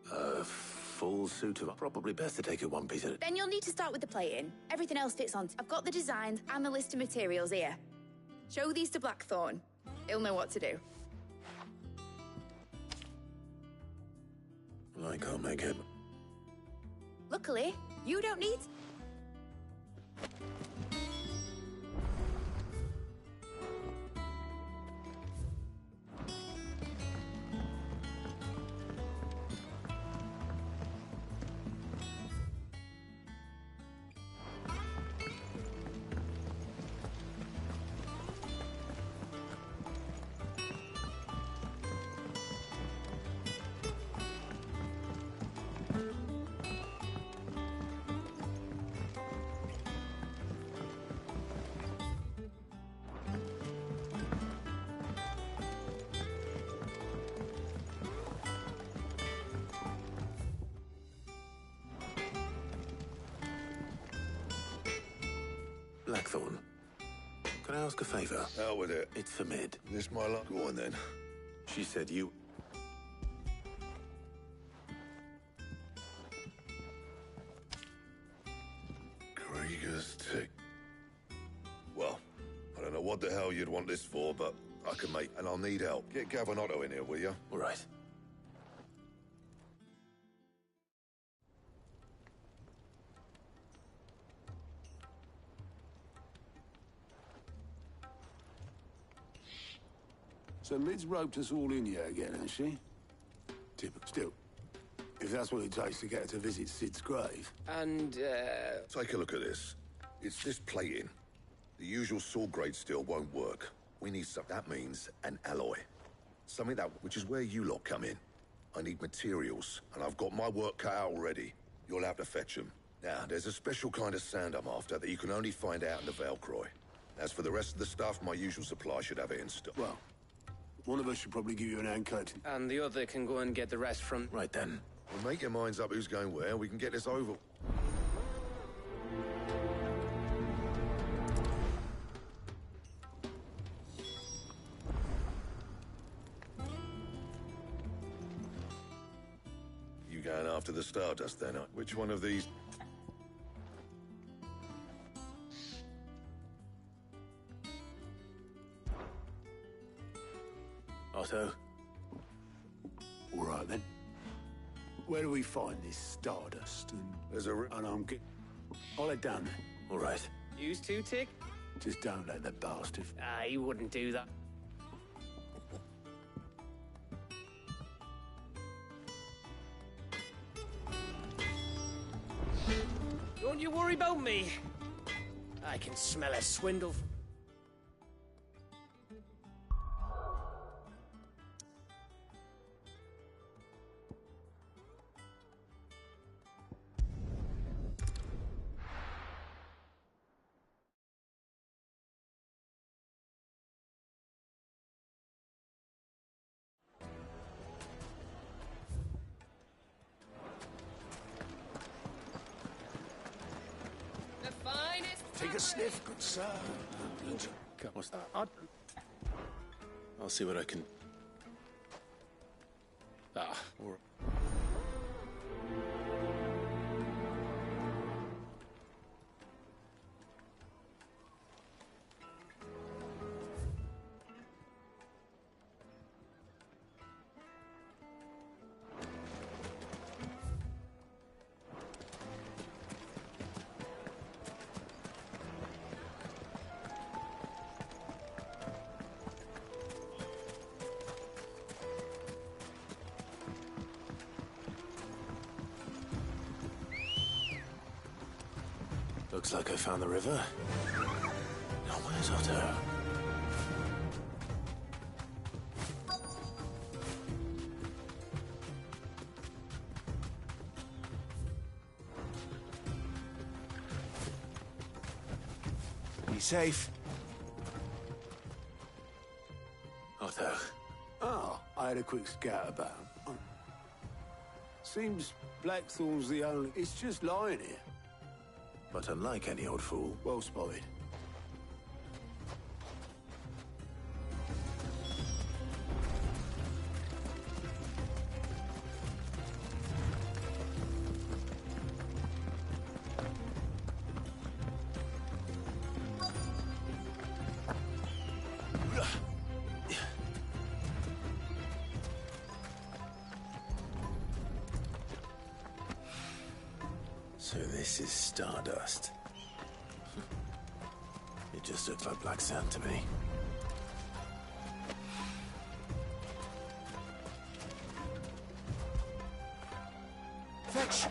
Full suit of... Probably best to take it one piece at a... Then you'll need to start with the plating. Everything else fits on. I've got the designs and the list of materials here. Show these to Blackthorn. He'll know what to do. I can't make it. Luckily, you don't need... Blackthorn, can I ask a favor? Out with it. It's for Mid. This my luck. Go on, then. She said you... Krieger's tick. Well, I don't know what the hell you'd want this for, but I can make... And I'll need help. Get Gavin Otto in here, will you? All right. So Mid's roped us all in here again, has she? Still, if that's what it takes to get her to visit Sid's grave. And, Take a look at this. It's this plating. The usual sword grade steel won't work. We need something. That means an alloy. Something that, which is where you lot come in. I need materials, and I've got my work cut out already. You'll have to fetch them. Now, there's a special kind of sand I'm after that you can only find out in the Valcroy. As for the rest of the stuff, my usual supply should have it in stock. Well, one of us should probably give you an hand coating. And the other can go and get the rest from... Right then. Well, make your minds up who's going where, we can get this over. You going after the Stardust then? Which one of these... Otto, All right, then. Where do we find this Stardust? There's a... And I'll head down there. All right. Use two, Tick? Just don't let the bastard... He wouldn't do that. Don't you worry about me. I can smell a swindle. Take a sniff, good sir. What's that? I'll see what I can... Ah, all right. Looks like I found the river. Now, where's Otto? Be safe. Otto. Oh, I had a quick scout about. Seems Blackthorn's the only... It's just lying here. But unlike any old fool. Well spotted. So this is Stardust. It just looks like black sand to me. Fetch!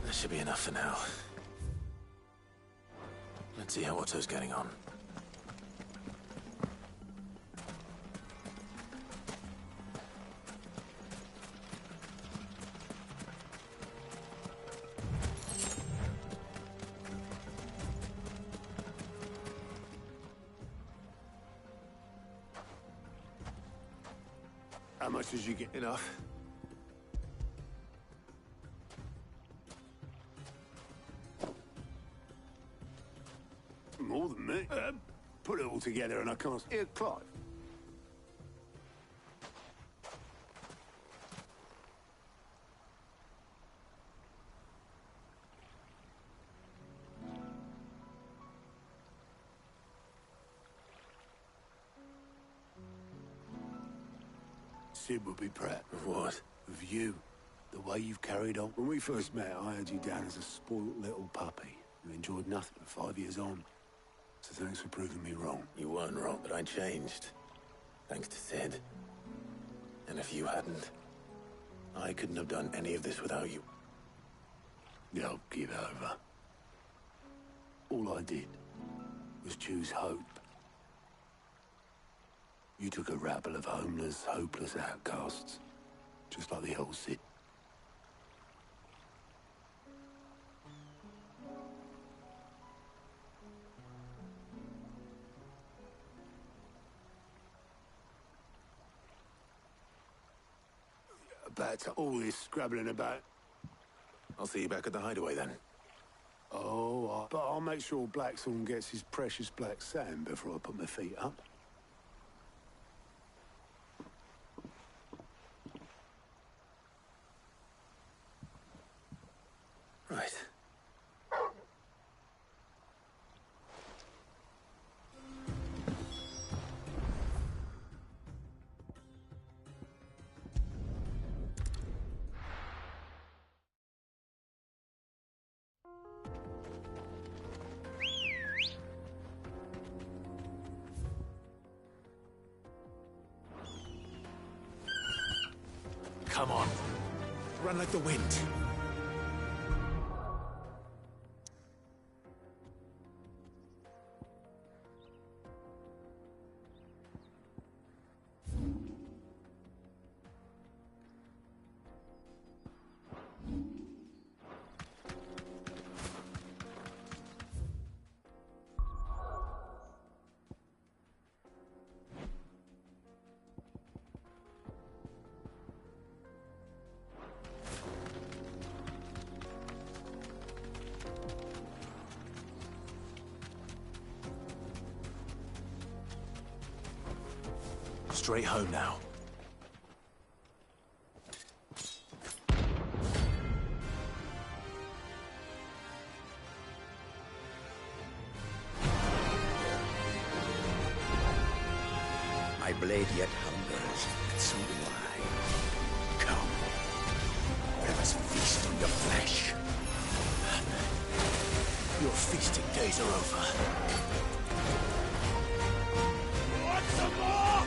That should be enough for now. Let's see how Otto's getting on. How much did you get? Enough. More than me. Put it all together and I can't... Here, Clive. Sid would be proud. Of what? Of you. The way you've carried on. When we first met, I had you down as a spoilt little puppy who enjoyed nothing for 5 years on. So thanks for proving me wrong. You weren't wrong, but I changed. Thanks to Sid. And if you hadn't, I couldn't have done any of this without you. Don't give over. All I did was choose hope. You took a rabble of homeless, hopeless outcasts, just like the old Sid. back to all this scrabbling about. I'll see you back at the hideaway then. Oh, but I'll make sure Blackthorn gets his precious black sand before I put my feet up. Right. Come on. Run like the wind. Straight home now. My blade yet hungers, and so do I. Come, let us feast on your flesh. Your feasting days are over. Want some more?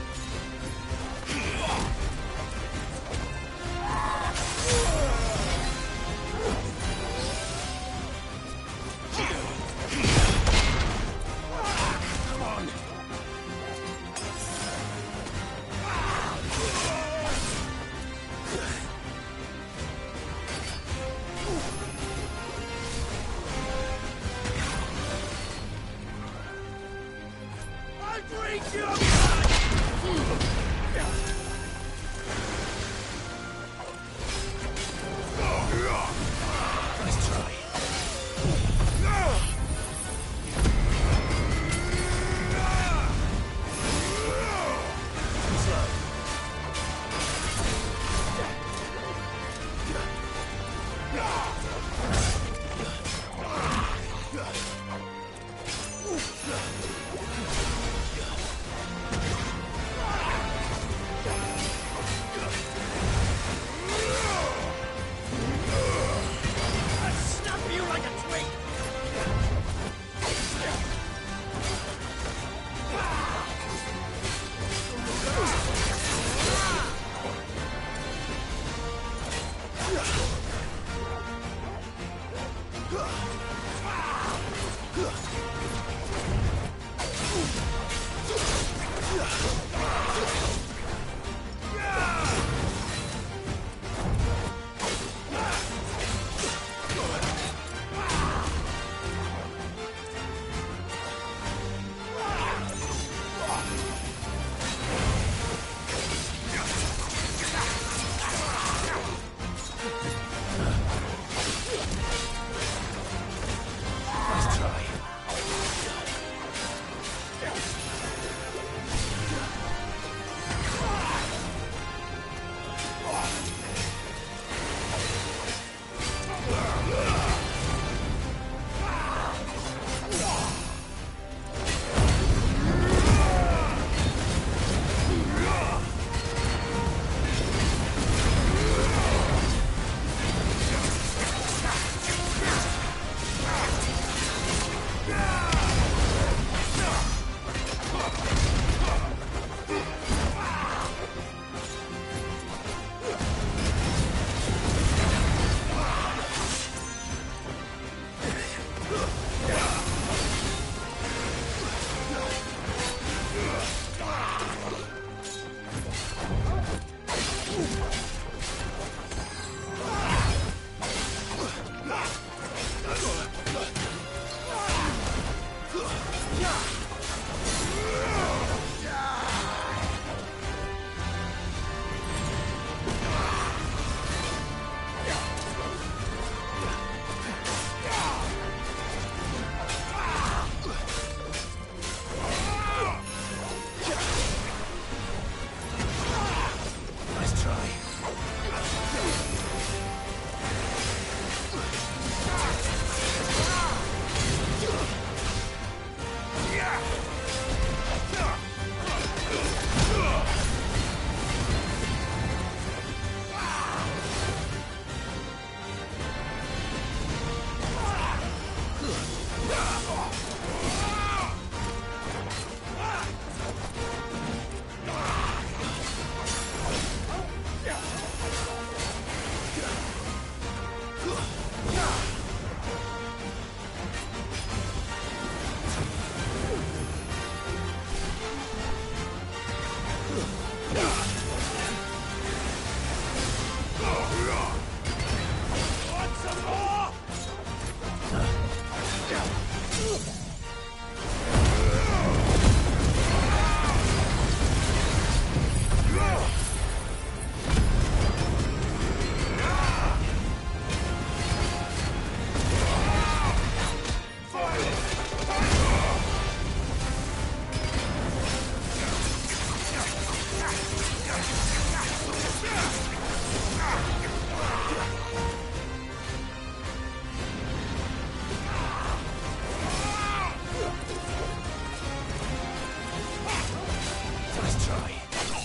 Nice try.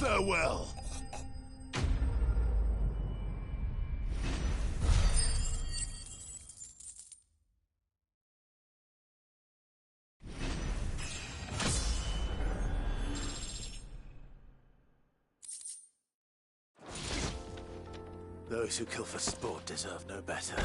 Farewell. Those who kill for sport deserve no better.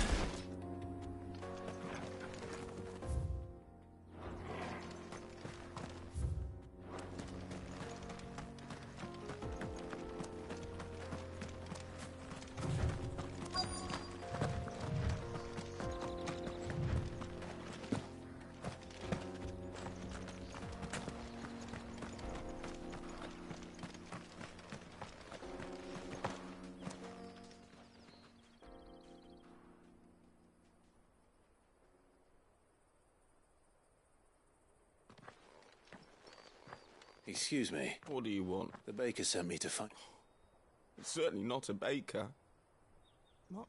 Excuse me. What do you want? The baker sent me to find... It's certainly not a baker. What?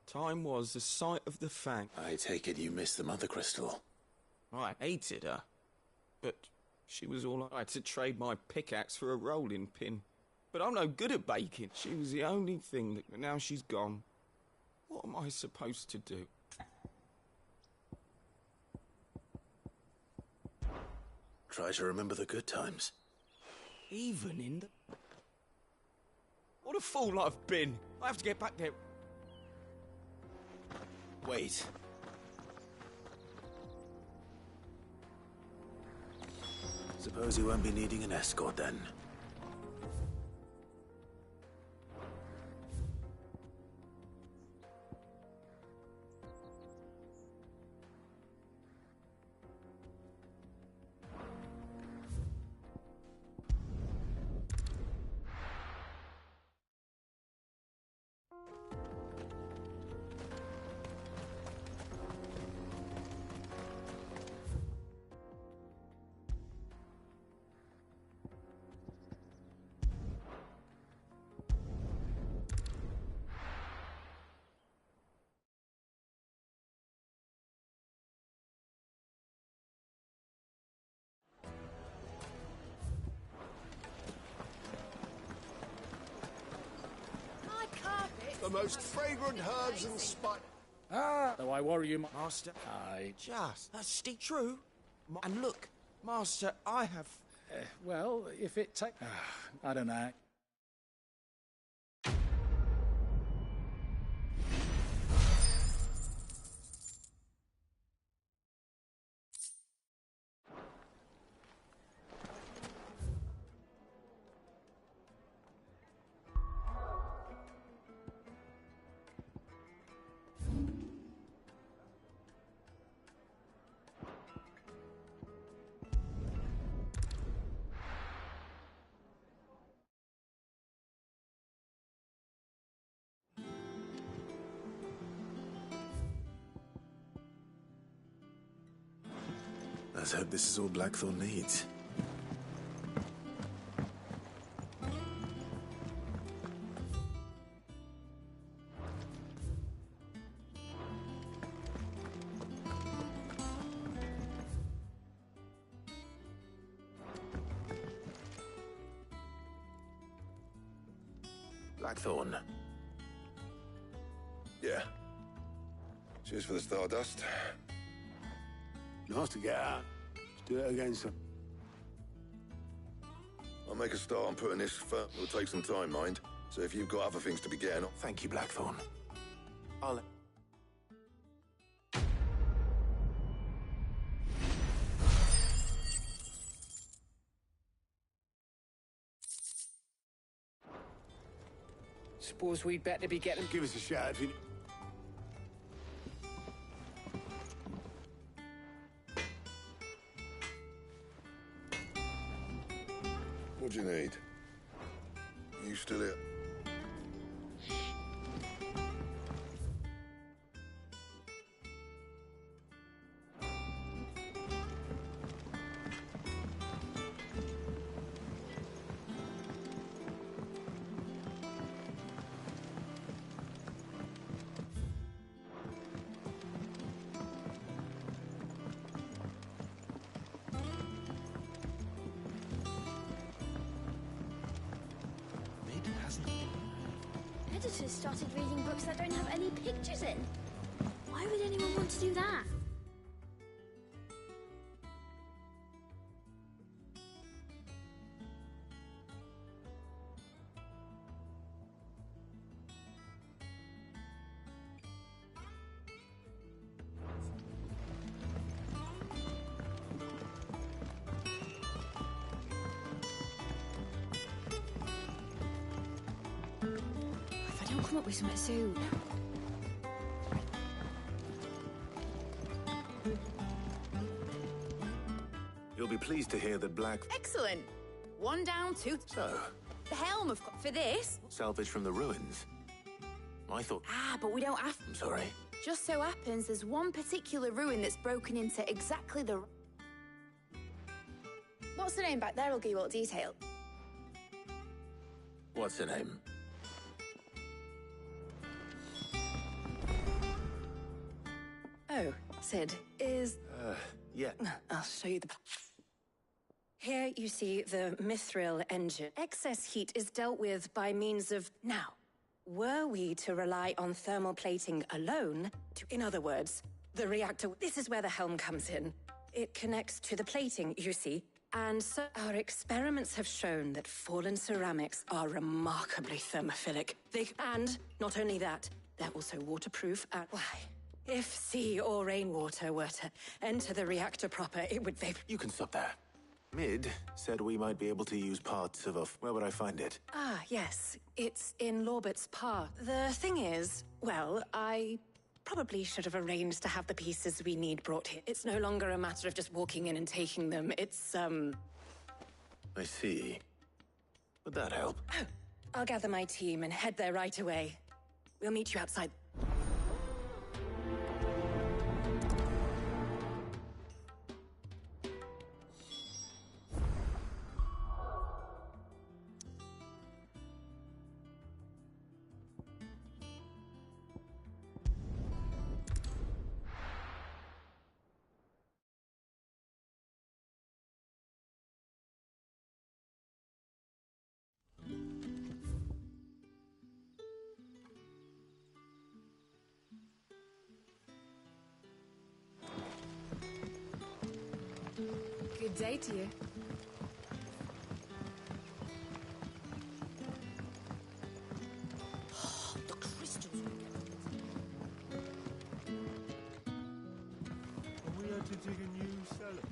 Time was the sight of the fang. I take it you missed the mother crystal. I hated her. But she was all I had to trade my pickaxe for a rolling pin. But I'm no good at baking. She was the only thing that... Now she's gone. What am I supposed to do? Try to remember the good times. Even in the... What a fool I've been. I have to get back there. Wait. Suppose you won't be needing an escort then. The most fragrant herbs and spice. Though I worry you, Master. I... That's still true. And look, Master, I have... well, if it take... I don't know. Let's hope this is all Blackthorn needs. Blackthorn. Yeah. Cheers for the stardust. Nice to get out. Let's do it again, son. I'll make a start on putting this firm. It'll take some time, mind. So if you've got other things to be getting on... Thank you, Blackthorn. I'll... Suppose we'd better be getting... Give us a shout if you... What do you need? You still here? doesn't. Editors started reading books that don't have any pictures in. Why would anyone want to do that? If I don't come up with something soon. You'll be pleased to hear that Black... Excellent. One down, two... So, The helm, of course. For this? salvage from the ruins. I thought... Ah, but we don't have... I'm sorry. Just so happens there's one particular ruin that's broken into exactly the... What's the name back there? I'll give you all the detail. What's her name? Oh, Sid, is... Yeah. I'll show you the... Here you see the mithril engine. Excess heat is dealt with by means of... Now, were we to rely on thermal plating alone, in other words, the reactor... This is where the helm comes in. It connects to the plating, you see. And so our experiments have shown that fallen ceramics are remarkably thermophilic. And not only that, they're also waterproof and... Why? If sea or rainwater were to enter the reactor proper, it would vapor... You can stop there. Mid said we might be able to use parts of a... Where would I find it? Ah, yes. It's in Lorbert's Park. The thing is, well, I probably should have arranged to have the pieces we need brought here. It's no longer a matter of just walking in and taking them. It's, I see. Would that help? Oh, I'll gather my team and head there right away. We'll meet you outside. Good day to you. The crystals will get We had to dig a new cellar.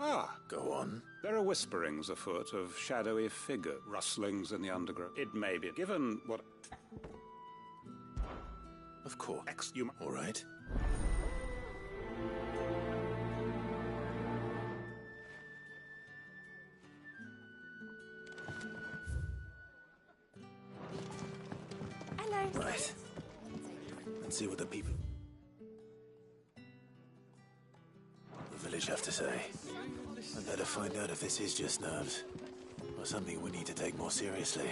Ah, go on. There are whisperings afoot of shadowy figure rustlings in the undergrowth. It may be, given what... Of course. All right. Hello. Right. Let's see what the people... the village have to say. I better find out if this is just nerves, or something we need to take more seriously.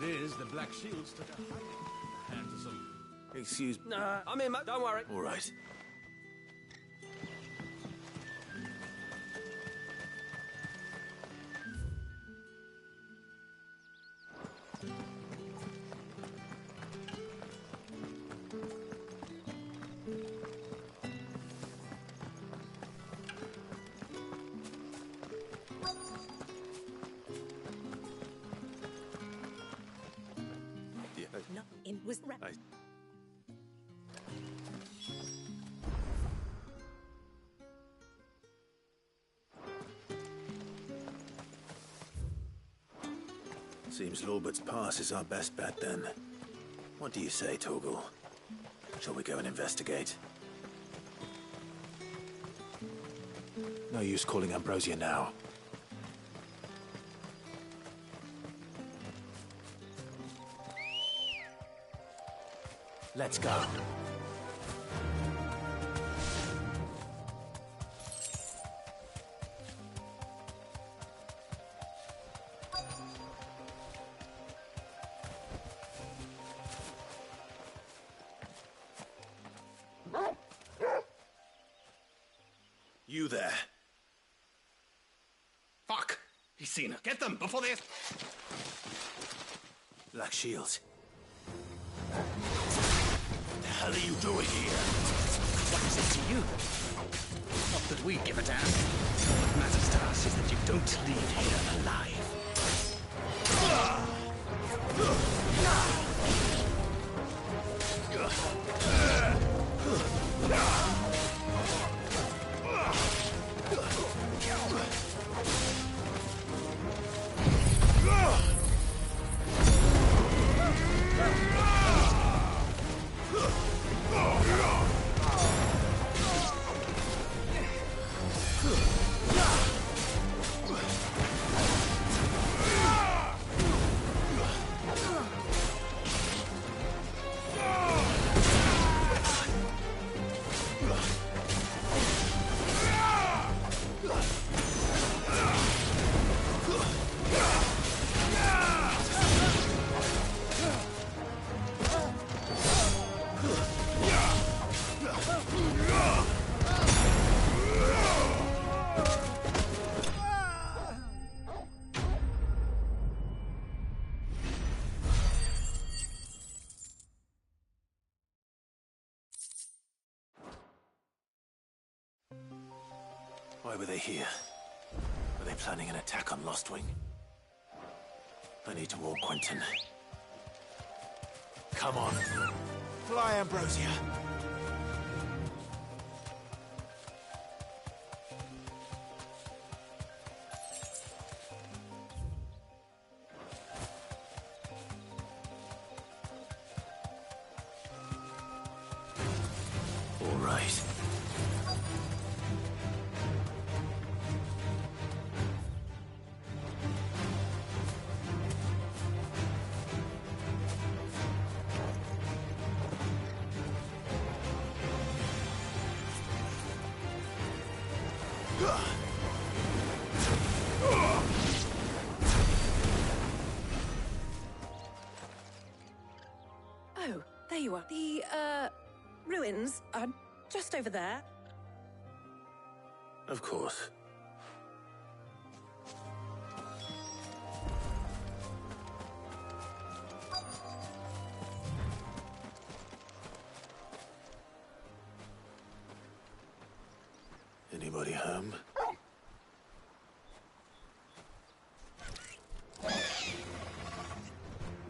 Word is, the Black Shields took a hiding in the hands of some... Excuse me. Nah, I'm in, mate. Don't worry. All right. No, it was... Seems Lorbert's Pass is our best bet then. What do you say, Torgal? Shall we go and investigate? No use calling Ambrosia now. Let's go. You there. Fuck! He's seen her. Get them before they... Black Shields. What the hell are you doing here? What is it to you? Not that we give a damn. What matters to us is that you don't leave here alive. Why were they here? Were they planning an attack on Lostwing? I need to warn Quentin. Come on. Fly, Ambrosia. All right. Oh, there you are. The, ruins are just over there. Of course. Anybody home?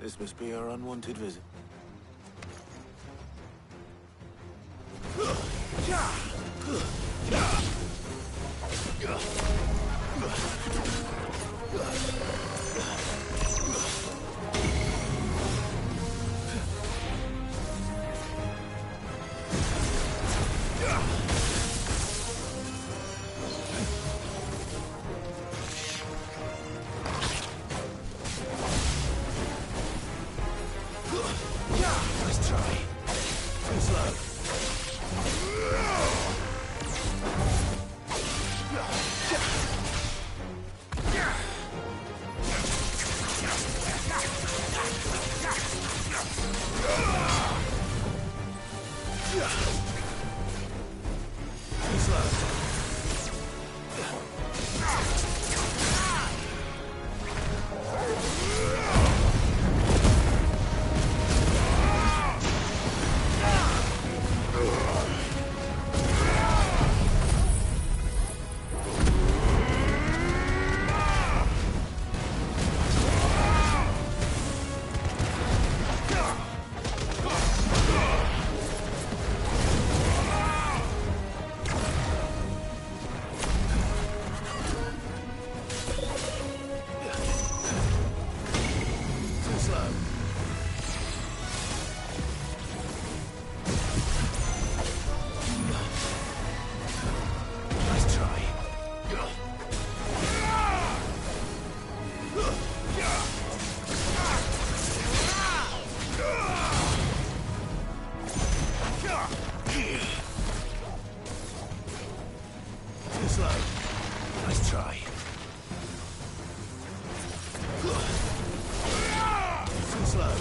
This must be our unwanted visit. Nice try. Too slow. slow. Nice try. Too slow.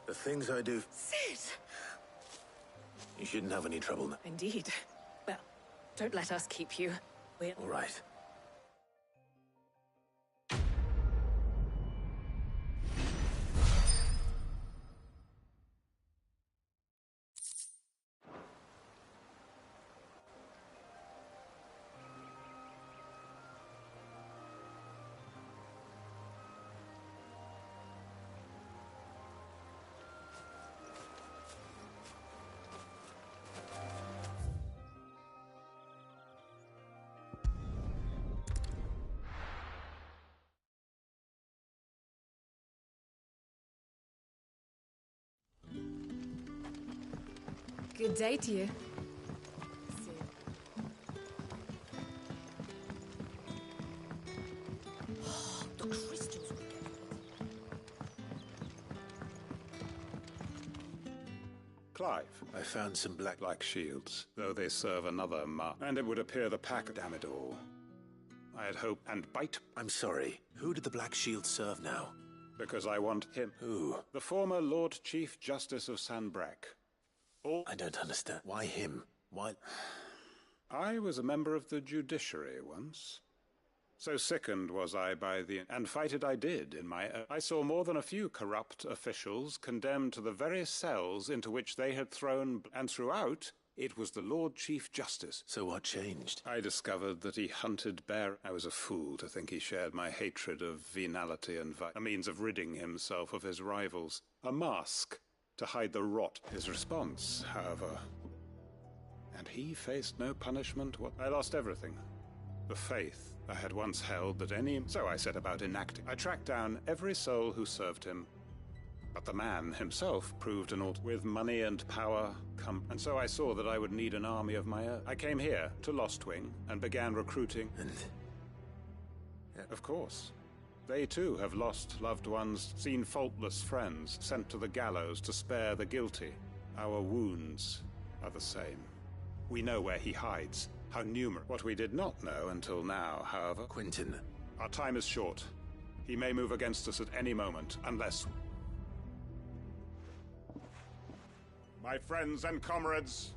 The things I do... Sid! You shouldn't have any trouble now. Indeed. Well, don't let us keep you. We're... All right. Good day to you. The crystals would get Clive. I found some black shields, though they serve another mark. And it would appear the pack, damn it all. I had hope and bite. I'm sorry. Who did the Black Shield serve now? Because I want him. Who? The former Lord Chief Justice of Sanbreque. I don't understand. Why him? Why... I was a member of the judiciary once. So sickened was I by the... And fight it I did in my... I saw more than a few corrupt officials condemned to the very cells into which they had thrown... And throughout, it was the Lord Chief Justice. So what changed? I discovered that he hunted bear... I was a fool to think he shared my hatred of venality and a means of ridding himself of his rivals. A mask to hide the rot. His response, however... And he faced no punishment. I lost everything. The faith I had once held that any... So I set about enacting. I tracked down every soul who served him. But the man himself proved an with money and power come... And so I saw that I would need an army of my own. I came here to Lostwing and began recruiting. And... Of course. They too have lost loved ones, seen faultless friends, sent to the gallows to spare the guilty. Our wounds are the same. We know where he hides, how numerous. What we did not know until now, however... Quentin. Our time is short. He may move against us at any moment, unless... My friends and comrades...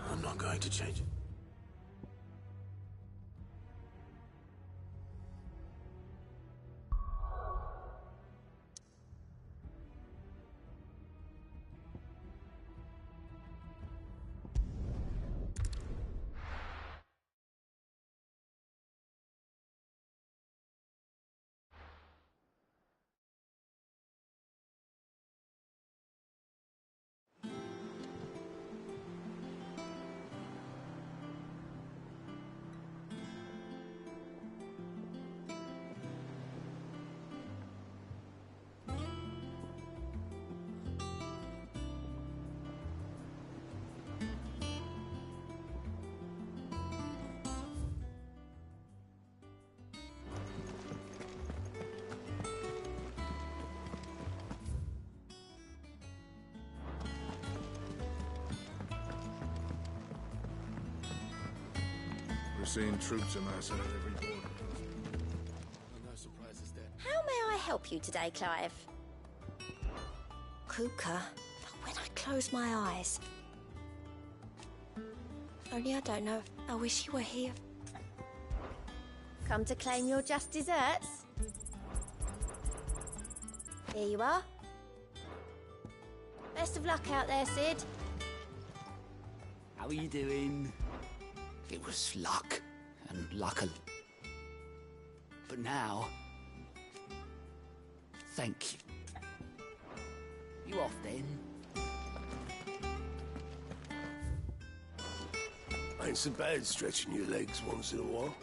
I'm not going to change it. We're seeing troops amass at every border. No surprises there. How may I help you today, Clive? Kuka, when I close my eyes. Only I don't know. I wish you were here. Come to claim your just desserts? Here you are. Best of luck out there, Sid. How are you doing? It was luck, and luckily. But now, thank you. You off then? Ain't so bad stretching your legs once in a while.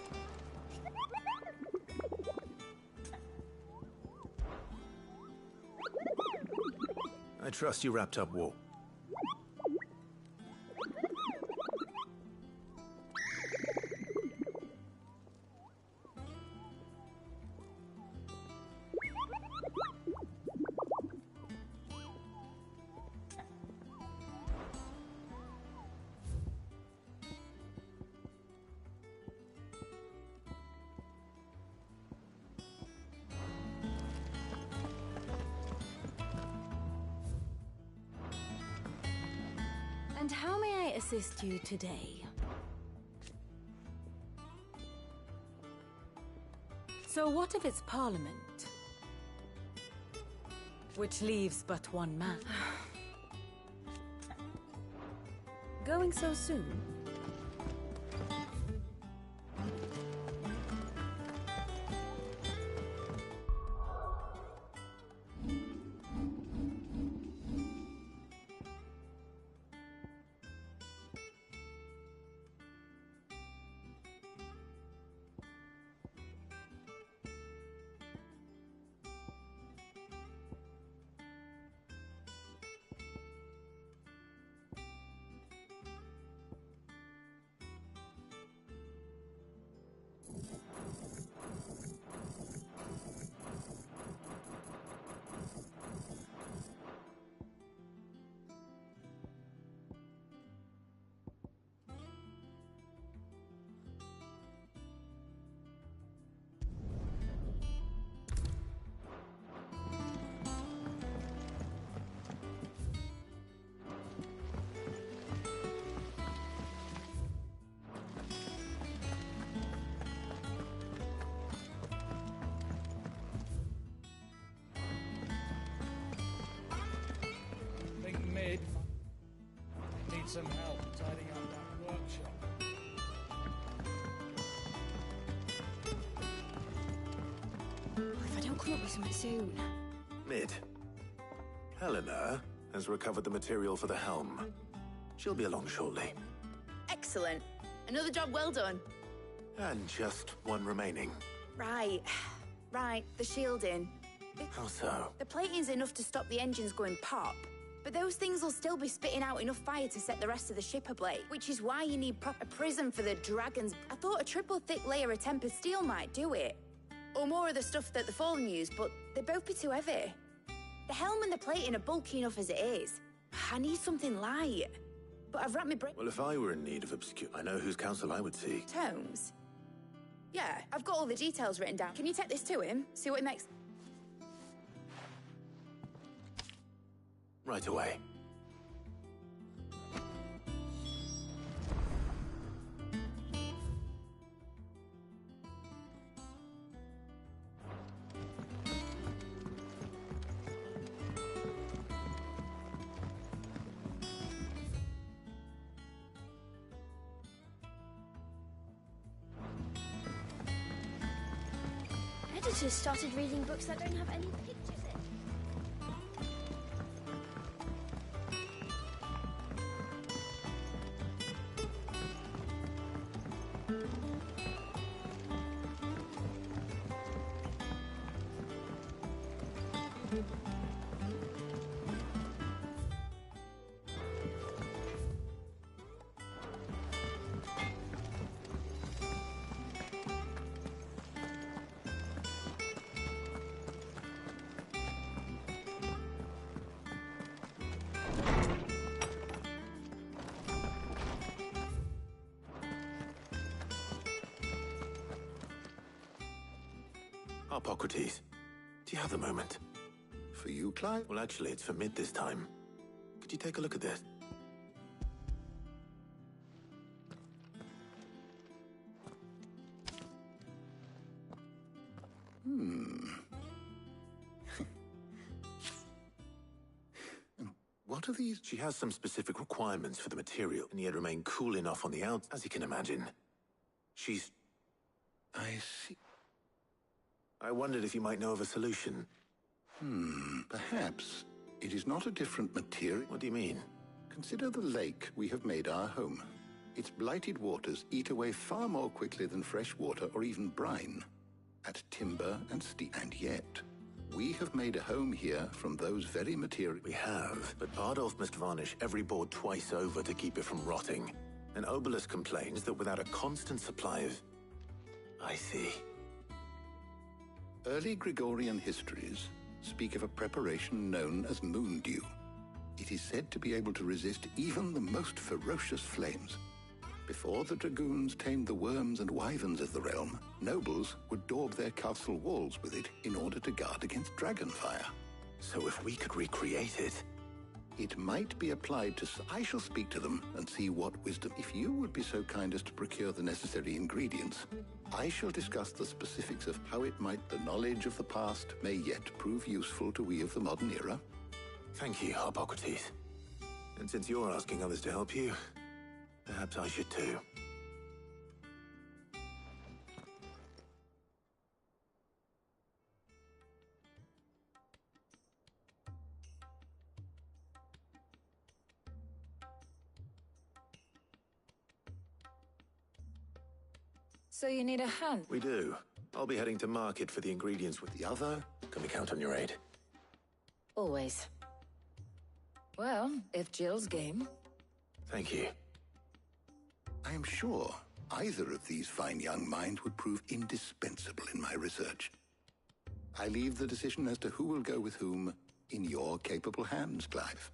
I trust you wrapped up well. And how may I assist you today? So what if it's Parliament? Which leaves but one man. Going so soon? Mid. Need some help tidying up that workshop. If I don't come up with something soon. Mid. Helena has recovered the material for the helm. She'll be along shortly. Excellent. Another job well done. And just one remaining. Right. Right, the shielding. How so? The plating's enough to stop the engines going pop, but those things will still be spitting out enough fire to set the rest of the ship ablaze, which is why you need proper prism for the dragons. I thought a triple thick layer of tempered steel might do it. Or more of the stuff that the Fallen use, but they'd both be too heavy. The helm and the plating are bulky enough as it is. I need something light. But I've wrapped my brain... Well, if I were in need of obscure... I know whose counsel I would seek. Tomes? Yeah, I've got all the details written down. Can you take this to him? See what he makes... Right away. Editors started reading books that don't have any pictures in. Hippocrates, do you have the moment? For you, Clive? Well, actually, it's for Mid this time. Could you take a look at this? What What are these? She has some specific requirements for the material, and yet remain cool enough on the out, as you can imagine. She's... I see. I wondered if you might know of a solution. Perhaps. It is not a different material. What do you mean? Consider the lake we have made our home. Its blighted waters eat away far more quickly than fresh water or even brine. At timber and steel. And yet, we have made a home here from those very materials. We have, but Bardolph must varnish every board twice over to keep it from rotting. And Obelisk complains that without a constant supply of... I see. Early Gregorian histories speak of a preparation known as moondew. It is said to be able to resist even the most ferocious flames. Before the dragoons tamed the worms and wyverns of the realm, nobles would daub their castle walls with it in order to guard against dragonfire. So if we could recreate it... It might be applied to... I shall speak to them and see what wisdom... If you would be so kind as to procure the necessary ingredients, I shall discuss the specifics of how it might... The knowledge of the past may yet prove useful to we of the modern era. Thank you, Hippocrates. And since you're asking others to help you, perhaps I should too. So you need a hand? We do. I'll be heading to market for the ingredients with the other. Can we count on your aid? Always. Well, if Jill's game. Thank you. I am sure either of these fine young minds would prove indispensable in my research. I leave the decision as to who will go with whom in your capable hands, Clive.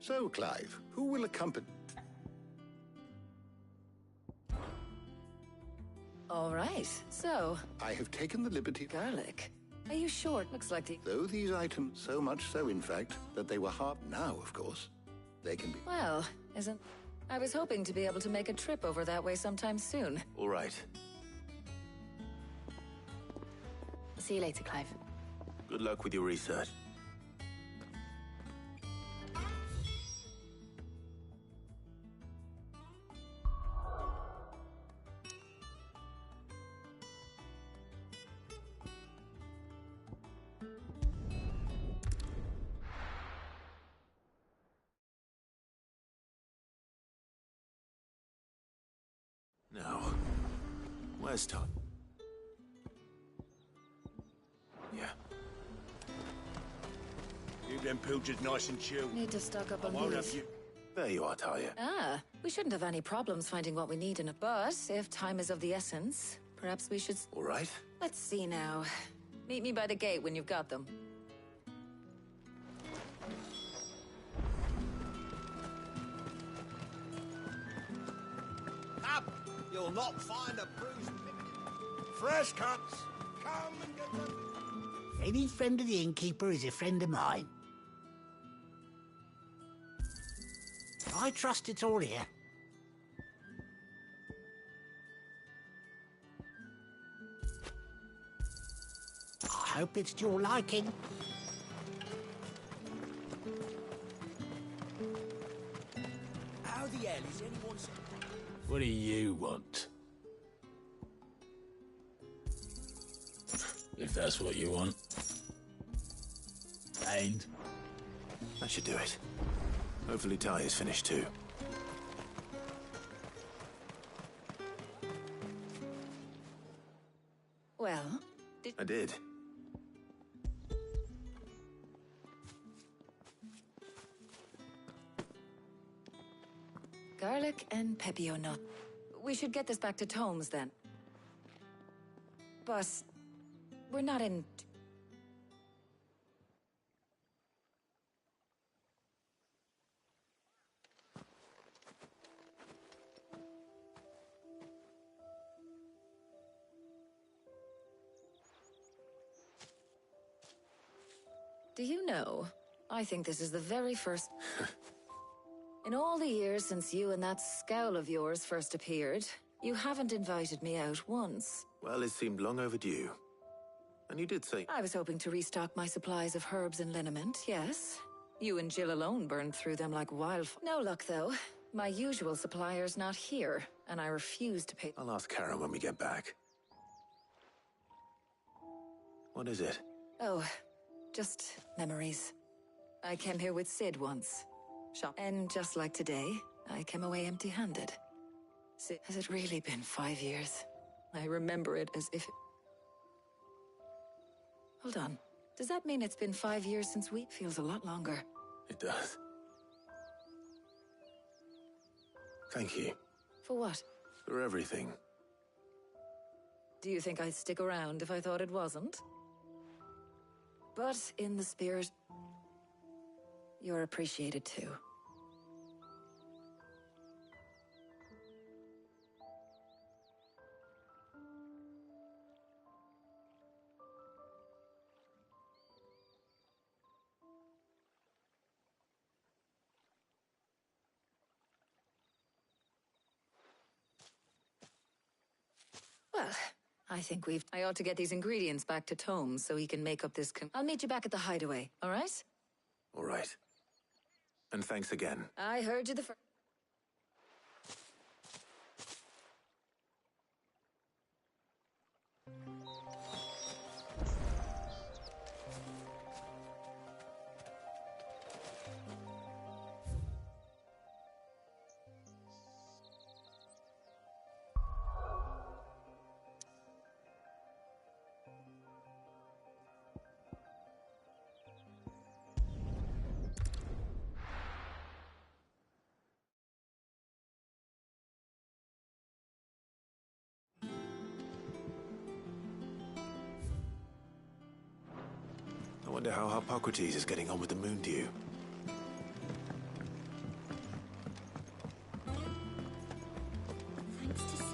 So, Clive, who will accompany... All right, so... I have taken the liberty... Garlic. Are you sure? Looks like the... Though these items, so much so, in fact, that they were hard now, of course. They can be... Well, isn't... I was hoping to be able to make a trip over that way sometime soon. All right. See you later, Clive. Good luck with your research. Now, where's Todd? Yeah. Keep them pilchards nice and chilled. Need to stock up on I won't have these. you. There you are, Talia. Ah, we shouldn't have any problems finding what we need in a... But if time is of the essence, perhaps we should... All right. Let's see now. Meet me by the gate when you've got them. Up! You'll not find a bruised... Fresh cuts! Come and get them. Any friend of the innkeeper is a friend of mine. I trust it's all here. I hope it's to your liking. How the hell is anyone... What do you want? If that's what you want. And? That should do it. Hopefully Talia's finished too. Well, I did. Garlic and pepio nut. We should get this back to Tomes then. But we're not in... Do you know, I think this is the very first... In all the years since you and that scowl of yours first appeared, you haven't invited me out once. Well, it seemed long overdue. And you did say... I was hoping to restock my supplies of herbs and liniment, yes. You and Jill alone burned through them like wildfire. No luck, though. My usual supplier's not here, and I refuse to pay... I'll ask Karen when we get back. What is it? Oh, just memories. I came here with Sid once. And just like today, I came away empty-handed. Sid, has it really been 5 years? I remember it as if... Hold on. Does that mean it's been 5 years since we... Feels a lot longer. It does. Thank you. For what? For everything. Do you think I'd stick around if I thought it wasn't? But in the spirit, you're appreciated too. Well, I think I ought to get these ingredients back to Tome so he can make up this I'll meet you back at the hideaway, all right? All right. And thanks again. I heard you the first... I wonder how Hippocrates is getting on with the moon dew. Thanks to Sid.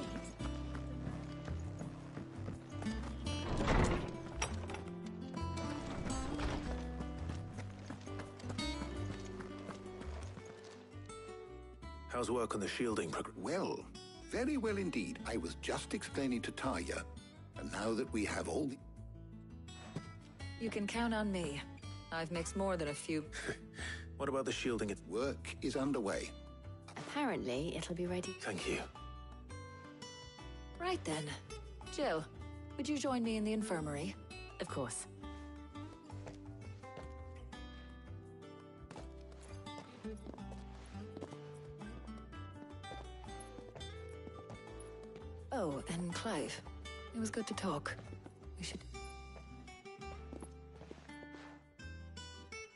How's work on the shielding Well, very well indeed. I was just explaining to Taya. And now that we have all the... You can count on me. I've mixed more than a few. What about the shielding? Work is underway. Apparently, it'll be ready. Thank you. Right then. Jill, would you join me in the infirmary? Of course. Oh, and Clive. It was good to talk. We should...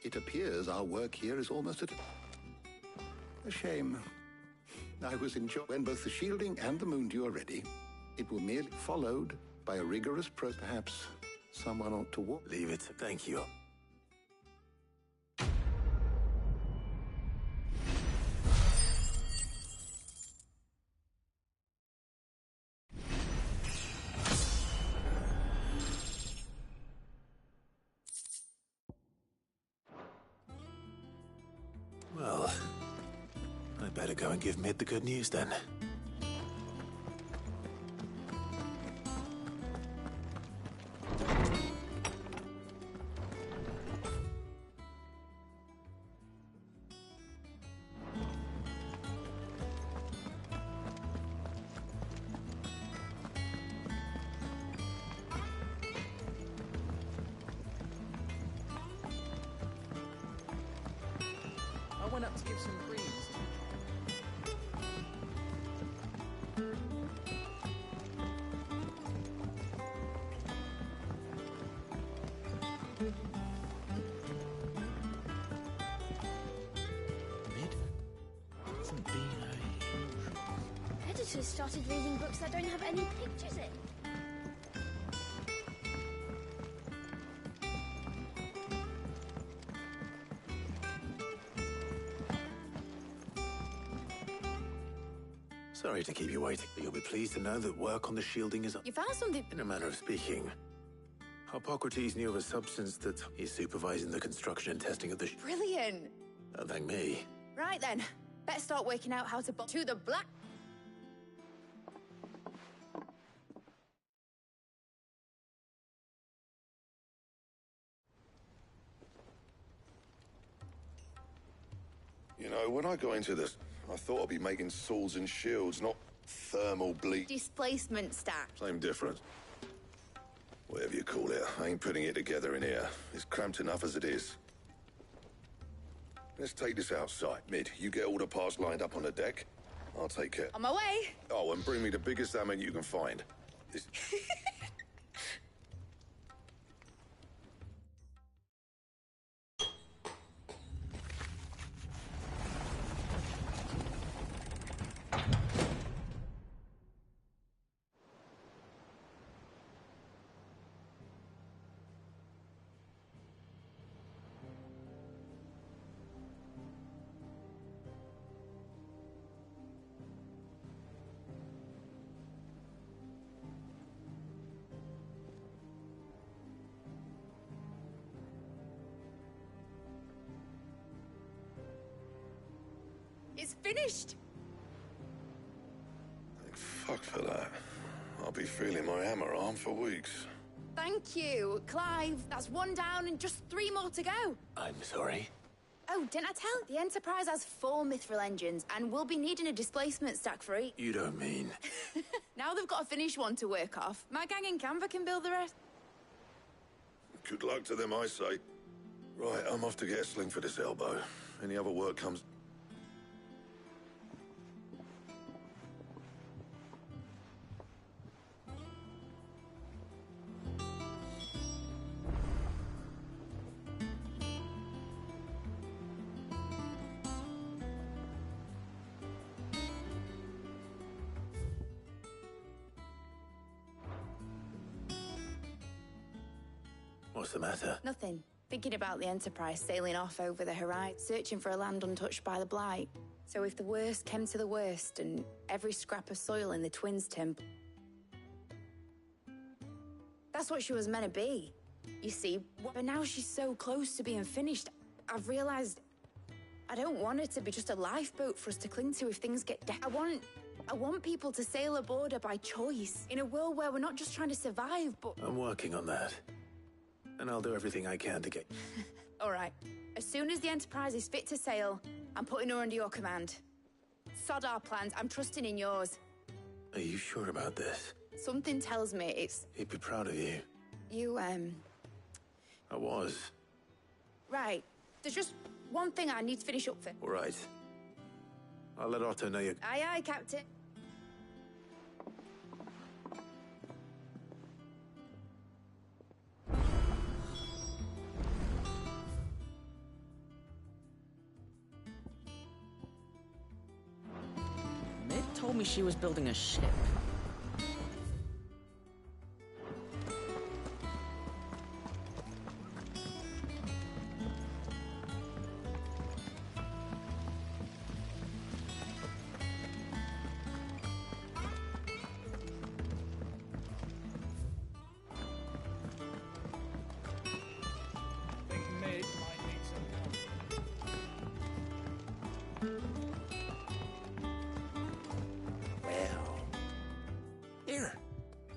It appears our work here is almost at... A shame. I was enjoying... When both the shielding and the moon dew are ready, it will merely followed by a rigorous process. Perhaps someone ought to walk... Leave it. Thank you. Well, I better go and give Mid the good news then. I went up to give some greens. Editors started reading books that don't have any pictures in. Sorry to keep you waiting, but you'll be pleased to know that work on the shielding is... You found something... In a manner of speaking, Hippocrates knew of a substance that is supervising the construction and testing of the... Brilliant. Don't thank me. Right then. Better start working out how to to the black. You know, when I got into this, I thought I'd be making swords and shields, not thermal bleed. Displacement stack. Same difference. Whatever you call it, I ain't putting it together in here. It's cramped enough as it is. Let's take this outside. Mid, you get all the parts lined up on the deck. I'll take care. On my way. Oh, and bring me the biggest hammer you can find. This... It's finished. Thank fuck for that. I'll be feeling my hammer arm for weeks. Thank you, Clive. That's one down and just 3 more to go. I'm sorry. Oh, didn't I tell? The Enterprise has 4 mithril engines, and we'll be needing a displacement stack for each. You don't mean... Now they've got a finished one to work off. My gang in Canva can build the rest. Good luck to them, I say. Right, I'm off to get a sling for this elbow. Any other work comes... What's the matter? Nothing. Thinking about the Enterprise sailing off over the horizon, searching for a land untouched by the Blight. So if the worst came to the worst and every scrap of soil in the Twins Temple... That's what she was meant to be, you see. But now she's so close to being finished, I've realized I don't want her to be just a lifeboat for us to cling to if things get down. I want people to sail aboard her by choice, in a world where we're not just trying to survive, but... I'm working on that. And I'll do everything I can to get... All right. As soon as the Enterprise is fit to sail, I'm putting her under your command. Sod our plans. I'm trusting in yours. Are you sure about this? Something tells me it's... He'd be proud of you. You, I was. Right. There's just one thing I need to finish up for. All right. I'll let Otto know you... Aye, aye, Captain. Told me she was building a ship.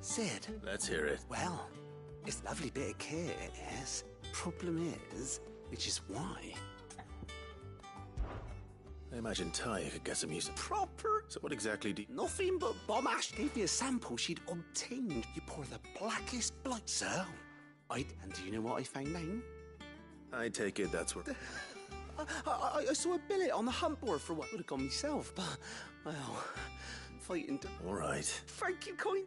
Sid. Let's hear it. Well, it's a lovely bit of kit, it is. Problem is, which is why. I imagine Ty could get some use. Proper? So what exactly do you... Nothing but Bomb Ash gave me a sample she'd obtained. You pour the blackest blood, sir. And do you know what I found then? I take it that's where... I saw a billet on the hunt board for what would have gone myself, but, well, fighting... All right. Thank you, Coin.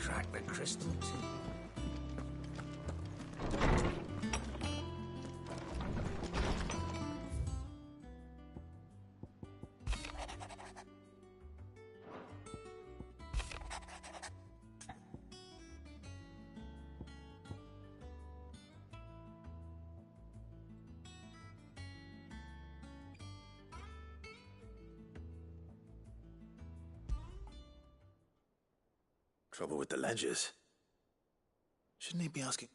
crack the crystal too. Trouble with the ledgers. Shouldn't he be asking?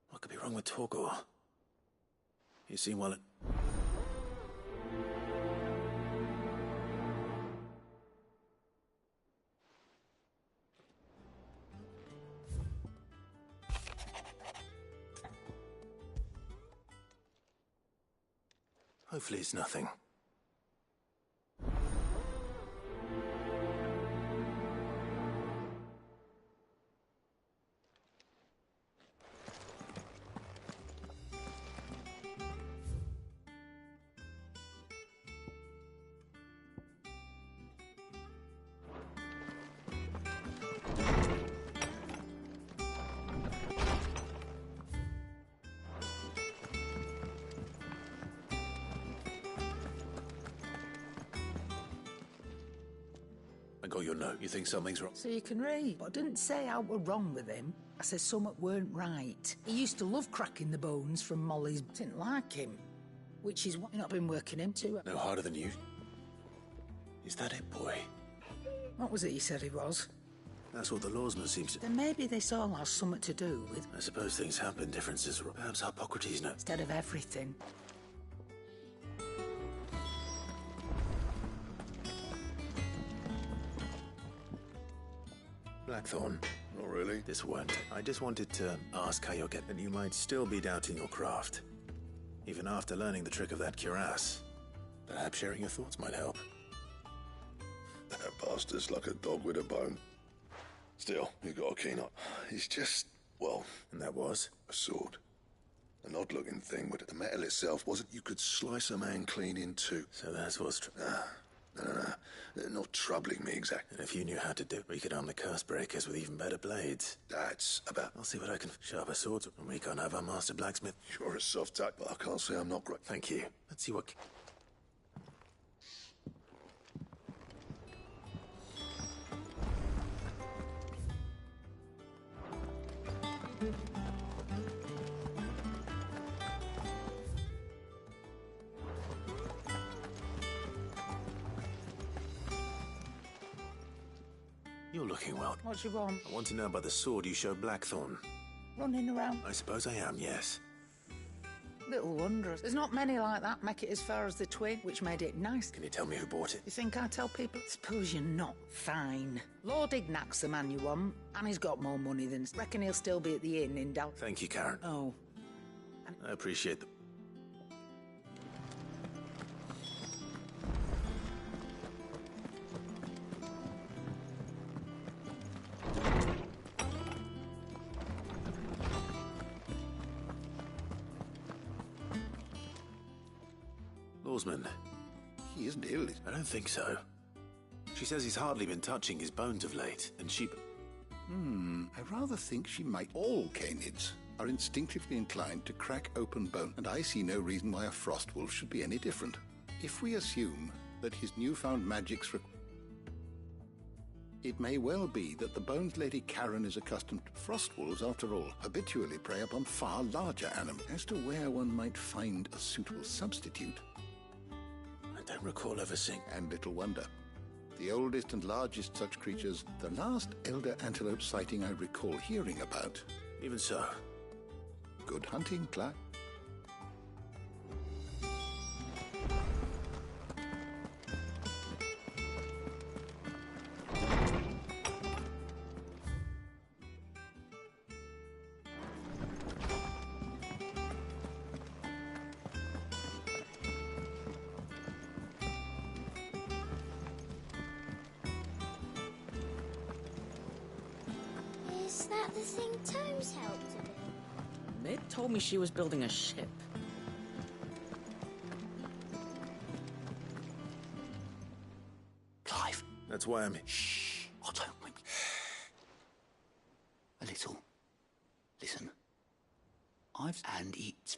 What could be wrong with Torgor? You seem well at... Hopefully it's nothing. I got your note. You think something's wrong? So you can read. But I didn't say I were wrong with him. I said something weren't right. He used to love cracking the bones from Molly's. Didn't like him. Which is what you've not been working into. No harder than you. Is that it, boy? What was it he said he was? That's what the lawsman seems to... Then maybe this all has something to do with... I suppose things happen, differences. Perhaps Hippocrates knows. Instead of everything. Blackthorn. Not really. This won't. I just wanted to ask how you're getting. You might still be doubting your craft. Even after learning the trick of that cuirass. Perhaps sharing your thoughts might help. That bastard's like a dog with a bone. Still, you got a keen eye. He's just, well... And that was? A sword. An odd-looking thing, but the metal itself wasn't... You could slice a man clean in two. So that's what's... No. They're not troubling me exactly. And if you knew how to do it, we could arm the curse breakers with even better blades. That's about... I'll see what I can... Sharper swords, and we can't have our master blacksmith. You're a soft type, but I can't say I'm not great. Thank you. Let's see what... You're looking well. What you want? I want to know about the sword you showed Blackthorn. Running around. I suppose I am, yes. Little wondrous. There's not many like that make it as far as the twin, which made it nice. Can you tell me who bought it? You think I tell people? Suppose you're not. Fine. Lord Ignac's the man you want, and he's got more money than... Reckon he'll still be at the inn in doubt. Thank you, Karen. Oh. I appreciate the... Lawsman. He isn't ill. I don't think so. She says he's hardly been touching his bones of late, and she... I rather think she might. All canids are instinctively inclined to crack open bone, and I see no reason why a frost wolf should be any different. If we assume that his newfound magic's... It may well be that the Bones Lady Karen is accustomed to frost wolves, after all, habitually prey upon far larger animals. As to where one might find a suitable substitute... I don't recall ever seeing... And little wonder. The oldest and largest such creatures, the last elder antelope sighting I recall hearing about. Even so. Good hunting, Clark. that the thing Tomes helped a bit? Mid told me she was building a ship. Clive. That's why I'm... Shh. Otto, wait. A little. Listen. And it's...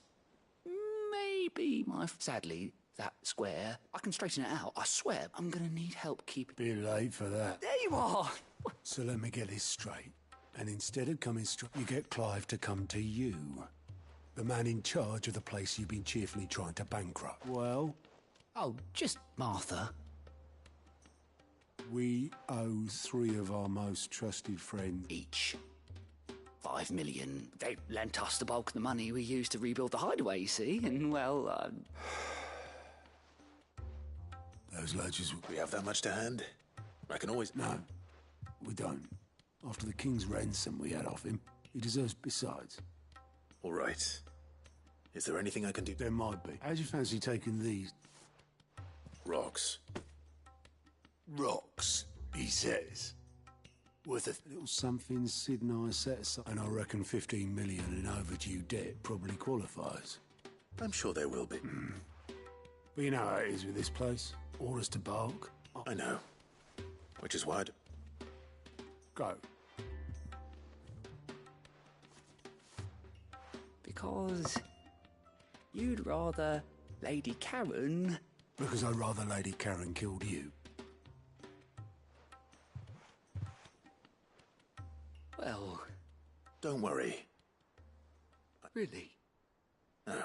maybe my... Sadly, that square, I can straighten it out. I swear, I'm gonna need help keeping... Bit late for that. There you are! So let me get this straight. And instead of coming straight, you get Clive to come to you. The man in charge of the place you've been cheerfully trying to bankrupt. Well? Oh, just Martha. We owe 3 of our most trusted friends each 5 million. They lent us the bulk of the money we used to rebuild the hideaway, you see, and well, Those lodges... We have that much to hand? I can always... No, we don't. After the king's ransom we had off him, he deserves besides. All right. Is there anything I can do? There might be. How'd you fancy taking these? Rocks. Rocks, he says. Worth a little something Sid and I set aside. And I reckon 15 million in overdue debt probably qualifies. I'm sure there will be. But you know how it is with this place. Orders to bark. I know. Which is why I'd... Go. Because you'd rather Lady Karen... Because I'd rather Lady Karen killed you. Well... Don't worry. Really? No.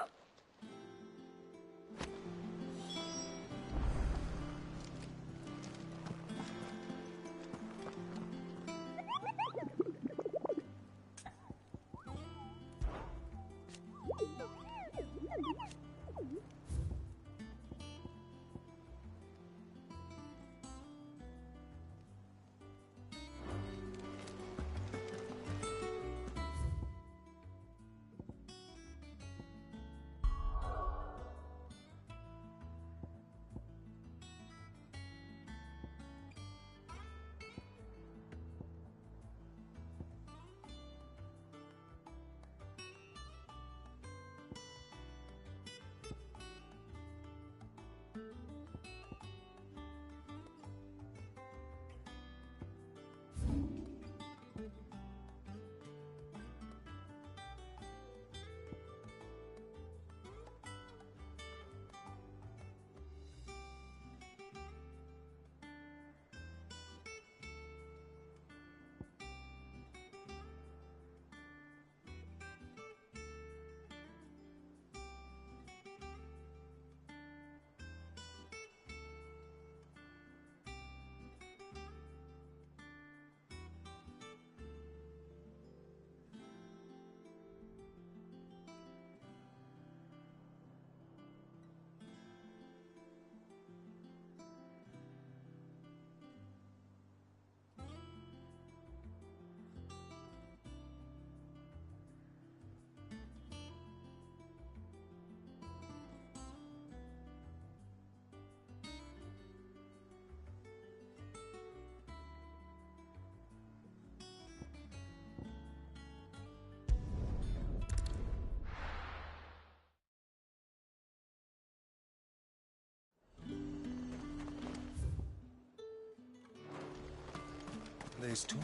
There's talk.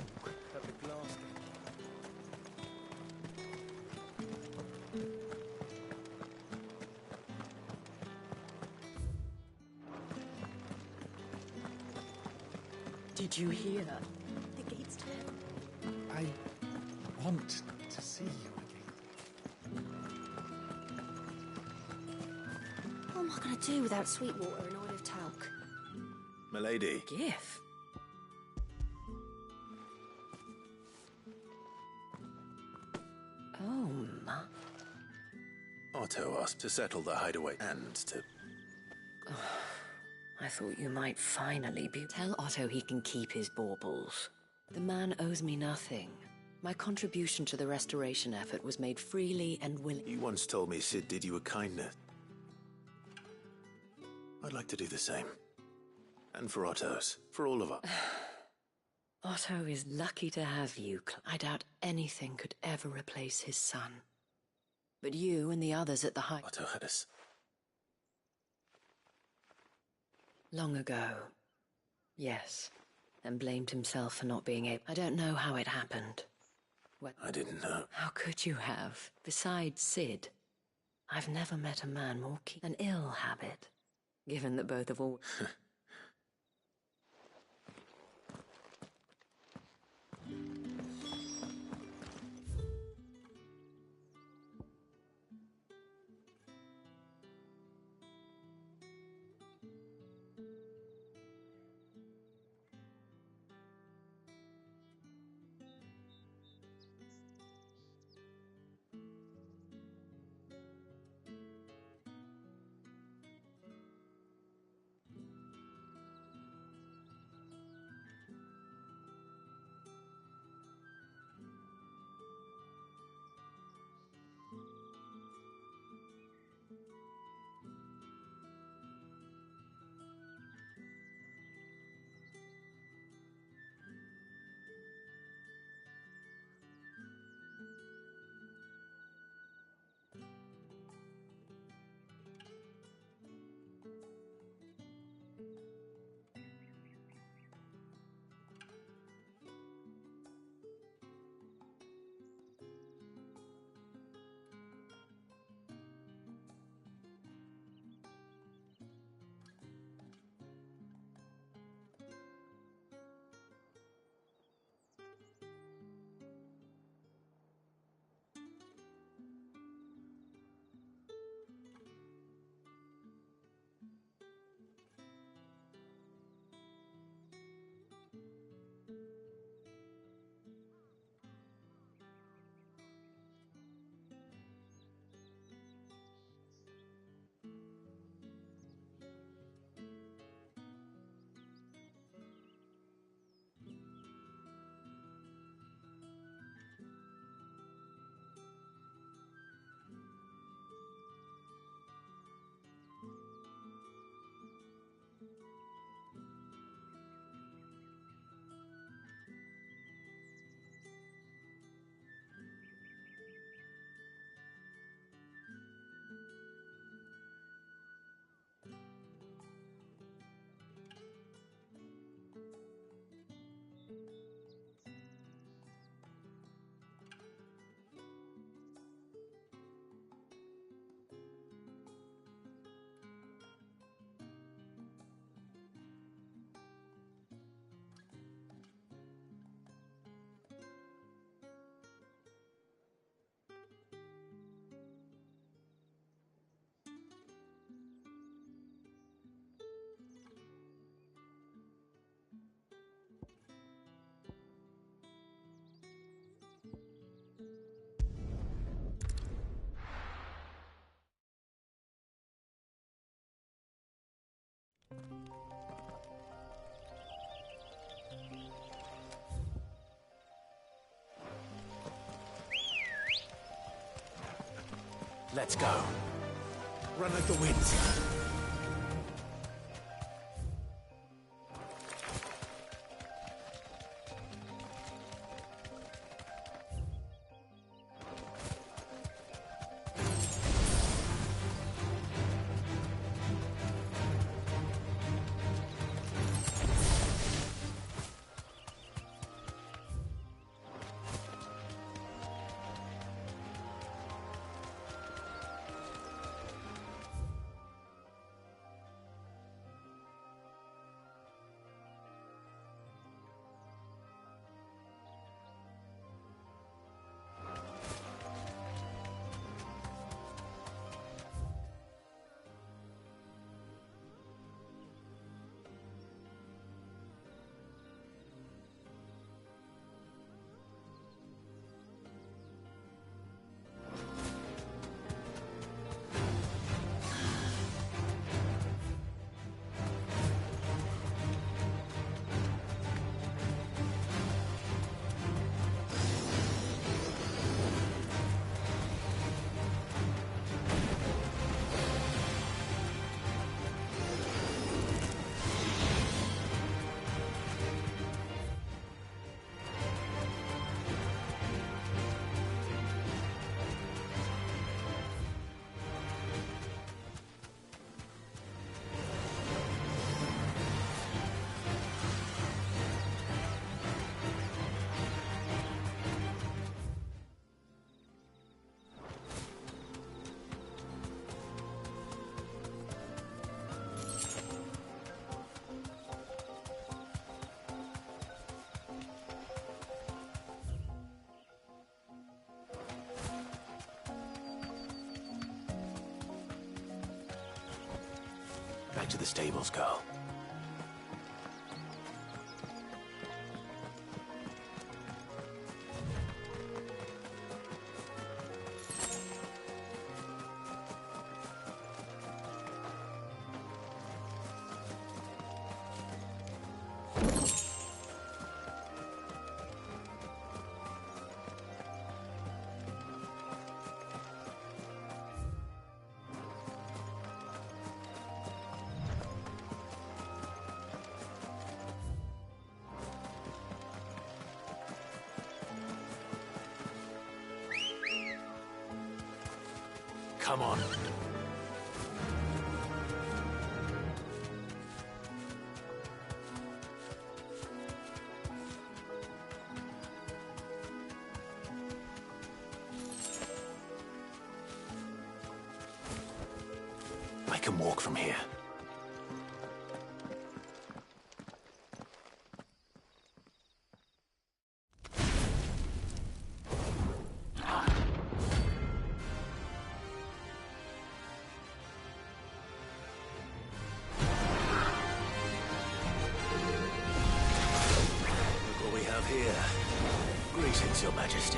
At the glass Did you hear? The gate's turned. I want to see you again. What am I going to do without Sweetwater and oil of talc? Milady. Giff. Oh, ma. Otto asked to settle the hideaway and to... I thought you might finally be... Tell Otto he can keep his baubles. The man owes me nothing. My contribution to the restoration effort was made freely and willingly. You once told me Sid did you a kindness. I'd like to do the same. And for Otto's. For all of us. Otto is lucky to have you. I doubt anything could ever replace his son. But you and the others at the high... Otto had us. Long ago. Yes. And blamed himself for not being able... I don't know how it happened. What? I didn't know. How could you have? Besides Sid, I've never met a man more keen... An ill habit. Given that both have all... Let's go. Run like the wind. to the stables, girl. Come on. I can walk from here. Here. Greetings, Your Majesty.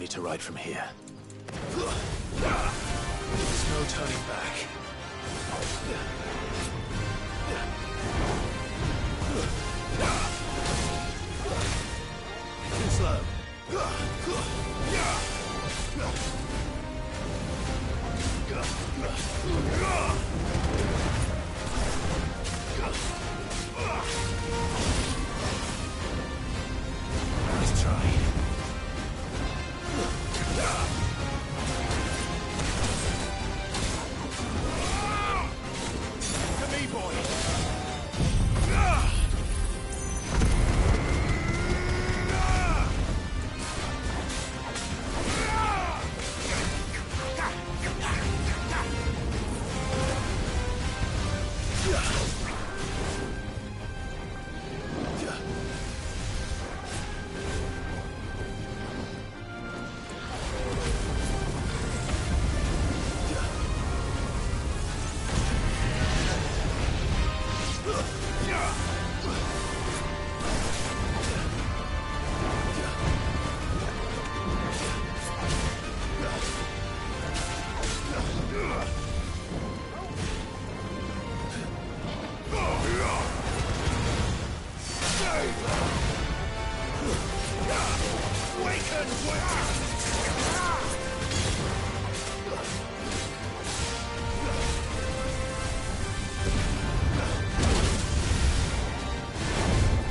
journey to ride from here. There's no turning back. Too slow. Nice try. To me, boy.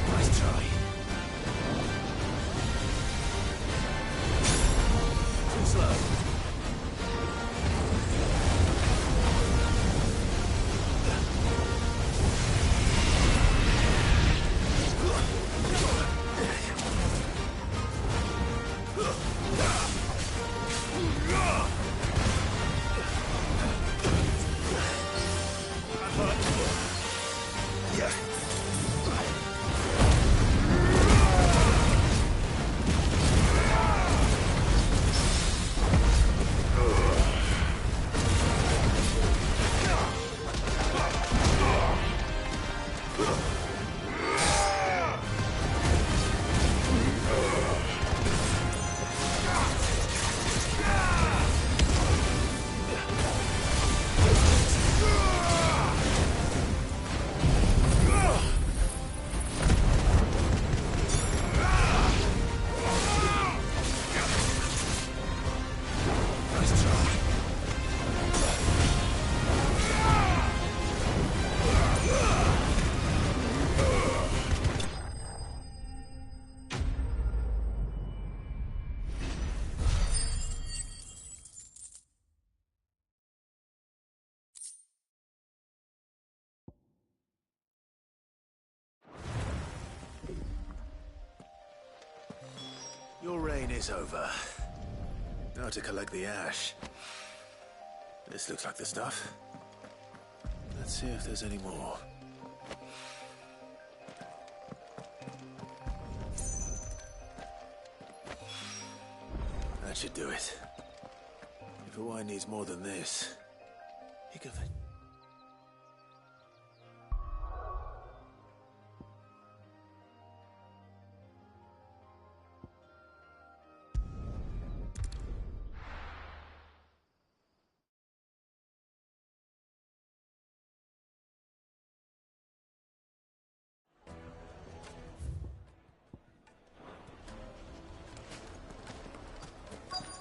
Nice try. Too slow. Your reign is over. Now to collect the ash. This looks like the stuff. Let's see if there's any more. That should do it. If a wine needs more than this, he could...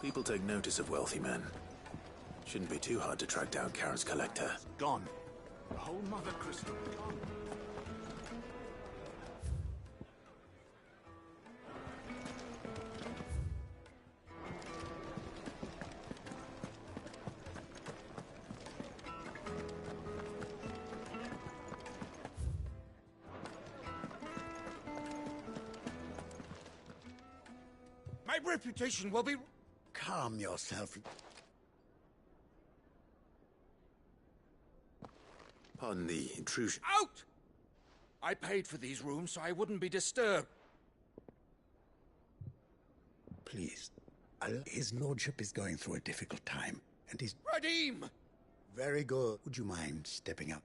People take notice of wealthy men. Shouldn't be too hard to track down Karen's collector. Gone. The whole Mother Crystal gone. My reputation will be... Calm yourself. Pardon the intrusion. Out! I paid for these rooms so I wouldn't be disturbed. Please. His lordship is going through a difficult time, and he's... Redeem! Very good. Would you mind stepping up?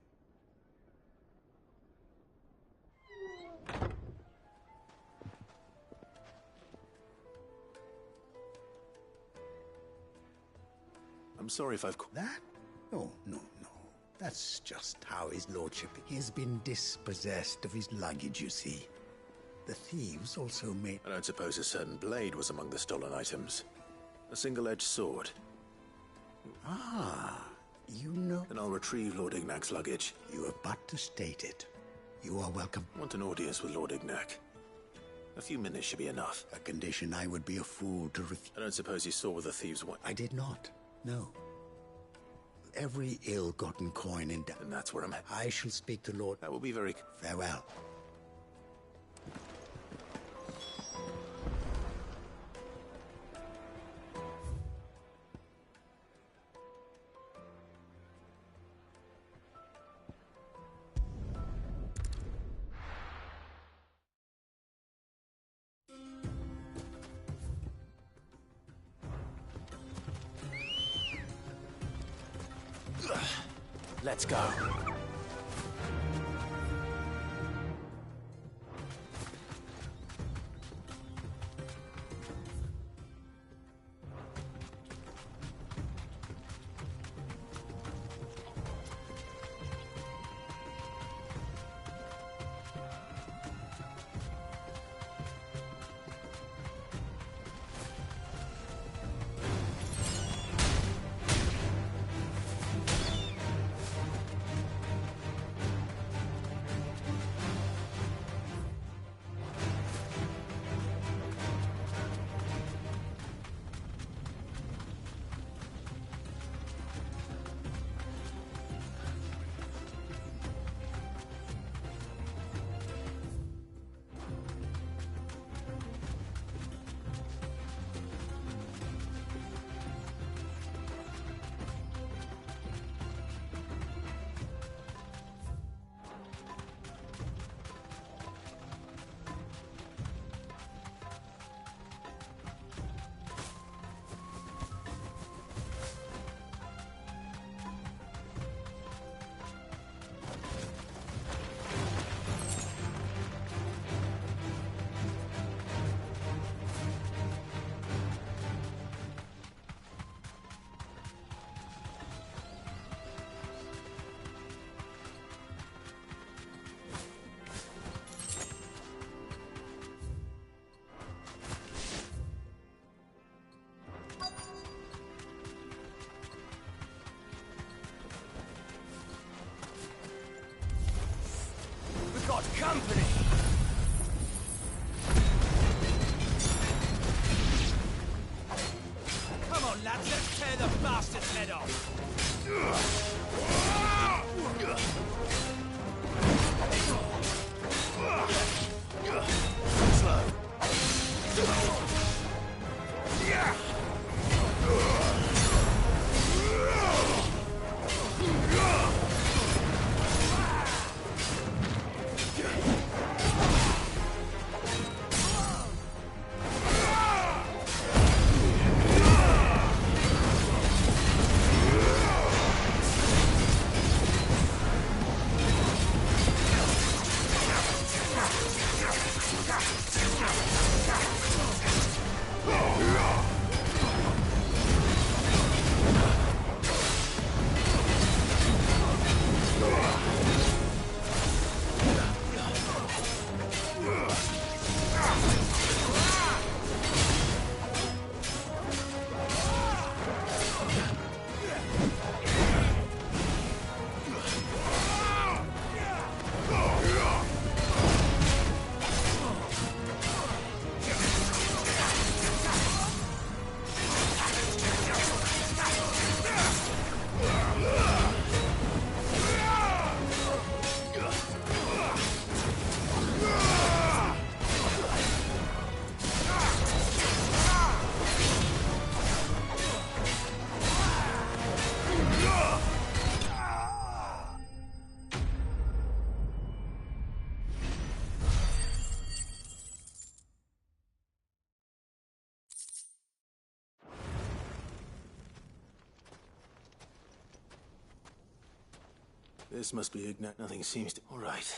I'm sorry if I've... That? Oh, no. That's just how his lordship... He has been dispossessed of his luggage, you see. The thieves also made... I don't suppose a certain blade was among the stolen items. A single-edged sword. Ah, you know... Then I'll retrieve Lord Ignac's luggage. You have but to state it. You are welcome. I want an audience with Lord Ignac. A few minutes should be enough. A condition I would be a fool to refuse. I don't suppose you saw where the thieves went. I did not. No. Every ill-gotten coin in... And that's where I'm at. I shall speak to Lord... That will be very... Farewell. Let's go. Got company! Come on, lads, let's tear the bastard's head off! This must be Ignac. Nothing seems to... All right.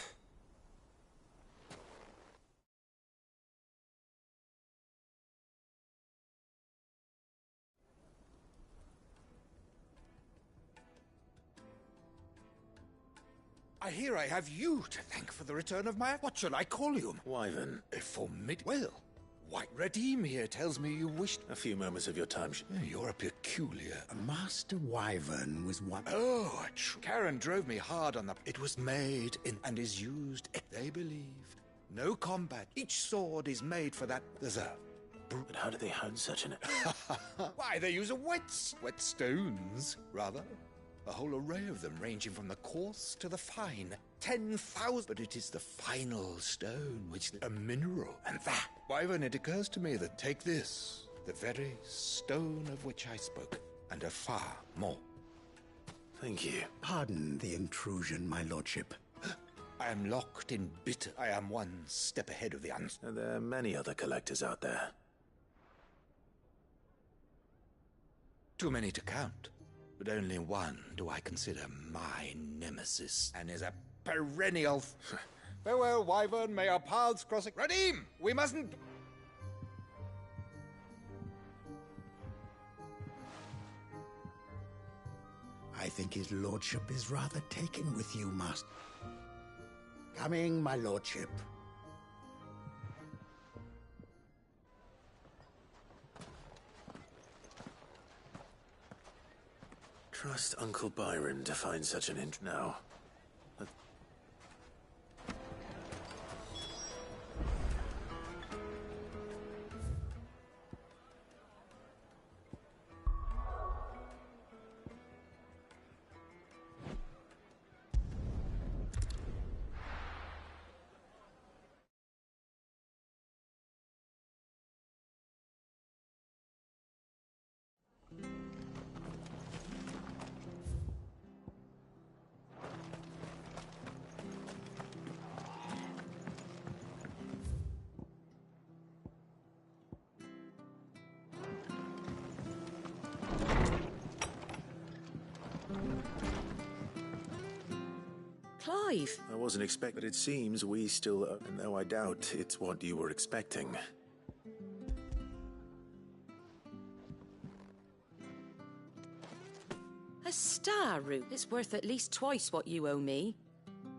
I hear I have you to thank for the return of my... What shall I call you? Wyvern. A well, White Redeem here tells me you wished... A few moments of your time. You're a peculiar... Master Wyvern was one... Oh, true. Karen drove me hard on the... It was made in and is used... They believe. No combat. Each sword is made for that... There's a... But how do they hone such an... Why, they use whetstones, rather. A whole array of them, ranging from the coarse to the fine. 10,000. But it is the final stone, which is a mineral. And that, Wyvern, it occurs to me that take this, the very stone of which I spoke, and a far more. Thank you. Pardon the intrusion, my lordship. I am locked in bitter. I am one step ahead of the There are many other collectors out there. Too many to count. But only one do I consider my nemesis, and is a perennial... Farewell, Wyvern, may our paths cross... Redeem! We mustn't... I think his lordship is rather taken with you, master. Coming, my lordship. Trust Uncle Byron to find such an now. Clive! I wasn't expecting, but it seems we still... though I doubt it's what you were expecting. A star route. It's worth at least twice what you owe me.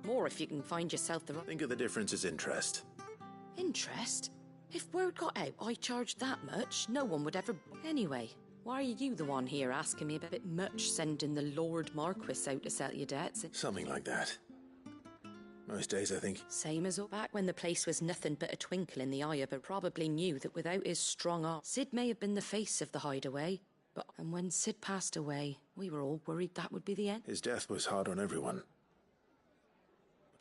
More if you can find yourself the... Think of the difference as interest. Interest? If word got out I charged that much, no one would ever... Anyway, why are you the one here asking me a bit much, sending the Lord Marquis out to settle your debts? Something like that. Most days, I think. Same as back when the place was nothing but a twinkle in the eye of it. Probably knew that without his strong arm, Sid may have been the face of the hideaway. And when Sid passed away, we were all worried that would be the end. His death was hard on everyone.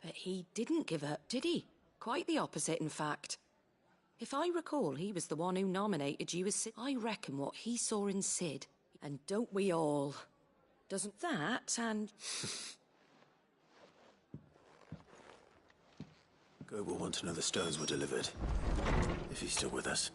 But he didn't give up, did he? Quite the opposite, in fact. If I recall, he was the one who nominated you as Sid. I reckon what he saw in Sid, and don't we all? Doesn't that, and... Go will want to know the stones were delivered. If he's still with us.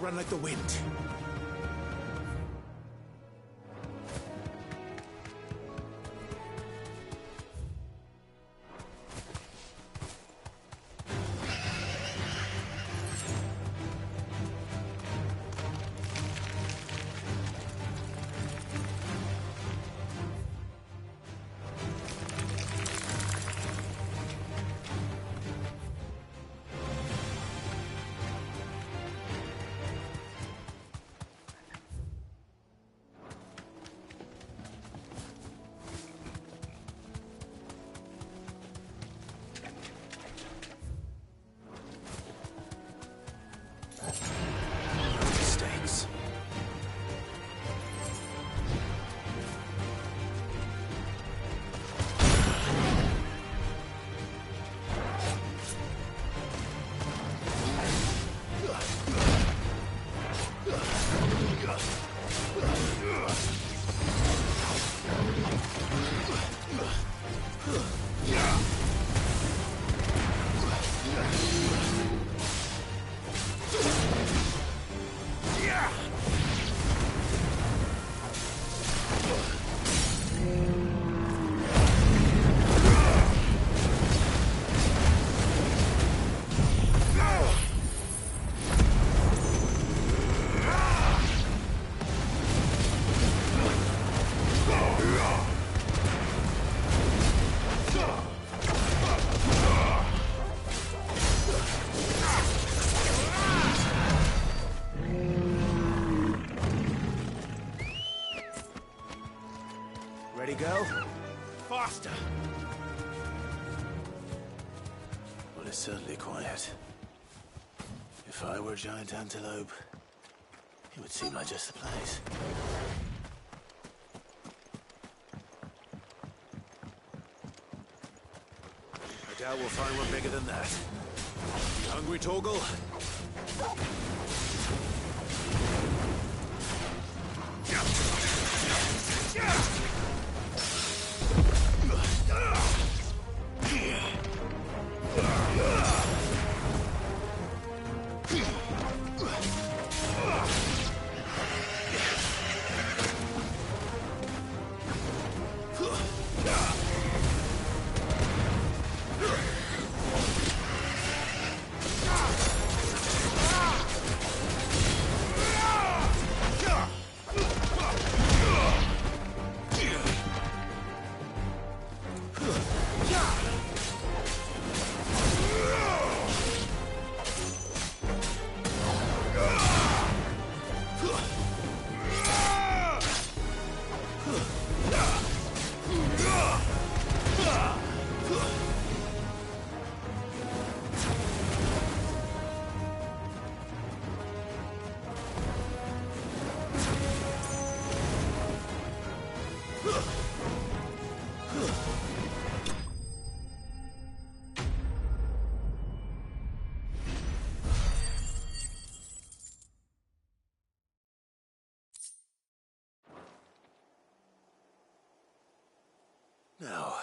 Run like the wind. Ready, go? Faster! Well, it's certainly quiet. If I were a giant antelope, it would seem like just the place. I doubt we'll find one bigger than that. You hungry, Torgal? Now,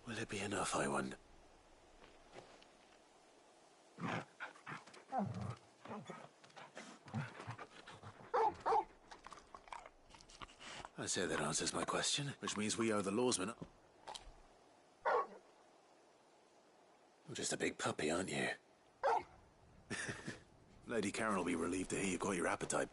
will it be enough, I wonder? I say that answers my question, which means we owe the lawsman. You're just a big puppy, aren't you? Lady Karen will be relieved to hear you've got your appetite.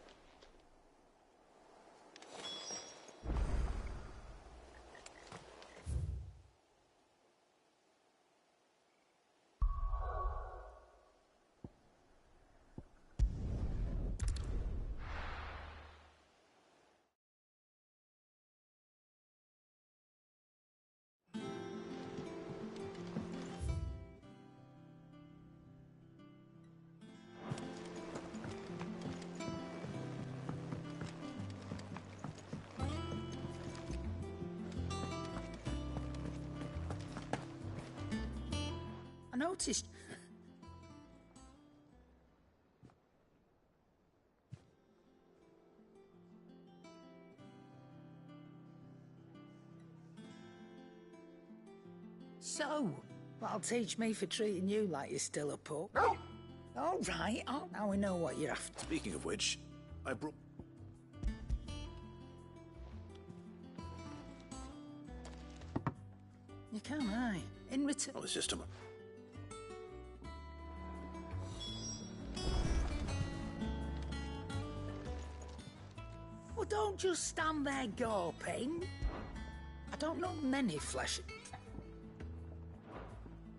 I noticed. So, that'll teach me for treating you like you're still a pup. All right, oh, now we know what you're after. Speaking of which, I brought... You can, aye. In return... Oh, it's just a... Well, don't just stand there gawping. I don't know many flesh...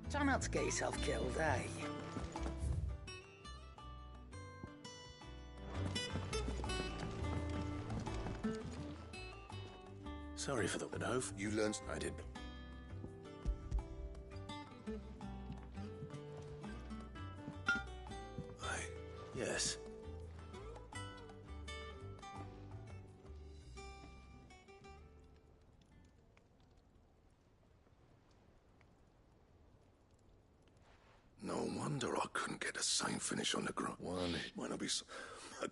Try not to get yourself killed, eh? Sorry for the Benove. You learned... I did. Yes. No wonder I couldn't get the same finish on the ground. One, it might not be so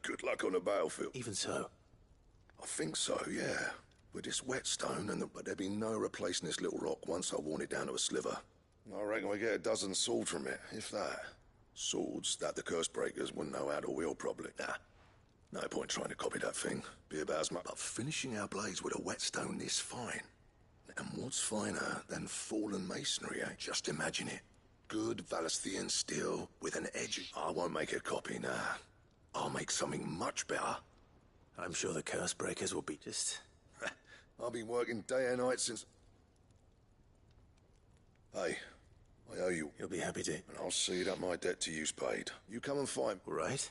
good luck on the battlefield. Even so. I think so, yeah. With this whetstone, but there'd be no replacing this little rock once I worn it down to a sliver. I reckon we get a dozen swords from it, if that. Swords that the curse breakers wouldn't know how to wield properly. Nah, no point trying to copy that thing. Be about as much. But finishing our blades with a whetstone this fine. And what's finer than fallen masonry, eh? Just imagine it. Good Valasthian steel with an edge. I won't make a copy, nah. I'll make something much better. I'm sure the curse breakers will be just... I've been working day and night since... Hey, I owe you. You'll be happy to. And I'll see that my debt to you's paid. You come and find... Right?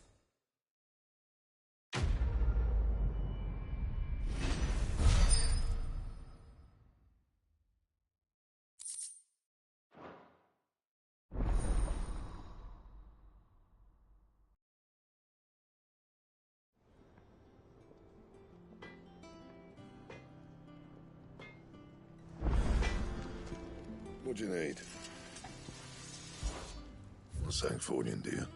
What do you need? Not saying fortune, do you?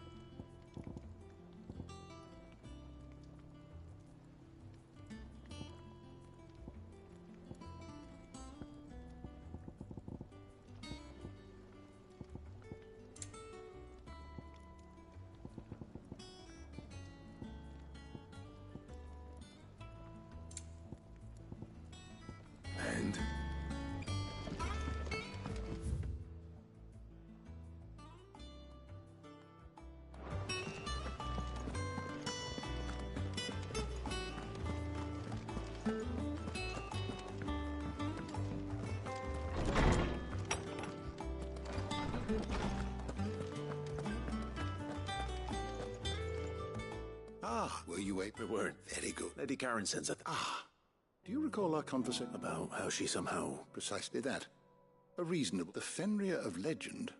And? Ah, were you able? We weren't. Very good. Lady Karen sends a... Do you recall our conversation? About how she somehow... Precisely that. A reasonable... The Fenrir of legend,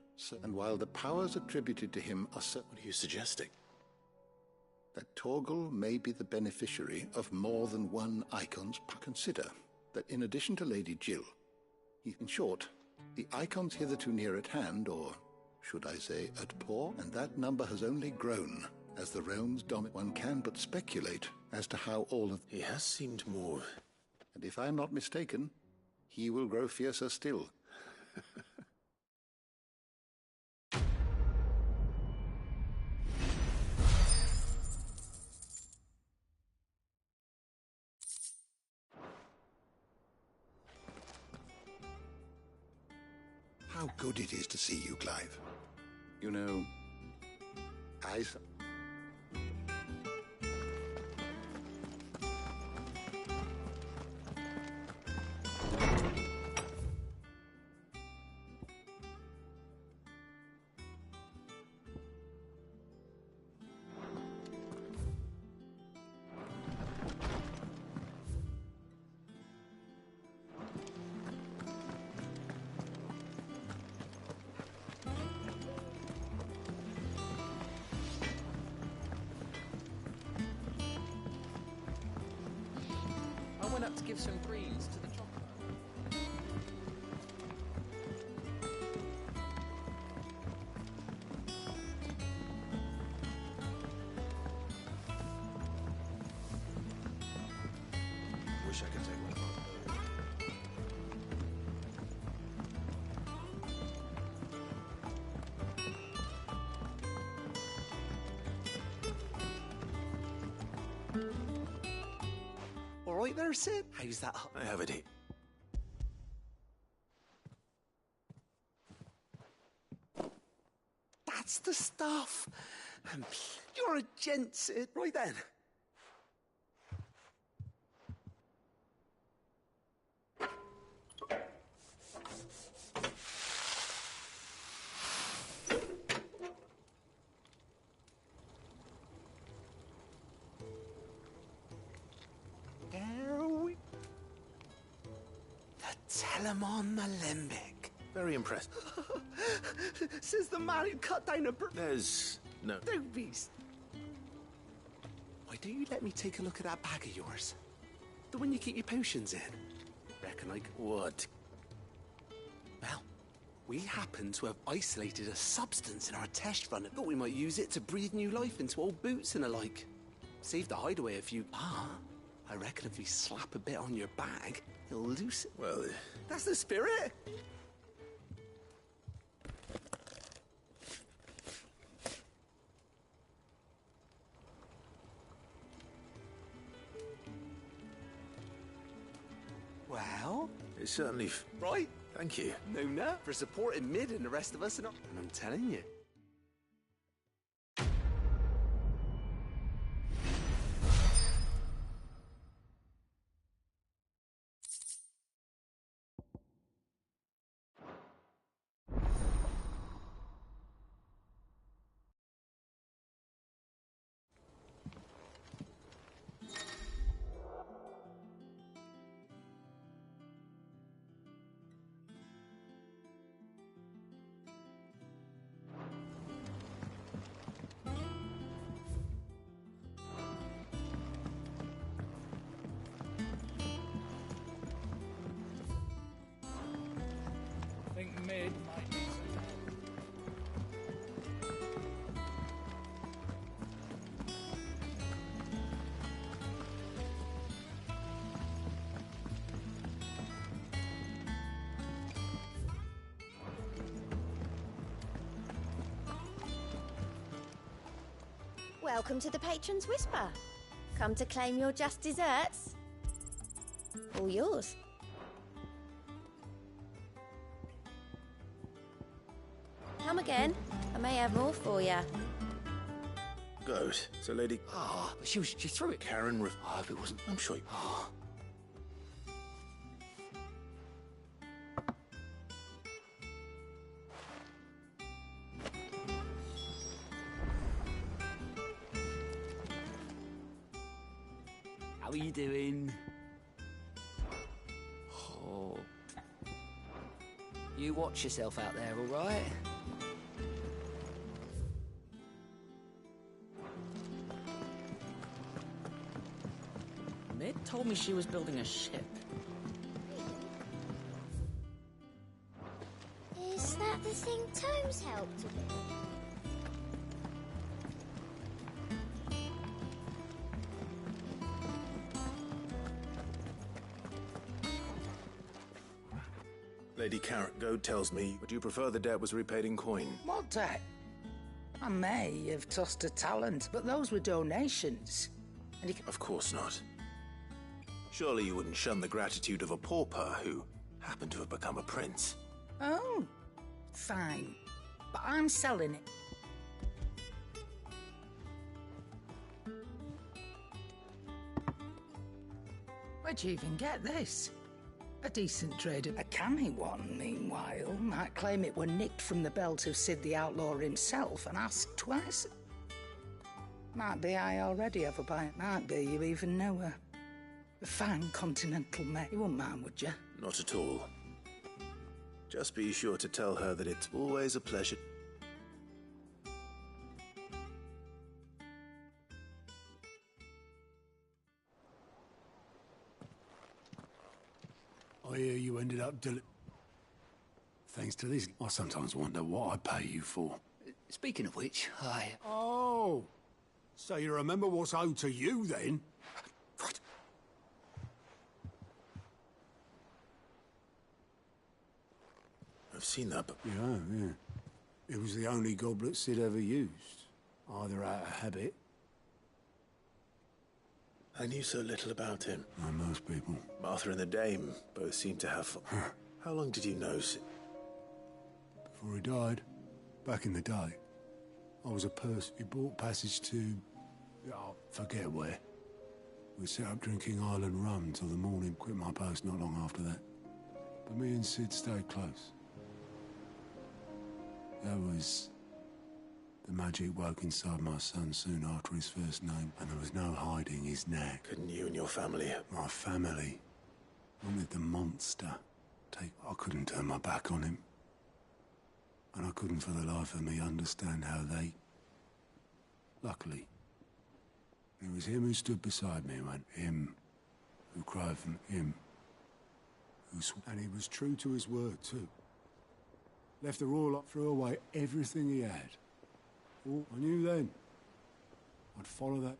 and while the powers attributed to him are so... What are you suggesting? That Torgal may be the beneficiary of more than one icon's... Consider that in addition to Lady Jill, in short, the icons hitherto near at hand, or should I say at paw, and that number has only grown as the realms dominate. One can but speculate as to how all of... He has seemed more... And if I am not mistaken, he will grow fiercer still. How good it is to see you, Clive. You know, I went up to give some greens to the chocolate. Wish I could take one of those. All right there, Sid. How's that? I have it here. That's the stuff. You're a gent, Sid. Right then. Telemon Malembic. Very impressed. Says the man who cut down a There's no... Don't be... Why don't you let me take a look at that bag of yours? The one you keep your potions in. Reckon I... What? Well, we happen to have isolated a substance in our test run. Thought we might use it to breathe new life into old boots and the like. Save the hideaway a few... I reckon if we slap a bit on your bag, it'll loosen... Well... That's the spirit! Well? It's certainly... Right? Thank you. No, for supporting Mid and the rest of us, and I'm telling you. Welcome to the Patron's Whisper. Come to claim your just desserts? All yours. Come again. I may have more for you. Good. So, Lady... Ah, but she threw it. Karen... I hope it wasn't... I'm sure... Ah. How are you doing? Oh. You watch yourself out there, all right? Mid told me she was building a ship. Is that the thing Tomes helped with? Lady Carrot Goad tells me, would you prefer the debt was repaid in coin? What debt? I may have tossed a talent, but those were donations. And he... Of course not. Surely you wouldn't shun the gratitude of a pauper who happened to have become a prince. Oh, fine. But I'm selling it. Where'd you even get this? A decent trader. A canny one, meanwhile, might claim it were nicked from the belt of Sid the Outlaw himself and ask twice. Might be I already have a buyer. Might be you even know her. A fine continental mate. You wouldn't mind, would you? Not at all. Just be sure to tell her that it's always a pleasure. I hear you ended up thanks to this. I sometimes wonder what I pay you for. Speaking of which, Oh! So you remember what's owed to you, then? Right. I've seen that, but... Yeah. It was the only goblet Sid ever used. Either out of habit... I knew so little about him. Like most people. Martha and the Dame both seem to have... How long did you know Sid? Before he died, back in the day, I was a person who bought passage to... I forget where. We set up drinking Island rum till the morning, quit my post not long after that. But me and Sid stayed close. That was... The magic woke inside my son soon after his first name, and there was no hiding his knack. Couldn't you and your family... My family wanted the monster. I couldn't turn my back on him. And I couldn't for the life of me understand how they... Luckily, it was him who stood beside me when him who cried from him who and he was true to his word too. Left the royal up, threw away everything he had. Oh, I knew then I'd follow that.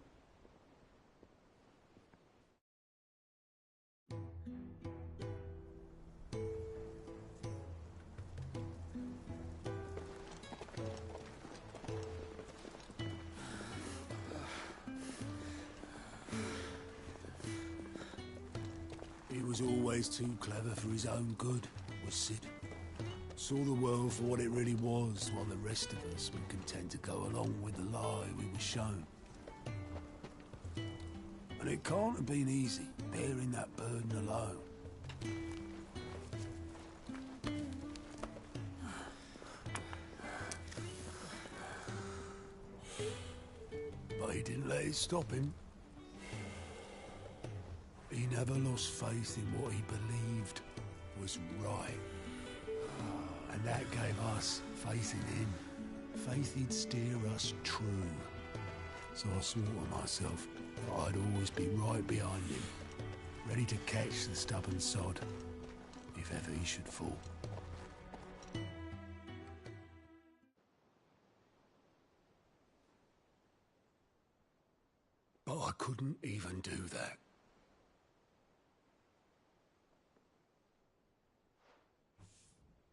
He was always too clever for his own good, was Sid. Saw the world for what it really was, while the rest of us were content to go along with the lie we were shown. And it can't have been easy, bearing that burden alone. But he didn't let it stop him. He never lost faith in what he believed was right. And that gave us faith in him. Faith he'd steer us true. So I swore to myself that I'd always be right behind him, ready to catch the stubborn sod, if ever he should fall. But I couldn't even do that.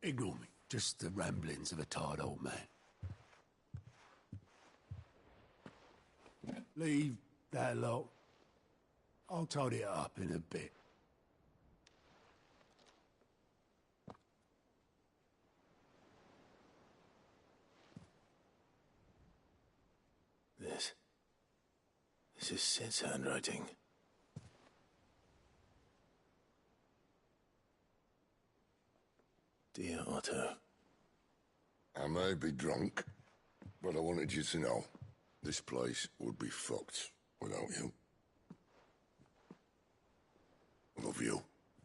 Ignore me. Just the ramblings of a tired old man. Leave that lot. I'll tidy it up in a bit. This is Sid's handwriting. Dear Otto. I may be drunk, but I wanted you to know this place would be fucked without you. Love you,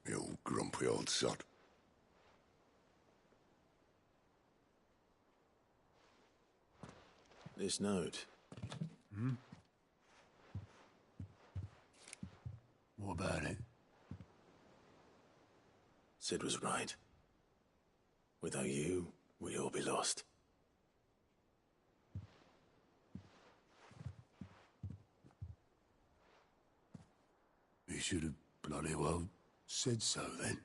you grumpy old sod. This note. Hmm? What about it? Sid was right. Without you, we'd all be lost. He should have bloody well said so then.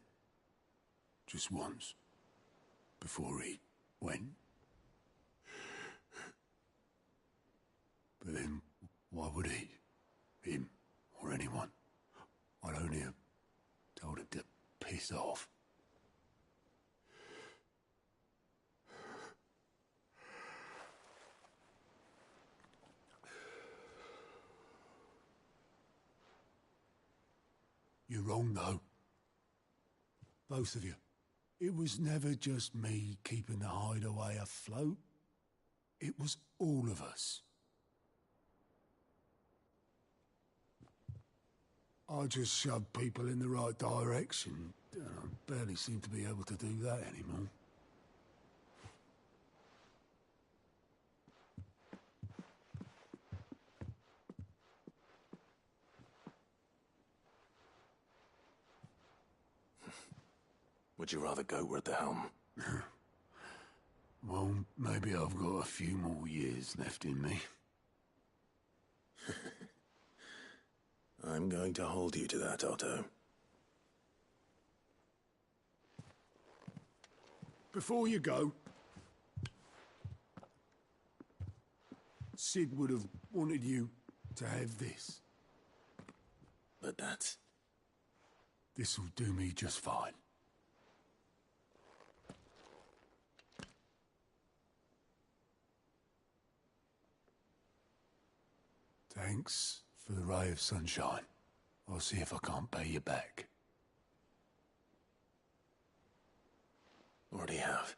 Just once. Before he went. But then, why would he? Him, or anyone? I'd only have told him to piss off. You're wrong, though. Both of you. It was never just me keeping the hideaway afloat. It was all of us. I just shoved people in the right direction. I barely seem to be able to do that anymore. Would you rather go at the helm? Well, maybe I've got a few more years left in me. I'm going to hold you to that, Otto. Before you go, Sid would have wanted you to have this. But that's... This'll do me just fine. Thanks for the ray of sunshine. I'll see if I can't pay you back. Already have.